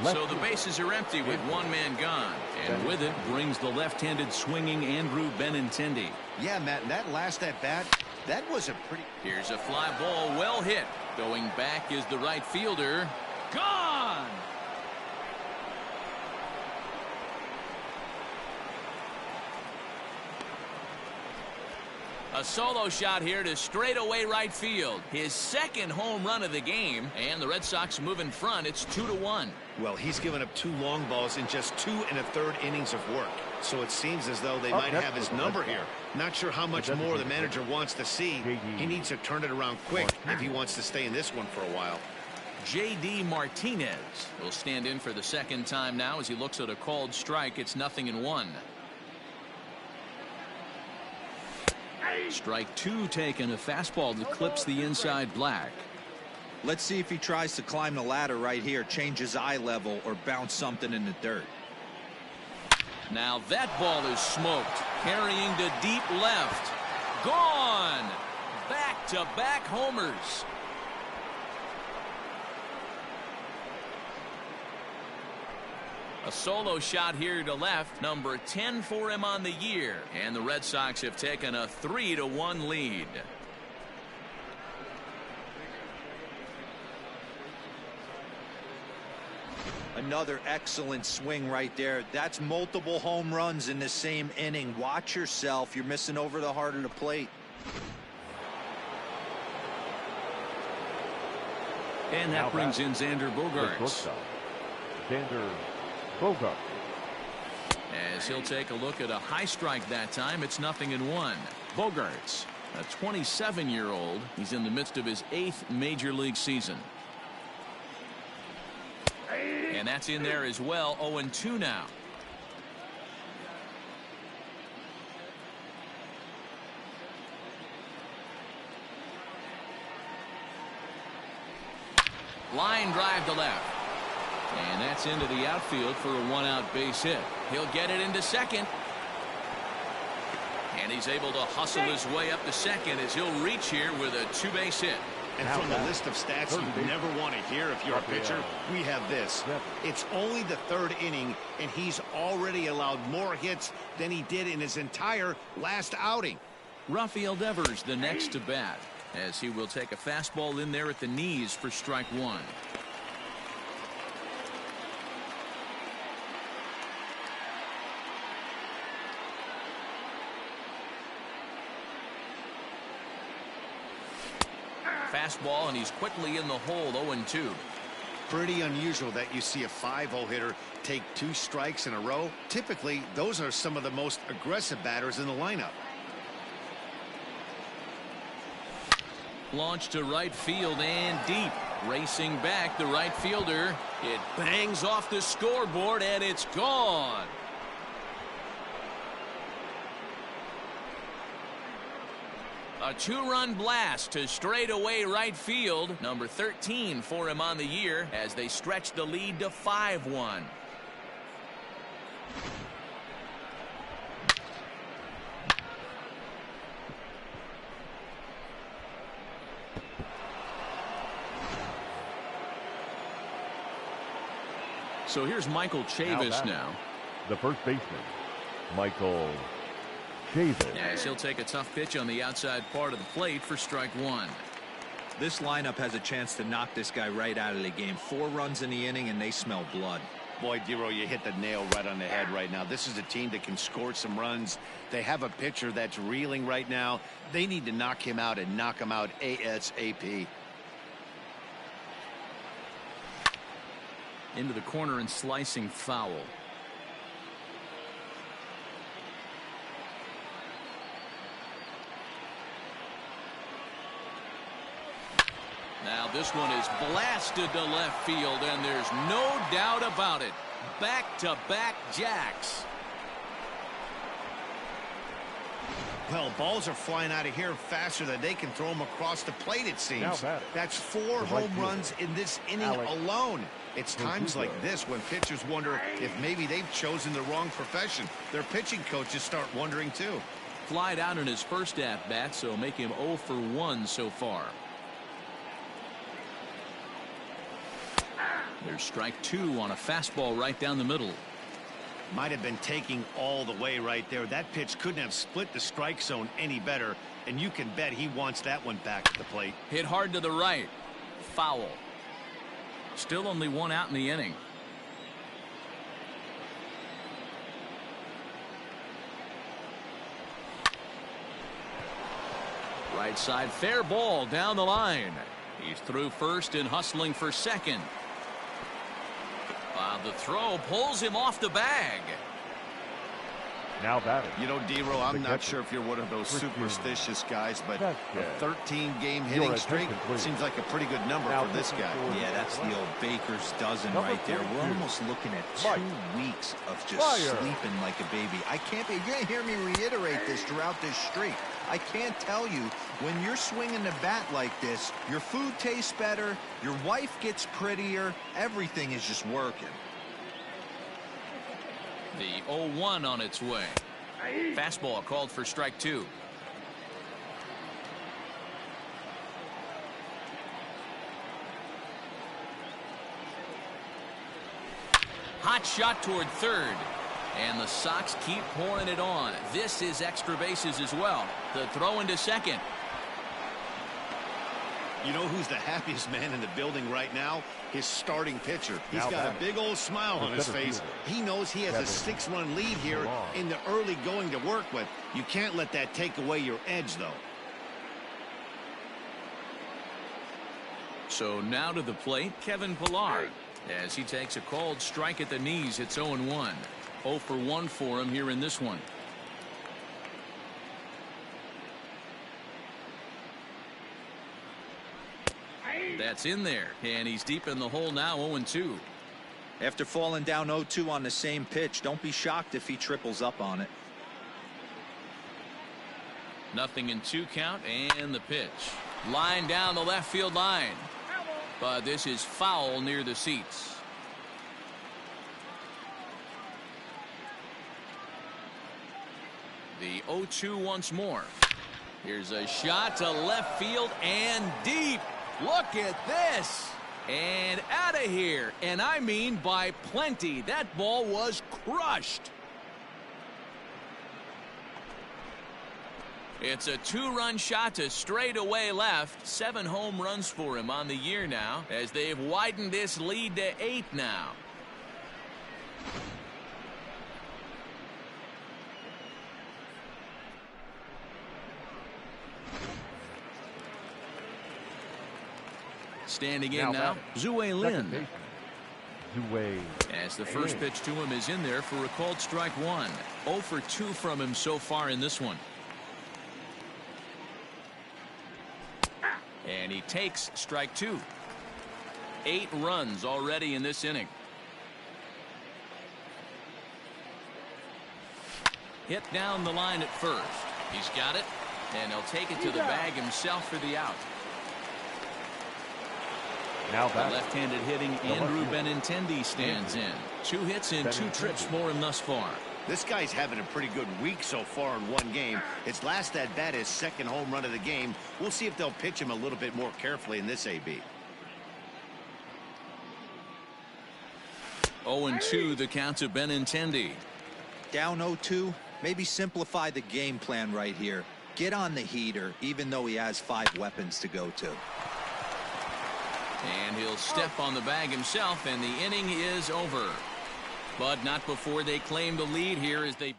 So the bases are empty with one man gone. And with it brings the left-handed swinging Andrew Benintendi. Yeah, Matt, and that last at-bat, that was a pretty... Here's a fly ball, well hit. Going back is the right fielder. Gone! A solo shot here to straightaway right field. His second home run of the game, and the Red Sox move in front. It's 2-1. Well, he's given up 2 long balls in just 2 1/3 innings of work. So it seems as though they might have his number here. Not sure how much more the manager wants to see. He needs to turn it around quick if he wants to stay in this one for a while. J.D. Martinez will stand in for the second time now as he looks at a called strike. It's 0-1. Strike two taken, a fastball that clips the inside black. Let's see if he tries to climb the ladder right here, change his eye level, or bounce something in the dirt. Now that ball is smoked, carrying to deep left. Gone! Back-to-back homers. A solo shot here to left, number 10 for him on the year. And the Red Sox have taken a 3-1 lead. Another excellent swing right there. That's multiple home runs in the same inning. Watch yourself. You're missing over the heart of the plate. And that brings in Xander Bogaerts. Xander Bogaerts. As he'll take a look at a high strike that time, it's 0-1. Bogaerts, a 27-year-old. He's in the midst of his 8th major league season. And that's in there as well. 0-2 now. Line drive to left. And that's into the outfield for a one-out base hit. He'll get it into second. And he's able to hustle his way up to second as he'll reach here with a 2-base hit. And from the list of stats you never want to hear if you're a pitcher, we have this. It's only the 3rd inning, and he's already allowed more hits than he did in his entire last outing. Rafael Devers the next to bat, as he will take a fastball in there at the knees for strike one. Fastball, and he's quickly in the hole. 0-2. Pretty unusual that you see a 5-0 hitter take 2 strikes in a row. Typically, those are some of the most aggressive batters in the lineup. Launch to right field and deep. Racing back, the right fielder. It bangs off the scoreboard, and it's gone. A 2-run blast to straightaway right field. Number 13 for him on the year as they stretch the lead to 5-1. So here's Michael Chavis now. The first baseman, Michael Chavis. As he'll take a tough pitch on the outside part of the plate for strike one. This lineup has a chance to knock this guy right out of the game. 4 runs in the inning, and they smell blood. Boy, Dero, you hit the nail right on the head right now. This is a team that can score some runs. They have a pitcher that's reeling right now. They need to knock him out and knock him out ASAP. Into the corner and slicing foul. Now this one is blasted to left field, and there's no doubt about it. Back-to-back jacks. Well, balls are flying out of here faster than they can throw them across the plate, it seems. That's 4 home runs in this inning alone. It's times like this when pitchers wonder if maybe they've chosen the wrong profession. Their pitching coaches start wondering, too. Flied out in his first at-bat, so make him 0 for 1 so far. There's strike 2 on a fastball right down the middle. Might have been taking all the way right there. That pitch couldn't have split the strike zone any better, and you can bet he wants that one back at the plate. Hit hard to the right. Foul. Still only 1 out in the inning. Right side, fair ball down the line. He's through first and hustling for second. The throw pulls him off the bag. Now batting. You know, Dero, I'm not sure if you're one of those superstitious guys, but a 13-game hitting streak seems like a pretty good number for this guy. Yeah, that's the old baker's dozen right there. We're almost looking at 2 weeks of just sleeping like a baby. You're going to hear me reiterate this throughout this streak. I can't tell you, when you're swinging the bat like this, your food tastes better, your wife gets prettier, everything is just working. The 0-1 on its way. Fastball called for strike 2. Hot shot toward third. And the Sox keep pouring it on. This is extra bases as well. The throw into second. You know who's the happiest man in the building right now? His starting pitcher. He's got a big old smile on his face. He knows he has a 6-run lead here in the early going to work with. You can't let that take away your edge, though. So now to the plate, Kevin Pillar. As he takes a called strike at the knees, it's 0-1. 0 for 1 for him here in this one. That's in there, and he's deep in the hole now. 0-2. After falling down 0-2 on the same pitch, don't be shocked if he triples up on it. Nothing in 2 count, and the pitch. Line down the left field line. But this is foul near the seats. The 0-2 once more. Here's a shot to left field and deep. Look at this. And out of here. And I mean by plenty. That ball was crushed. It's a 2-run shot to straightaway left. 7 home runs for him on the year now, as they've widened this lead to 8 now. Standing in now, Zue Lin. As the first pitch to him is in there for a called strike 1. 0 for 2 from him so far in this one. And he takes strike 2. 8 runs already in this inning. Hit down the line at first. He's got it, and he'll take it to the bag himself for the out. Now the left-handed hitting Andrew Benintendi stands in. 2 hits and 2 trips for him thus far. This guy's having a pretty good week so far in 1 game. His last at-bat, his 2nd home run of the game. We'll see if they'll pitch him a little bit more carefully in this AB. 0-2 the count to Benintendi. Down 0-2. Maybe simplify the game plan right here. Get on the heater, even though he has 5 weapons to go to. And he'll step on the bag himself, and the inning is over. But not before they claim the lead here as they...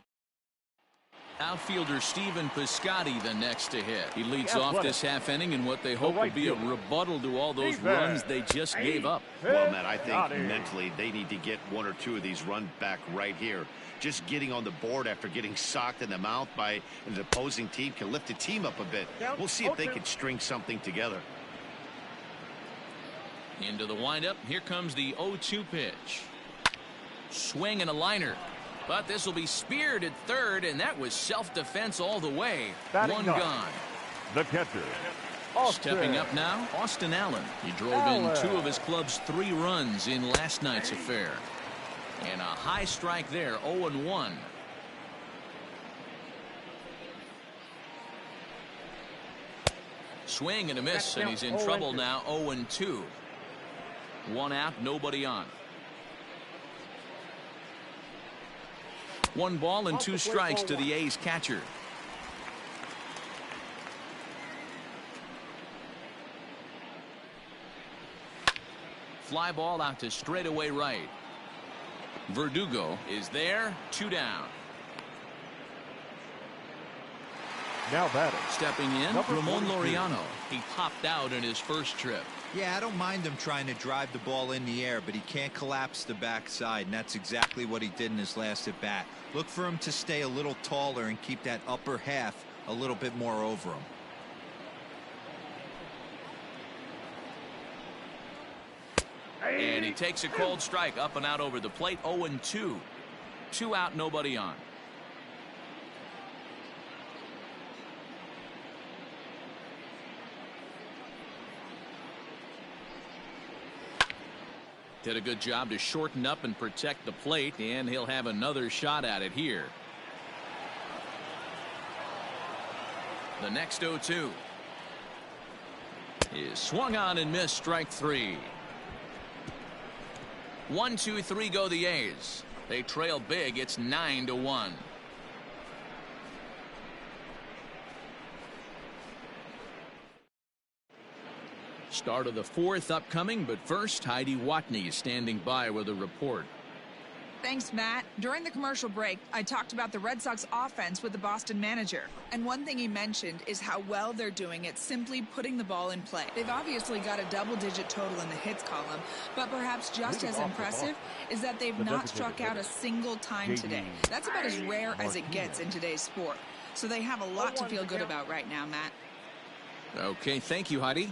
Outfielder Stephen Piscotty the next to hit. He leads off this half inning in what they hope will be a rebuttal to all those runs they just gave up. Well, Matt, I think mentally they need to get one or two of these runs back right here. Just getting on the board after getting socked in the mouth by an opposing team can lift the team up a bit. We'll see if they can string something together. Into the windup. Here comes the 0-2 pitch. Swing and a liner. But this will be speared at third, and that was self-defense all the way. One gone. The catcher. Stepping up now, Austin Allen. He drove in 2 of his club's 3 runs in last night's affair. And a high strike there, 0-1. Swing and a miss, and he's in trouble now, 0-2. 1 out, nobody on. 1 ball and 2 strikes to the A's catcher. Fly ball out to straightaway right. Verdugo is there, 2 down. Now batting. Stepping in, Ramon Laureano. He popped out in his first trip. Yeah, I don't mind him trying to drive the ball in the air, but he can't collapse the backside, and that's exactly what he did in his last at bat. Look for him to stay a little taller and keep that upper half a little bit more over him. And he takes a cold strike up and out over the plate. 0-2. 2 out, nobody on. Did a good job to shorten up and protect the plate, and he'll have another shot at it here. The next 0-2 is swung on and missed, strike 3. 1-2-3 go the A's. They trail big. It's 9-1. Start of the 4th upcoming, but first, Heidi Watney is standing by with a report. Thanks, Matt. During the commercial break, I talked about the Red Sox offense with the Boston manager. And one thing he mentioned is how well they're doing at simply putting the ball in play. They've obviously got a double-digit total in the hits column, but perhaps just as impressive is that they've not struck out a single time today. That's about as rare as it gets in today's sport. So they have a lot to feel good about right now, Matt. Okay, thank you, Heidi.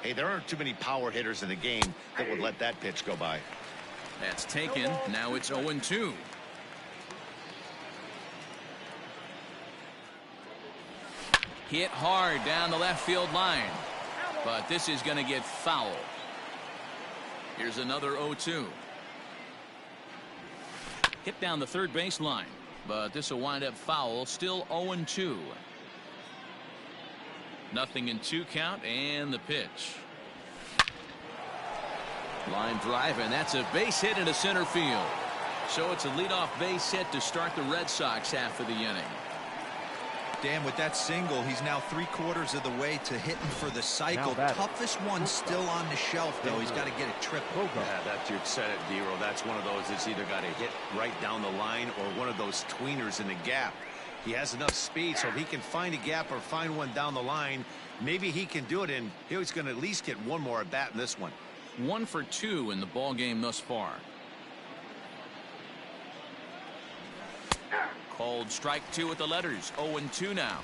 Hey, there aren't too many power hitters in the game that would let that pitch go by. That's taken. Now it's 0-2. Hit hard down the left field line. But this is going to get foul. Here's another 0-2. Hit down the third base line. But this will wind up foul. Still 0-2. Nothing in 2 count, and the pitch. Line drive, and that's a base hit into center field. So it's a leadoff base hit to start the Red Sox half of the inning. Dan, with that single, he's now 3/4 of the way to hitting for the cycle. Toughest one still on the shelf, though. He's got to get a triple. Yeah, that's, you said it, Dero. That's one of those that's either got to hit right down the line or one of those tweeners in the gap. He has enough speed, so if he can find a gap or find one down the line, maybe he can do it, and he's going to at least get one more at bat in this one. 1 for 2 in the ball game thus far. Called strike 2 with the letters. 0-2 now.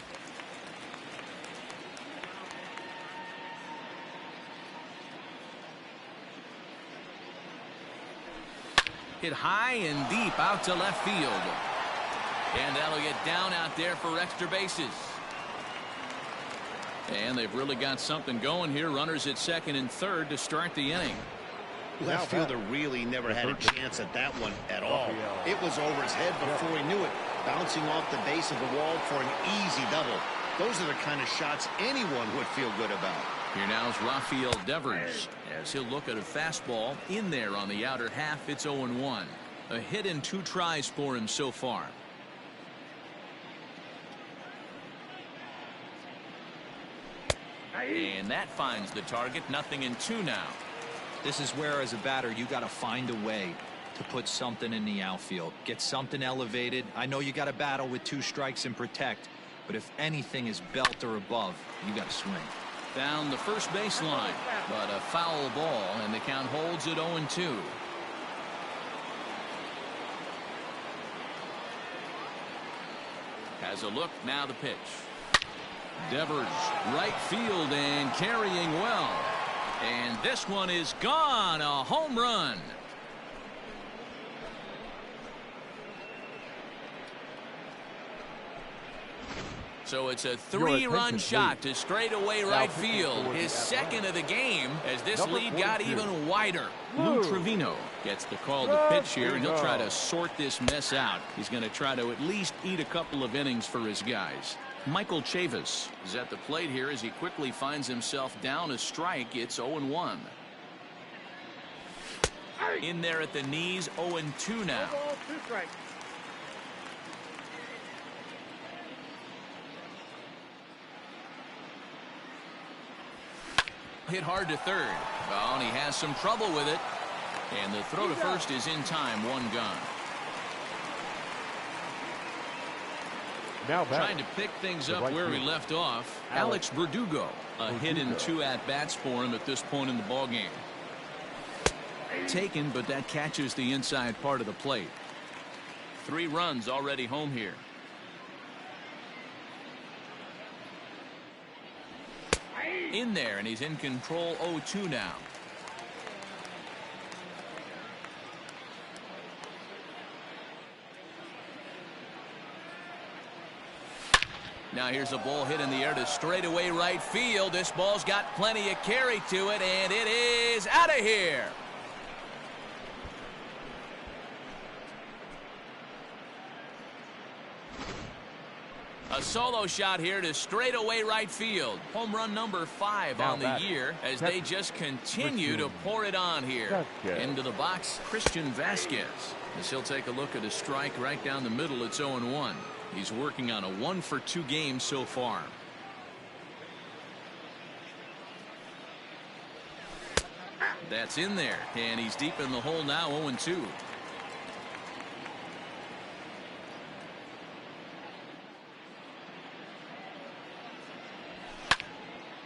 Hit high and deep out to left field. And that'll get down out there for extra bases. And they've really got something going here. Runners at second and third to start the inning. Left fielder really never had a chance at that one at all. It was over his head before he knew it, bouncing off the base of the wall for an easy double. Those are the kind of shots anyone would feel good about. Here now is Rafael Devers as he'll look at a fastball in there on the outer half. It's 0-1. A hit in 2 tries for him so far. And that finds the target. Nothing in 2 now. This is where, as a batter, you got to find a way to put something in the outfield. Get something elevated. I know you got to battle with 2 strikes and protect, but if anything is belt or above, you got to swing. Down the first baseline, but a foul ball, and the count holds at 0-2. Has a look, now the pitch. Devers, right field, and carrying well. And this one is gone, a home run. So it's a 3-run shot to straightaway right field, his second of the game, as this lead got even wider. Lou Trevino gets the call to pitch here, and he'll try to sort this mess out. He's going to try to at least eat a couple of innings for his guys. Michael Chavis is at the plate here as he quickly finds himself down a strike. It's 0-1. In there at the knees, 0-2 now. Hit hard to third. Oh, and he has some trouble with it. And the throw to first is in time, 1 gone. Now trying to pick things up where we left off. Alex Verdugo. A hit in 2 at-bats for him at this point in the ballgame. Taken, but that catches the inside part of the plate. 3 runs already home here. In there, and he's in control. 0-2 now. Now here's a ball hit in the air to straightaway right field. This ball's got plenty of carry to it, and it is out of here. A solo shot here to straightaway right field. Home run number 5 on the year as they just continue to pour it on here. Into the box, Christian Vasquez. As he'll take a look at a strike right down the middle. It's 0-1. He's working on a 1-for-2 game so far. That's in there, and he's deep in the hole now. 0-2.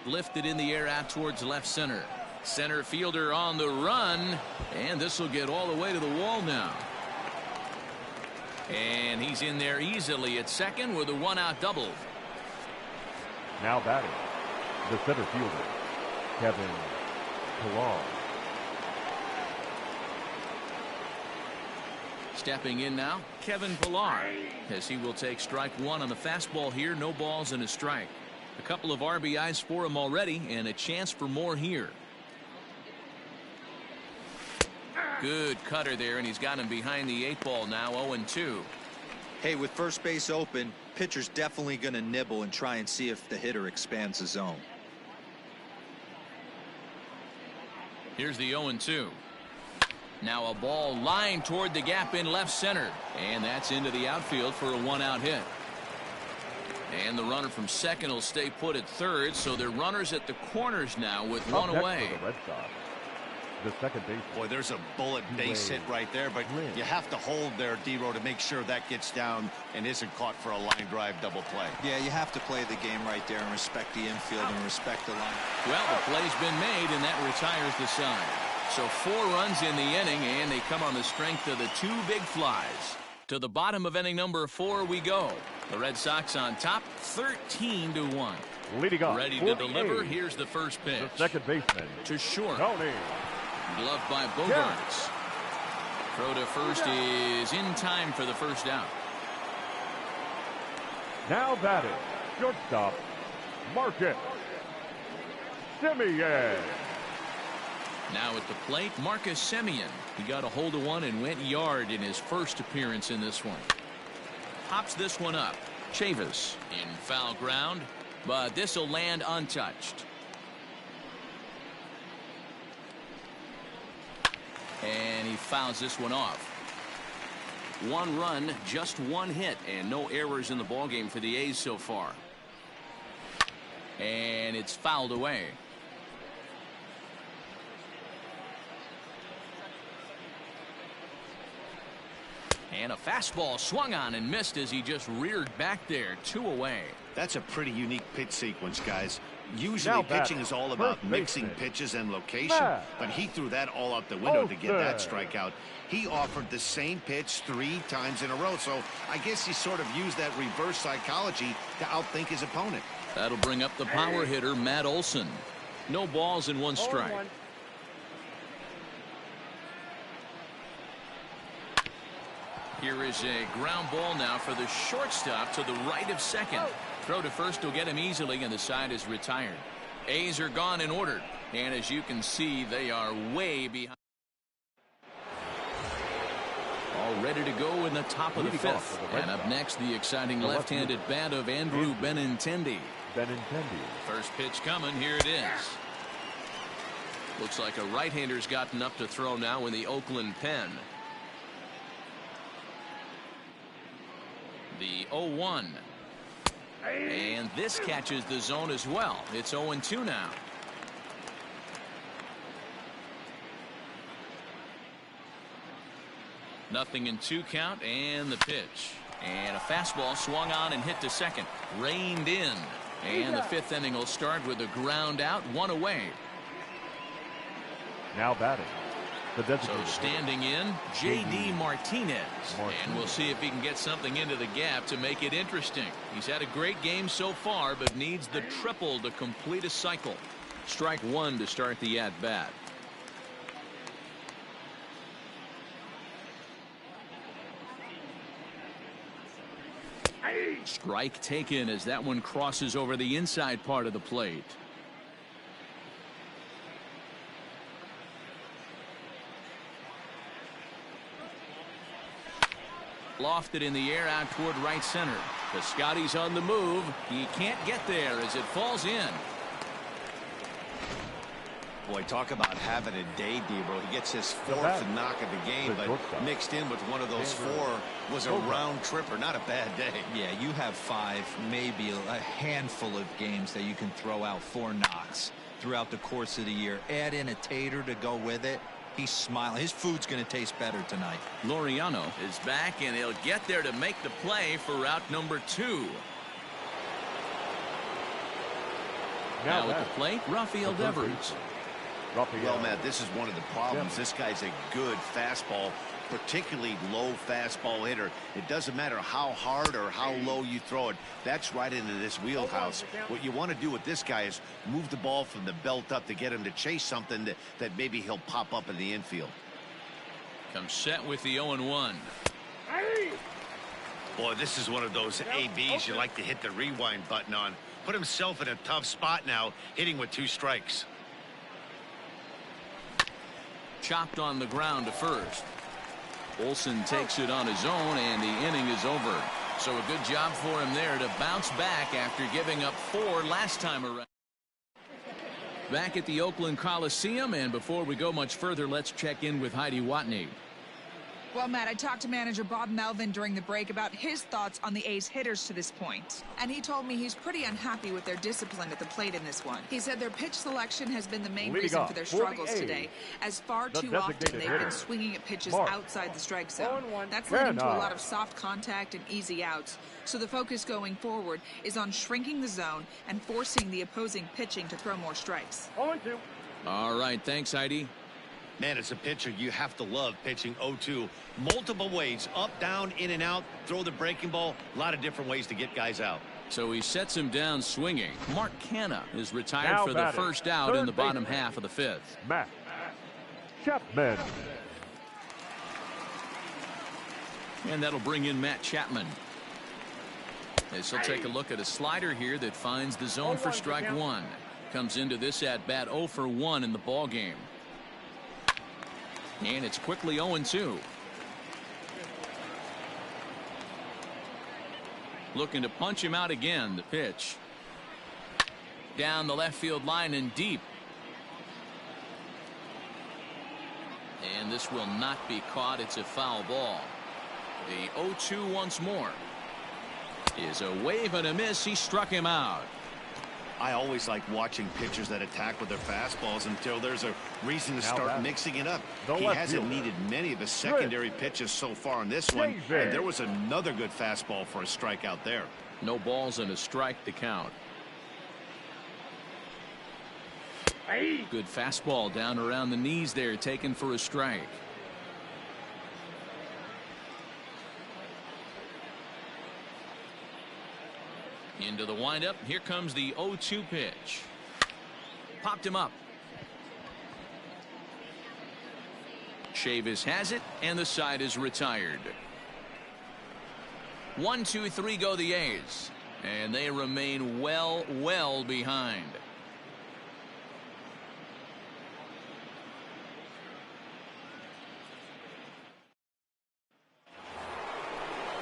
Lifted in the air out towards left center. Center fielder on the run, and this will get all the way to the wall now. And he's in there easily at second with a 1-out double. Now batting, the center fielder, Kevin Pillar. Stepping in now, Kevin Pillar, as he will take strike 1 on the fastball here. No balls and a strike. A couple of RBIs for him already, and a chance for more here. Good cutter there, and he's got him behind the 8 ball now. 0-2. Hey, with first base open, pitcher's definitely going to nibble and try and see if the hitter expands the zone. Here's the 0-2. Now a ball lined toward the gap in left center, and that's into the outfield for a 1-out hit. And the runner from second will stay put at third, so they're runners at the corners now with 1 away. The second base. Boy, there's a bullet base hit right there, but you have to hold there, D-Row, to make sure that gets down and isn't caught for a line drive double play. Yeah, you have to play the game right there and respect the infield and respect the line. Well, the play's been made, and that retires the side. So 4 runs in the inning, and they come on the strength of the 2 big flies. To the bottom of inning number 4 we go. The Red Sox on top, 13-1. Leading off, ready to deliver. Here's the first pitch. The second baseman, to short. Tony. Gloved by Bogarts. Throw to first is in time for the first out. Now batting, shortstop, Marcus Semien. Now at the plate, Marcus Semien. He got a hold of one and went yard in his first appearance in this one. Pops this one up. Chavis in foul ground, but this will land untouched. And he fouls this one off. 1 run, just 1 hit, and no errors in the ballgame for the A's so far. And it's fouled away. And a fastball swung on and missed as he just reared back there. 2 away. That's a pretty unique pitch sequence, guys. Usually pitching is all about mixing pitches and location, but he threw that all out the window to get that strikeout. He offered the same pitch 3 times in a row, so I guess he sort of used that reverse psychology to outthink his opponent. That'll bring up the power hitter, Matt Olson. No balls and 1 strike. Here is a ground ball now for the shortstop to the right of second. Throw to first will get him easily, and the side is retired. A's are gone in order, and as you can see, they are way behind. All ready to go in the top of the 5th. And up next, the exciting left-handed bat of Andrew Benintendi. First pitch coming. Here it is. Looks like a right-hander's gotten up to throw now in the Oakland pen. The 0-1. And this catches the zone as well. It's 0-2 now. Nothing in 2 count, and the pitch. And a fastball swung on and hit to second. Reined in. And the 5th inning will start with a ground out, 1 away. Now batting. So standing in, J.D. Martinez. And we'll see if he can get something into the gap to make it interesting. He's had a great game so far, but needs the triple to complete a cycle. Strike 1 to start the at-bat. Strike taken as that one crosses over the inside part of the plate. Lofted in the air out toward right center. Piscotty's on the move. He can't get there as it falls in. Boy, talk about having a day, Debo. He gets his 4th knock of the game, but mixed in with one of those 4 was a round tripper. Not a bad day. Yeah, you have 5, maybe a handful of games that you can throw out 4 knocks throughout the course of the year. Add in a tater to go with it. He's smiling. His food's going to taste better tonight. Laureano is back, and he'll get there to make the play for route number 2. Now at the plate, Rafael Devers. Well, Matt, this is one of the problems. This guy's a good fastball, particularly low fastball hitter. It doesn't matter how hard or how low you throw it. That's right into this wheelhouse. What you want to do with this guy is move the ball from the belt up to get him to chase something that maybe he'll pop up in the infield. Comes set with the 0-1. Boy, this is one of those ABs you like to hit the rewind button on. Put himself in a tough spot now, hitting with 2 strikes. Chopped on the ground to first. Olson takes it on his own, and the inning is over. So a good job for him there to bounce back after giving up 4 last time around. Back at the Oakland Coliseum, and before we go much further, let's check in with Heidi Watney. Well, Matt, I talked to manager Bob Melvin during the break about his thoughts on the A's hitters to this point. And he told me he's pretty unhappy with their discipline at the plate in this one. He said their pitch selection has been the main reason for their struggles today, as far too often they've been swinging at pitches outside the strike zone. That's leading to a lot of soft contact and easy outs. So the focus going forward is on shrinking the zone and forcing the opposing pitching to throw more strikes. All right, thanks, Heidi. Man, as a pitcher, you have to love pitching 0-2. Multiple ways, up, down, in and out, throw the breaking ball. A lot of different ways to get guys out. So he sets him down swinging. Mark Canha is retired for the first out in the bottom half of the 5th. Matt Chapman. And that'll bring in Matt Chapman. As he'll take a look at a slider here that finds the zone for strike 1. Comes into this at bat 0 for 1 in the ball game. And it's quickly 0-2. Looking to punch him out again. The pitch. Down the left field line and deep. And this will not be caught. It's a foul ball. The 0-2 once more. Is a wave and a miss. He struck him out. I always like watching pitchers that attack with their fastballs until there's a reason to start mixing it up. He hasn't needed many of his secondary pitches so far in this one, and there was another good fastball for a strikeout there. No balls and a strike to count. Good fastball down around the knees there, taken for a strike. Into the windup. Here comes the 0-2 pitch. Popped him up. Chavis has it, and the side is retired. 1, 2, 3 go the A's, and they remain well behind.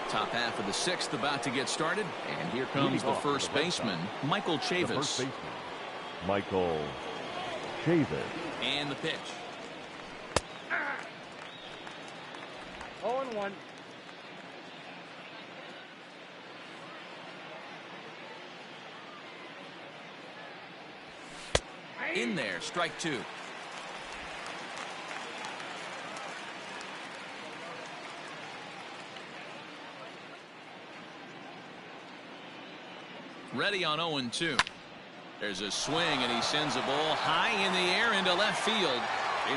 Top half of the 6th about to get started, and here comes the first baseman, Michael Chavis. Michael Chavis. And the pitch. 0-1. In there, strike 2. Ready on 0-2. There's a swing, and he sends a ball high in the air into left field,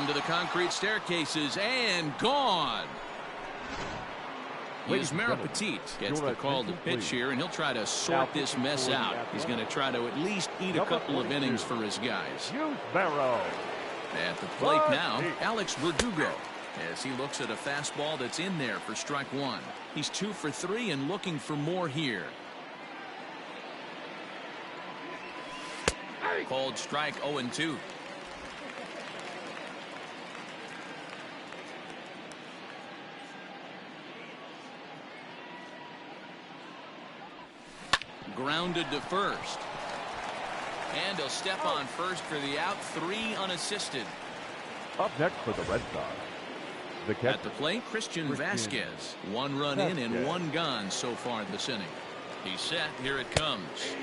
into the concrete staircases, and gone. Yusmeiro Petit gets the call to pitch here, and he'll try to sort this mess out. He's going to try to at least eat a couple of innings for his guys. At the plate now, Alex Verdugo, as he looks at a fastball that's in there for strike 1. He's 2 for 3 and looking for more here. Called strike 0-2. Grounded to first. And he'll step on first for the out. 3 unassisted. Up next for the Red Sox, the catcher. At the plate, Christian Vasquez. 1 run in and 1 gone so far this inning. He's set. Here it comes.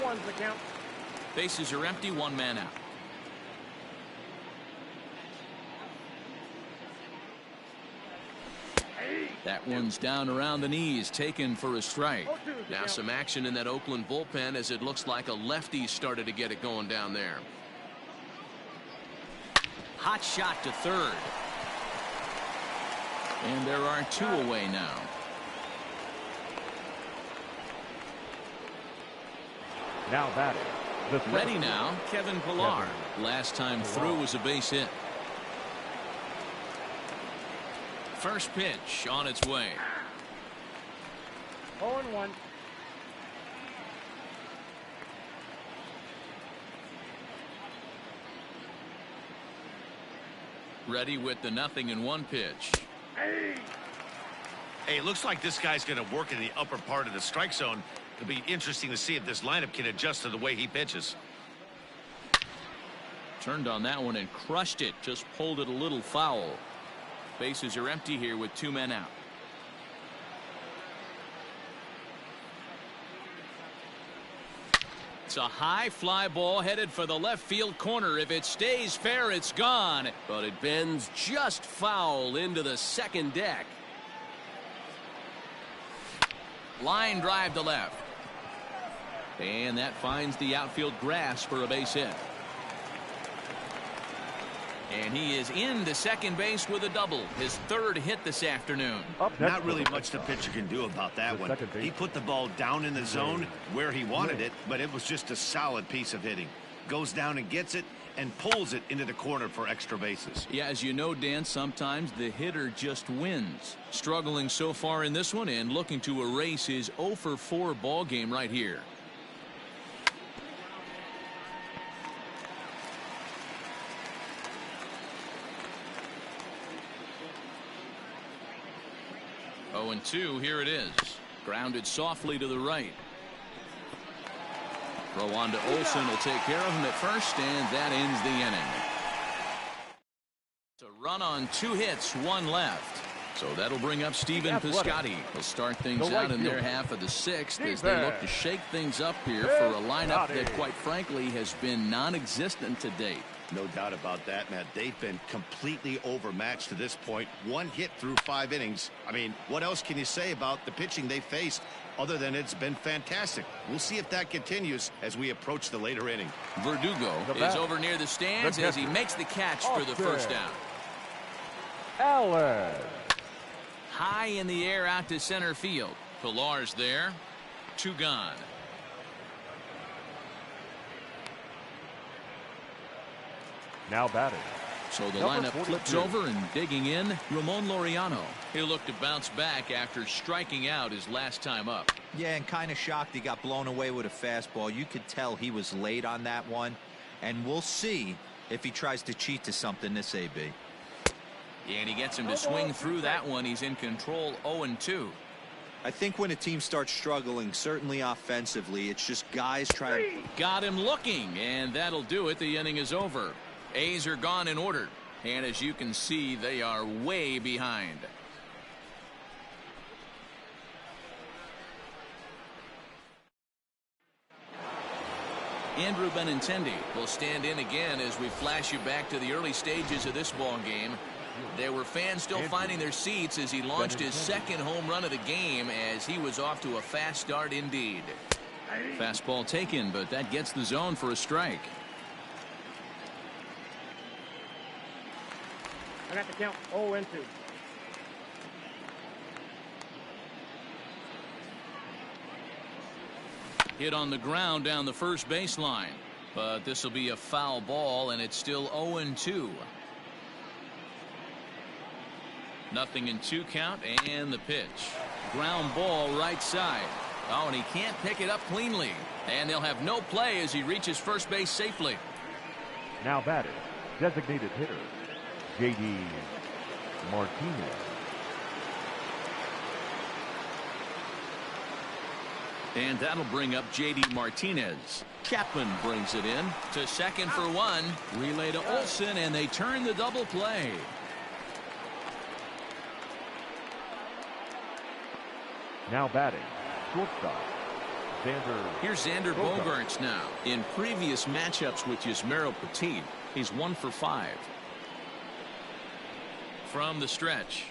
0-1's the count. Bases are empty. 1 man out. That one's down around the knees, taken for a strike. Now some action in that Oakland bullpen, as it looks like a lefty started to get it going down there. Hot shot to third. And there are 2 away now. Now batting. Ready now, Kevin Pillar. Last time through was a base hit. First pitch on its way. 0-1. Ready with the 0-1 pitch. Hey, it looks like this guy's going to work in the upper part of the strike zone. It'll be interesting to see if this lineup can adjust to the way he pitches. Turned on that one and crushed it. Just pulled it a little foul. Bases are empty here with 2 men out. It's a high fly ball headed for the left field corner. If it stays fair, it's gone. But it bends just foul into the second deck. Line drive to left. And that finds the outfield grass for a base hit. And he is into second base with a double. His 3rd hit this afternoon. Not really much the pitcher can do about that one. He put the ball down in the zone where he wanted it, but it was just a solid piece of hitting. Goes down and gets it and pulls it into the corner for extra bases. Yeah, as you know, Dan, sometimes the hitter just wins. Struggling so far in this one and looking to erase his 0 for 4 ball game right here. Oh, and 2, here it is. Grounded softly to the right. Throw on to Olsen will take care of him at first, and that ends the inning. It's a run on 2 hits, 1 left. So that'll bring up Stephen Piscotty. He'll start things out in their half of the sixth as they look to shake things up here for a lineup that, quite frankly, has been non-existent to date. No doubt about that, Matt. They've been completely overmatched to this point. One hit through 5 innings. I mean, what else can you say about the pitching they faced other than it's been fantastic? We'll see if that continues as we approach the later inning. Verdugo is over near the stands as he makes the catch for the first down. Allen. High in the air out to center field. Pilar's there. 2 gone. Now batting. So the lineup flips over and digging in, Ramon Laureano. He'll look to bounce back after striking out his last time up. Yeah, and kind of shocked he got blown away with a fastball. You could tell he was late on that one. And we'll see if he tries to cheat to something this AB. Yeah, and he gets him to swing through that one. He's in control 0-2. I think when a team starts struggling, certainly offensively, it's just guys trying. Got him looking, and that'll do it. The inning is over. A's are gone in order, and as you can see, they are way behind. Andrew Benintendi will stand in again as we flash you back to the early stages of this ball game. There were fans still finding their seats as he launched his second home run of the game as he was off to a fast start indeed. Fastball taken, but that gets the zone for a strike. I got the count 0-2. Hit on the ground down the first baseline, but this will be a foul ball, and it's still 0-2. Nothing in 2 count, and the pitch. Ground ball right side. Oh, and he can't pick it up cleanly, and they'll have no play as he reaches first base safely. Now batting, designated hitter J.D. Martinez. And that'll bring up J.D. Martinez. Chapman brings it in to second for 1. Relay to Olsen, and they turn the double play. Now batting, shortstop Xander. Here's Xander Bogaerts now. In previous matchups with Yusmeiro Petit, he's 1 for 5. From the stretch.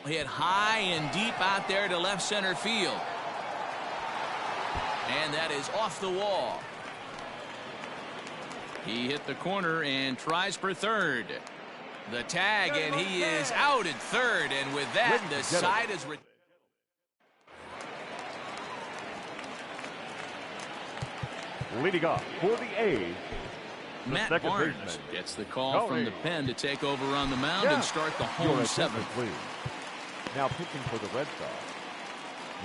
Hit high and deep out there to left center field. And that is off the wall. He hit the corner and tries for third. The tag, and he is out at third. And with that, the side is... Leading off for the A's, Matt Barnes gets the call from the pen to take over on the mound and start the home 7th. Now pitching for the Red Sox,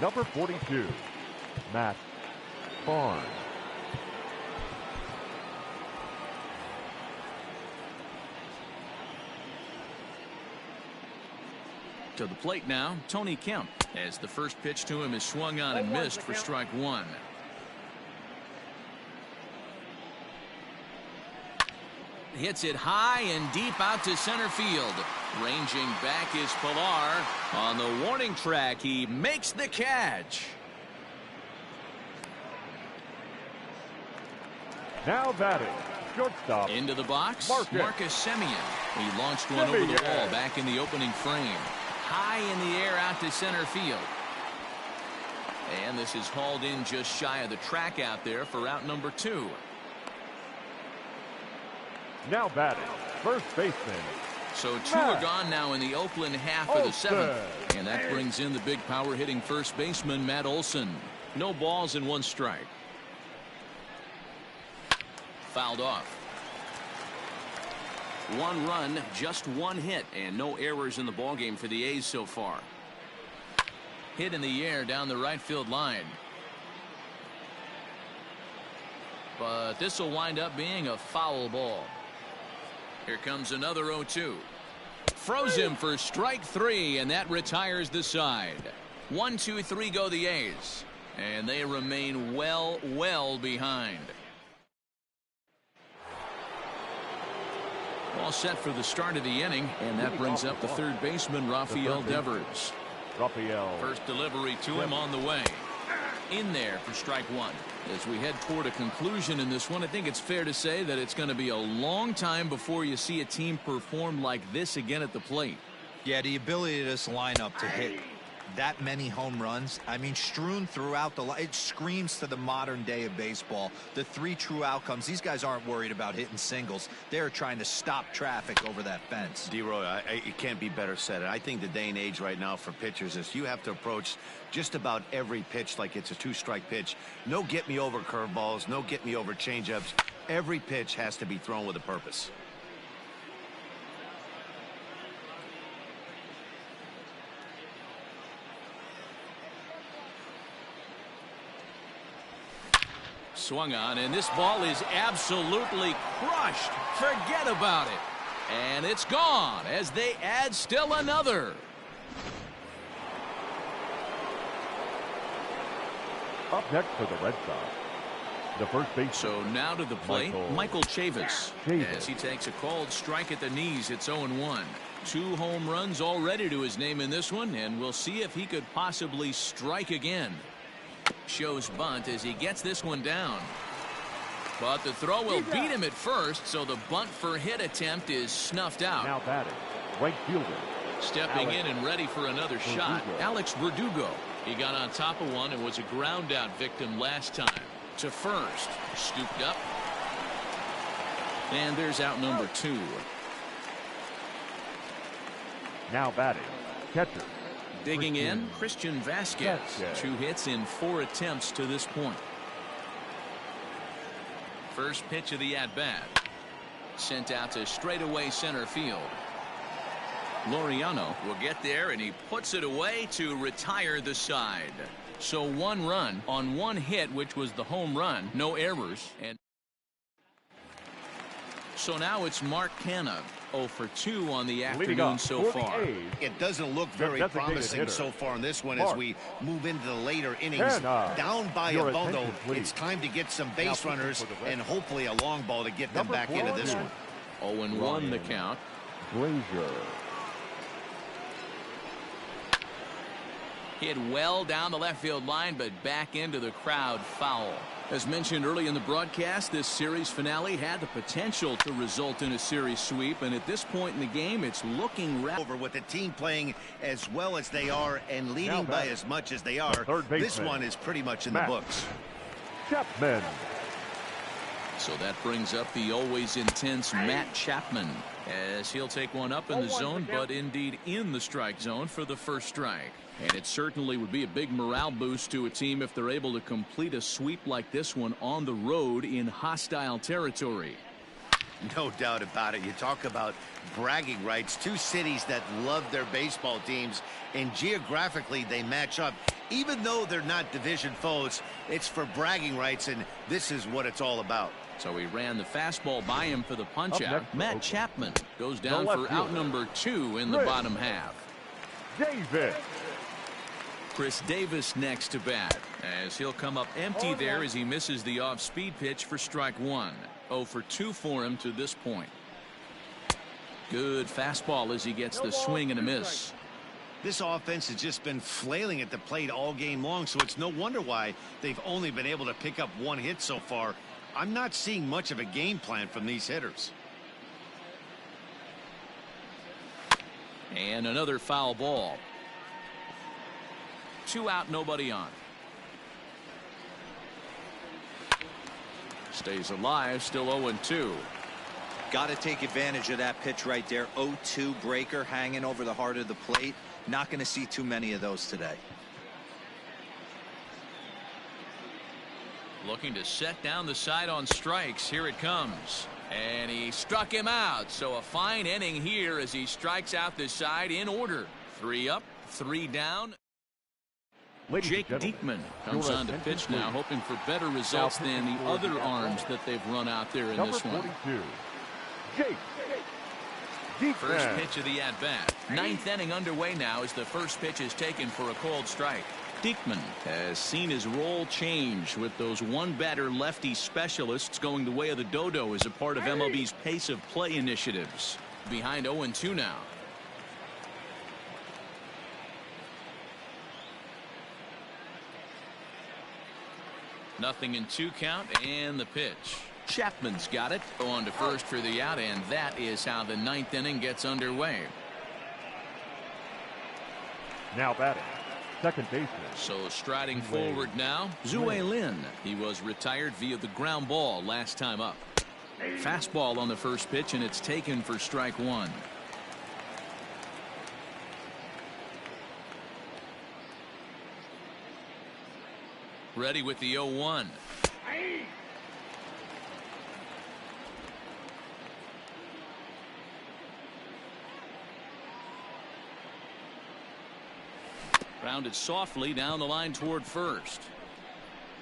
number 42, Matt Barnes. To the plate now, Tony Kemp, as the first pitch to him is swung on and missed for strike 1. Hits it high and deep out to center field. Ranging back is Pilar. On the warning track, he makes the catch. Now batting, shortstop. Into the box, Marcus Semien. He launched one over the wall back in the opening frame. High in the air out to center field. And this is hauled in just shy of the track out there for out number 2. Now batting, first baseman. So 2 are gone now in the Oakland half of the 7th. And that brings in the big power hitting first baseman, Matt Olson. No balls and 1 strike. Fouled off. 1 run, just 1 hit, and no errors in the ballgame for the A's so far. Hit in the air down the right field line. But this will wind up being a foul ball. Here comes another 0-2. Froze him for strike 3, and that retires the side. 1, 2, 3 go the A's, and they remain well behind. All set for the start of the inning, and that brings up the third baseman, Rafael Devers. First delivery to him on the way. In there for strike one. As we head toward a conclusion in this one, I think it's fair to say that it's going to be a long time before you see a team perform like this again at the plate. Yeah, the ability of this lineup to hit that many home runs, I mean, strewn throughout it screams to the modern day of baseball. The three true outcomes. These guys aren't worried about hitting singles. They're trying to stop traffic over that fence. D-Roy, it can't be better said. I think the day and age right now for pitchers is you have to approach just about every pitch like it's a two-strike pitch. No get-me-over curveballs, no get-me-over changeups. Every pitch has to be thrown with a purpose. Swung on, and this ball is absolutely crushed. Forget about it. And it's gone as they add still another. Up next for the Red Sox, the first baseman. So now to the plate, Michael Chavis. As he takes a called strike at the knees, it's 0-1. 2 home runs already to his name in this one, and we'll see if he could possibly strike again. Shows bunt as he gets this one down. But the throw will beat him at first, so the bunt for hit attempt is snuffed out. Now batting, right fielder. Stepping in and ready for another shot, Alex Verdugo. He got on top of one and was a ground out victim last time. To first, scooped up. And there's out number 2. Now batting, catcher. Digging in, Christian Vasquez. 2 hits in 4 attempts to this point. First pitch of the at-bat. Sent out to straightaway center field. Laureano will get there, and he puts it away to retire the side. So 1 run on 1 hit, which was the home run. No errors. And so now it's Mark Canha. 0 for 2 on the afternoon so far. It doesn't look very promising so far in this one as we move into the later innings. Down by a bundle, it's time to get some base runners and hopefully a long ball to get them back into this one. 0-1 the count. Glazier. Hit well down the left field line, but back into the crowd foul. As mentioned early in the broadcast, this series finale had the potential to result in a series sweep, and at this point in the game, it's looking over with the team playing as well as they are and leading by as much as they are. This one is pretty much in the books. Chapman. So that brings up the always intense Matt Chapman, as he'll take one up in the zone, but indeed in the strike zone for the first strike. And it certainly would be a big morale boost to a team if they're able to complete a sweep like this one on the road in hostile territory. No doubt about it. You talk about bragging rights. 2 cities that love their baseball teams, and geographically they match up. Even though they're not division foes, it's for bragging rights, and this is what it's all about. So he ran the fastball by him for the punch-out. Matt Chapman goes down for out number 2 in the bottom half. Davis. Chris Davis next to bat, as he'll come up empty there as he misses the off-speed pitch for strike 1. 0 for 2 for him to this point. Good fastball as he gets the swing and a miss. This offense has just been flailing at the plate all game long, so it's no wonder why they've only been able to pick up 1 hit so far. I'm not seeing much of a game plan from these hitters. And another foul ball. 2 out, nobody on. Stays alive, still 0-2. Got to take advantage of that pitch right there. 0-2 breaker hanging over the heart of the plate. Not going to see too many of those today. Looking to set down the side on strikes. Here it comes. And he struck him out. So a fine inning here as he strikes out the side in order. 3 up, 3 down. Jake Diekman comes on to pitch now, hoping for better results than the other arms that they've run out there in this one. Jake Diekman. First pitch of the at-bat. 9th inning underway now as the first pitch is taken for a called strike. Stickman has seen his role change with those one-batter lefty specialists going the way of the dodo as a part of MLB's pace of play initiatives. Behind 0-2 now. Nothing in 2 count, and the pitch. Chapman's got it. Go on to first for the out, and that is how the 9th inning gets underway. Now batting, second baseman. So striding forward now, Zue Lin. He was retired via the ground ball last time up. Fastball on the first pitch, and it's taken for strike 1. Ready with the 0-1. Grounded softly down the line toward first.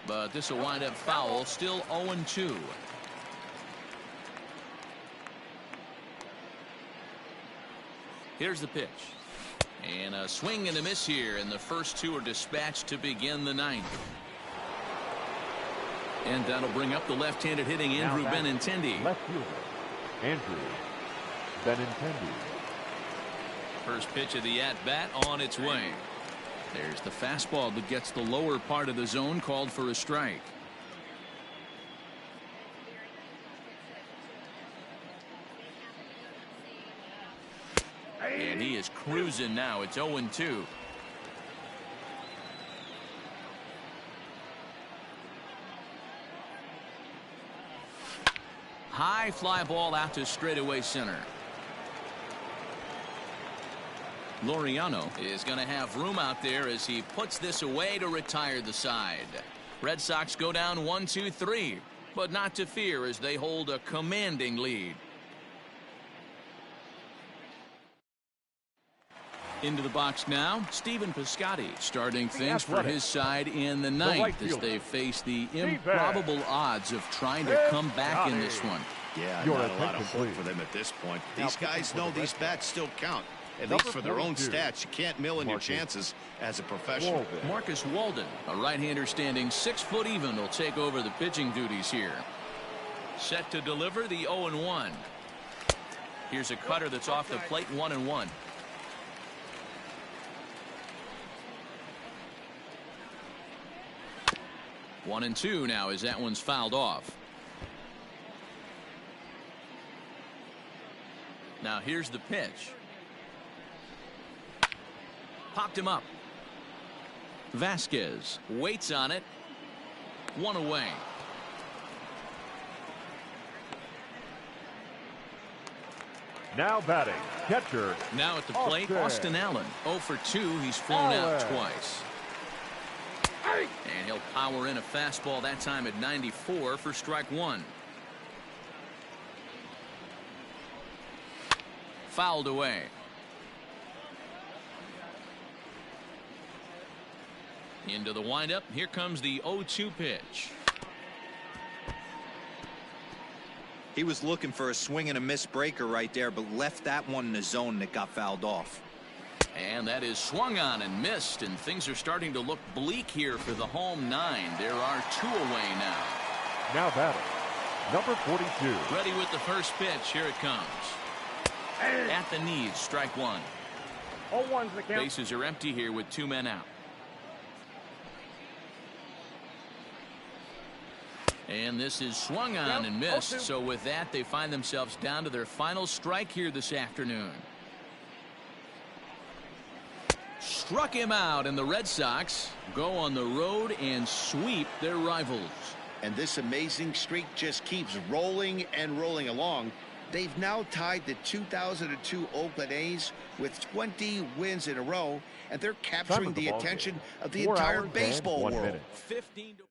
But this will wind up foul. Still 0-2. Here's the pitch. And a swing and a miss here, and the first 2 are dispatched to begin the 9th. And that'll bring up the left-handed hitting Andrew Benintendi. Left fielder, Andrew Benintendi. First pitch of the at-bat on its way. There's the fastball that gets the lower part of the zone, called for a strike. And he is cruising now. It's 0-2. High fly ball out to straightaway center. Laureano is going to have room out there as he puts this away to retire the side. Red Sox go down 1-2-3, but not to fear as they hold a commanding lead. Into the box now, Stephen Piscotty starting things for his side in the 9th as they face the improbable odds of trying to come back in this one. Yeah, not a lot of hope for them at this point. These guys know these bats still count. At least for their own stats. You can't mill in your chances as a professional. Marcus Walden, a right-hander standing 6 foot even, will take over the pitching duties here. Set to deliver the 0-1. Here's a cutter that's off the plate, 1-1. One and two now as that one's fouled off. Now here's the pitch. Popped him up. Vasquez waits on it. One away. Now batting, catcher. Now at the plate, Austin Allen. 0 for 2. He's flown out twice. And he'll power in a fastball that time at 94 for strike 1. Fouled away. Into the windup. Here comes the 0-2 pitch. He was looking for a swing and a miss breaker right there, but left that one in the zone that got fouled off. And that is swung on and missed, and things are starting to look bleak here for the home 9. There are 2 away now. Now batting, number 42. Ready with the first pitch. Here it comes. At the knees, strike 1. 0-1's the count. Bases are empty here with 2 men out. And this is swung on and missed. So with that, they find themselves down to their final strike here this afternoon. Struck him out, and the Red Sox go on the road and sweep their rivals. And this amazing streak just keeps rolling and rolling along. They've now tied the 2002 Oakland A's with 20 wins in a row, and they're capturing the attention of the entire baseball world. 15 to